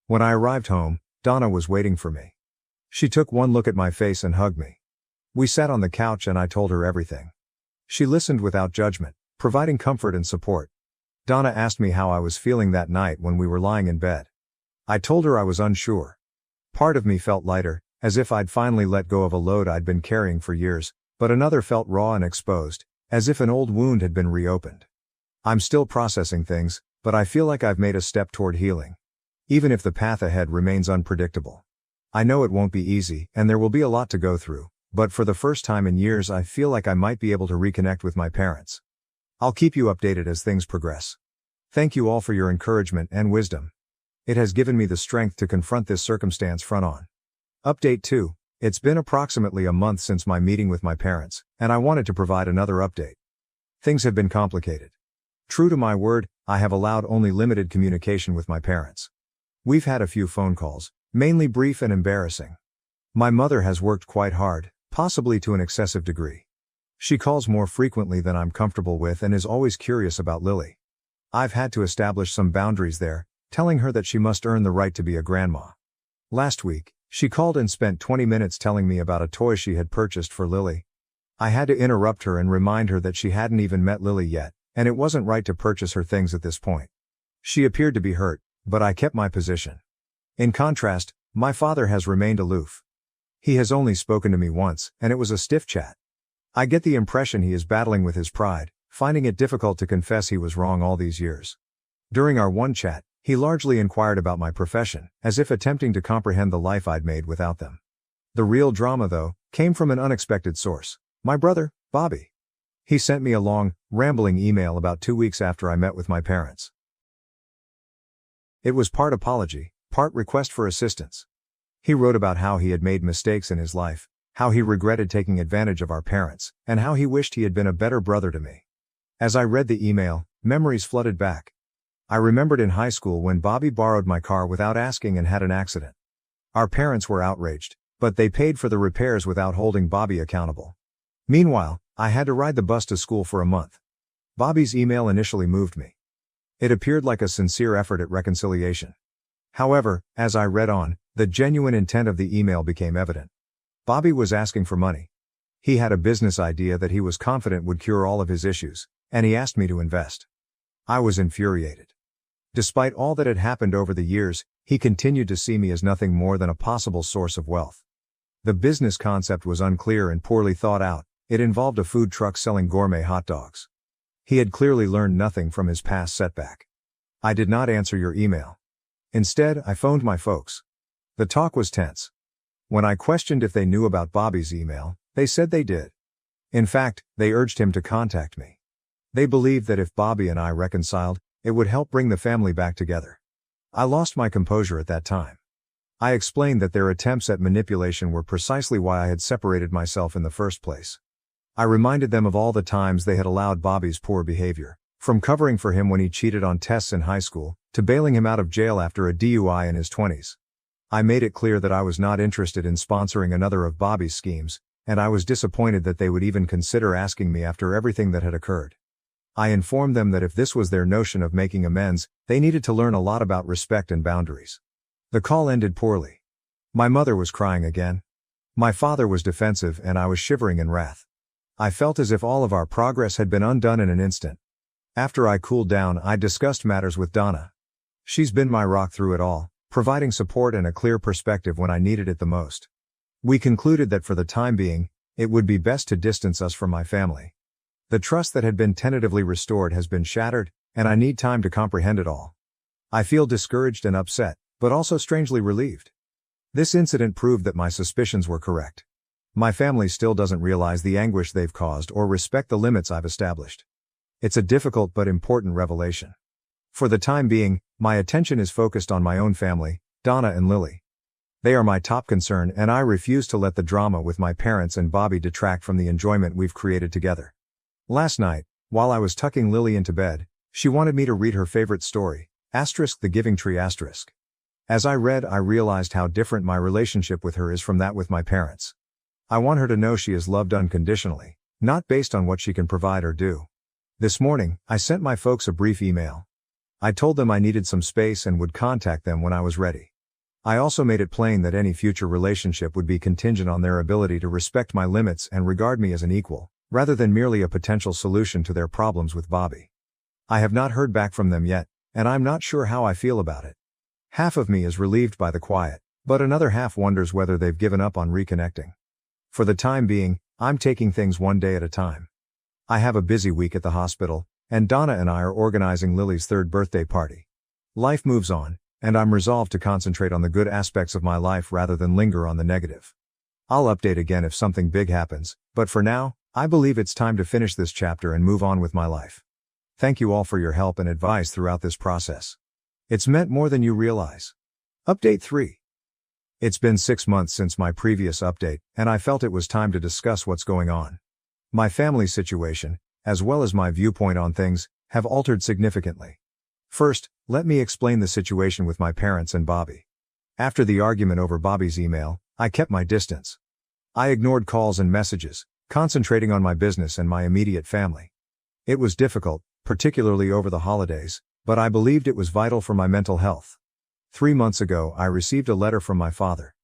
When I arrived home, Donna was waiting for me. She took one look at my face and hugged me. We sat on the couch and I told her everything. She listened without judgment, providing comfort and support. Donna asked me how I was feeling that night when we were lying in bed. I told her I was unsure. Part of me felt lighter, as if I'd finally let go of a load I'd been carrying for years, but another felt raw and exposed, as if an old wound had been reopened. I'm still processing things, but I feel like I've made a step toward healing. Even if the path ahead remains unpredictable. I know it won't be easy, and there will be a lot to go through, but for the first time in years I feel like I might be able to reconnect with my parents. I'll keep you updated as things progress. Thank you all for your encouragement and wisdom. It has given me the strength to confront this circumstance front on. Update 2. It's been approximately a month since my meeting with my parents, and I wanted to provide another update. Things have been complicated. True to my word, I have allowed only limited communication with my parents. We've had a few phone calls, mainly brief and embarrassing. My mother has worked quite hard, possibly to an excessive degree. She calls more frequently than I'm comfortable with and is always curious about Lily. I've had to establish some boundaries there, telling her that she must earn the right to be a grandma. Last week, she called and spent 20 minutes telling me about a toy she had purchased for Lily. I had to interrupt her and remind her that she hadn't even met Lily yet, and it wasn't right to purchase her things at this point. She appeared to be hurt, but I kept my position. In contrast, my father has remained aloof. He has only spoken to me once, and it was a stiff chat. I get the impression he is battling with his pride, finding it difficult to confess he was wrong all these years. During our one chat, he largely inquired about my profession, as if attempting to comprehend the life I'd made without them. The real drama, though, came from an unexpected source. My brother, Bobby. He sent me a long, rambling email about 2 weeks after I met with my parents. It was part apology, part request for assistance. He wrote about how he had made mistakes in his life, how he regretted taking advantage of our parents, and how he wished he had been a better brother to me. As I read the email, memories flooded back. I remembered in high school when Bobby borrowed my car without asking and had an accident. Our parents were outraged, but they paid for the repairs without holding Bobby accountable. Meanwhile, I had to ride the bus to school for a month. Bobby's email initially moved me. It appeared like a sincere effort at reconciliation. However, as I read on, the genuine intent of the email became evident. Bobby was asking for money. He had a business idea that he was confident would cure all of his issues, and he asked me to invest. I was infuriated. Despite all that had happened over the years, he continued to see me as nothing more than a possible source of wealth. The business concept was unclear and poorly thought out. It involved a food truck selling gourmet hot dogs. He had clearly learned nothing from his past setback. I did not answer your email. Instead, I phoned my folks. The talk was tense. When I questioned if they knew about Bobby's email, they said they did. In fact, they urged him to contact me. They believed that if Bobby and I reconciled, it would help bring the family back together. I lost my composure at that time. I explained that their attempts at manipulation were precisely why I had separated myself in the first place. I reminded them of all the times they had allowed Bobby's poor behavior, from covering for him when he cheated on tests in high school, to bailing him out of jail after a DUI in his 20s. I made it clear that I was not interested in sponsoring another of Bobby's schemes, and I was disappointed that they would even consider asking me after everything that had occurred. I informed them that if this was their notion of making amends, they needed to learn a lot about respect and boundaries. The call ended poorly. My mother was crying again. My father was defensive and I was shivering in wrath. I felt as if all of our progress had been undone in an instant. After I cooled down, I discussed matters with Donna. She's been my rock through it all, providing support and a clear perspective when I needed it the most. We concluded that for the time being, it would be best to distance us from my family. The trust that had been tentatively restored has been shattered, and I need time to comprehend it all. I feel discouraged and upset, but also strangely relieved. This incident proved that my suspicions were correct. My family still doesn't realize the anguish they've caused or respect the limits I've established. It's a difficult but important revelation. For the time being, my attention is focused on my own family, Donna and Lily. They are my top concern and I refuse to let the drama with my parents and Bobby detract from the enjoyment we've created together. Last night, while I was tucking Lily into bed, she wanted me to read her favorite story, *The Giving Tree*. As I read, I realized how different my relationship with her is from that with my parents. I want her to know she is loved unconditionally, not based on what she can provide or do. This morning, I sent my folks a brief email. I told them I needed some space and would contact them when I was ready. I also made it plain that any future relationship would be contingent on their ability to respect my limits and regard me as an equal, rather than merely a potential solution to their problems with Bobby. I have not heard back from them yet, and I'm not sure how I feel about it. Half of me is relieved by the quiet, but another half wonders whether they've given up on reconnecting. For the time being, I'm taking things one day at a time. I have a busy week at the hospital, and Donna and I are organizing Lily's 3rd birthday party. Life moves on, and I'm resolved to concentrate on the good aspects of my life rather than linger on the negative. I'll update again if something big happens, but for now, I believe it's time to finish this chapter and move on with my life. Thank you all for your help and advice throughout this process. It's meant more than you realize. Update 3. It's been 6 months since my previous update, and I felt it was time to discuss what's going on. My family situation, as well as my viewpoint on things, have altered significantly. First, let me explain the situation with my parents and Bobby. After the argument over Bobby's email, I kept my distance. I ignored calls and messages, concentrating on my business and my immediate family. It was difficult, particularly over the holidays, but I believed it was vital for my mental health. 3 months ago, I received a letter from my father.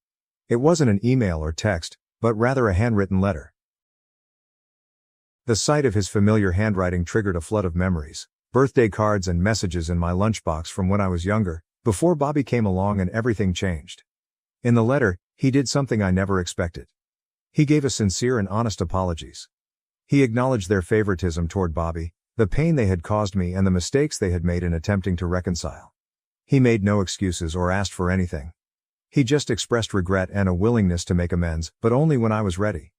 It wasn't an email or text, but rather a handwritten letter. The sight of his familiar handwriting triggered a flood of memories, birthday cards and messages in my lunchbox from when I was younger, before Bobby came along and everything changed. In the letter, he did something I never expected. He gave us sincere and honest apologies. He acknowledged their favoritism toward Bobby, the pain they had caused me and the mistakes they had made in attempting to reconcile. He made no excuses or asked for anything. He just expressed regret and a willingness to make amends, but only when I was ready.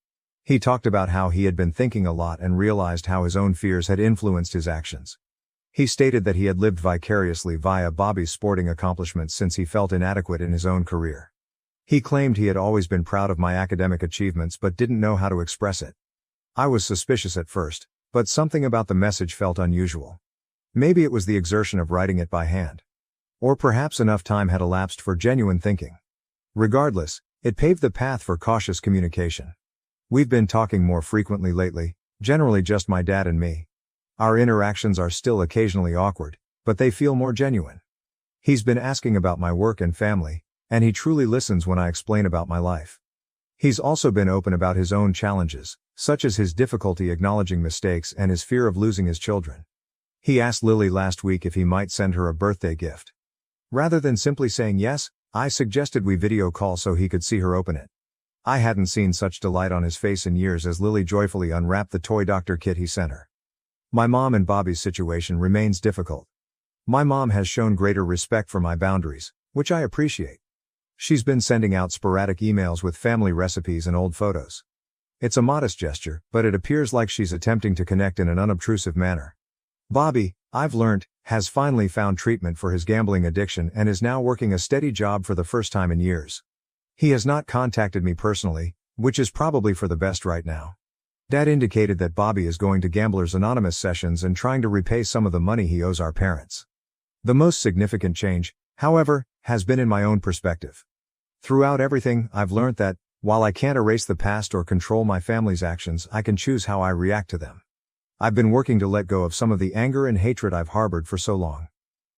He talked about how he had been thinking a lot and realized how his own fears had influenced his actions. He stated that he had lived vicariously via Bobby's sporting accomplishments since he felt inadequate in his own career. He claimed he had always been proud of my academic achievements but didn't know how to express it. I was suspicious at first, but something about the message felt unusual. Maybe it was the exertion of writing it by hand. Or perhaps enough time had elapsed for genuine thinking. Regardless, it paved the path for cautious communication. We've been talking more frequently lately, generally just my dad and me. Our interactions are still occasionally awkward, but they feel more genuine. He's been asking about my work and family, and he truly listens when I explain about my life. He's also been open about his own challenges, such as his difficulty acknowledging mistakes and his fear of losing his children. He asked Lily last week if he might send her a birthday gift. Rather than simply saying yes, I suggested we video call so he could see her open it. I hadn't seen such delight on his face in years as Lily joyfully unwrapped the toy doctor kit he sent her. My mom and Bobby's situation remains difficult. My mom has shown greater respect for my boundaries, which I appreciate. She's been sending out sporadic emails with family recipes and old photos. It's a modest gesture, but it appears like she's attempting to connect in an unobtrusive manner. Bobby, I've learned, has finally found treatment for his gambling addiction and is now working a steady job for the first time in years. He has not contacted me personally, which is probably for the best right now. Dad indicated that Bobby is going to Gamblers Anonymous sessions and trying to repay some of the money he owes our parents. The most significant change, however, has been in my own perspective. Throughout everything, I've learned that, while I can't erase the past or control my family's actions, I can choose how I react to them. I've been working to let go of some of the anger and hatred I've harbored for so long.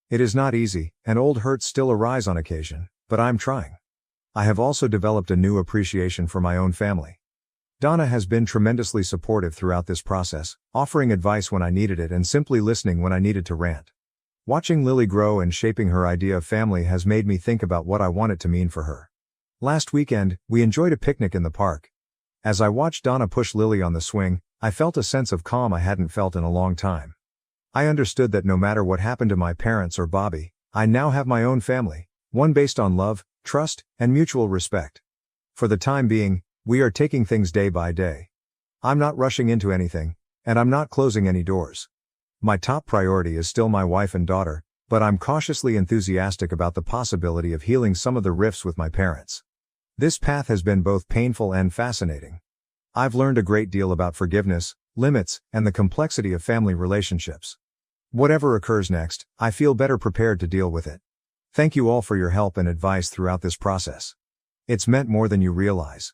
It is not easy, and old hurts still arise on occasion, but I'm trying. I have also developed a new appreciation for my own family. Donna has been tremendously supportive throughout this process, offering advice when I needed it and simply listening when I needed to rant. Watching Lily grow and shaping her idea of family has made me think about what I want it to mean for her. Last weekend, we enjoyed a picnic in the park. As I watched Donna push Lily on the swing, I felt a sense of calm I hadn't felt in a long time. I understood that no matter what happened to my parents or Bobby, I now have my own family, one based on love, trust, and mutual respect. For the time being, we are taking things day by day. I'm not rushing into anything, and I'm not closing any doors. My top priority is still my wife and daughter, but I'm cautiously enthusiastic about the possibility of healing some of the rifts with my parents. This path has been both painful and fascinating. I've learned a great deal about forgiveness, limits, and the complexity of family relationships. Whatever occurs next, I feel better prepared to deal with it. Thank you all for your help and advice throughout this process. It's meant more than you realize.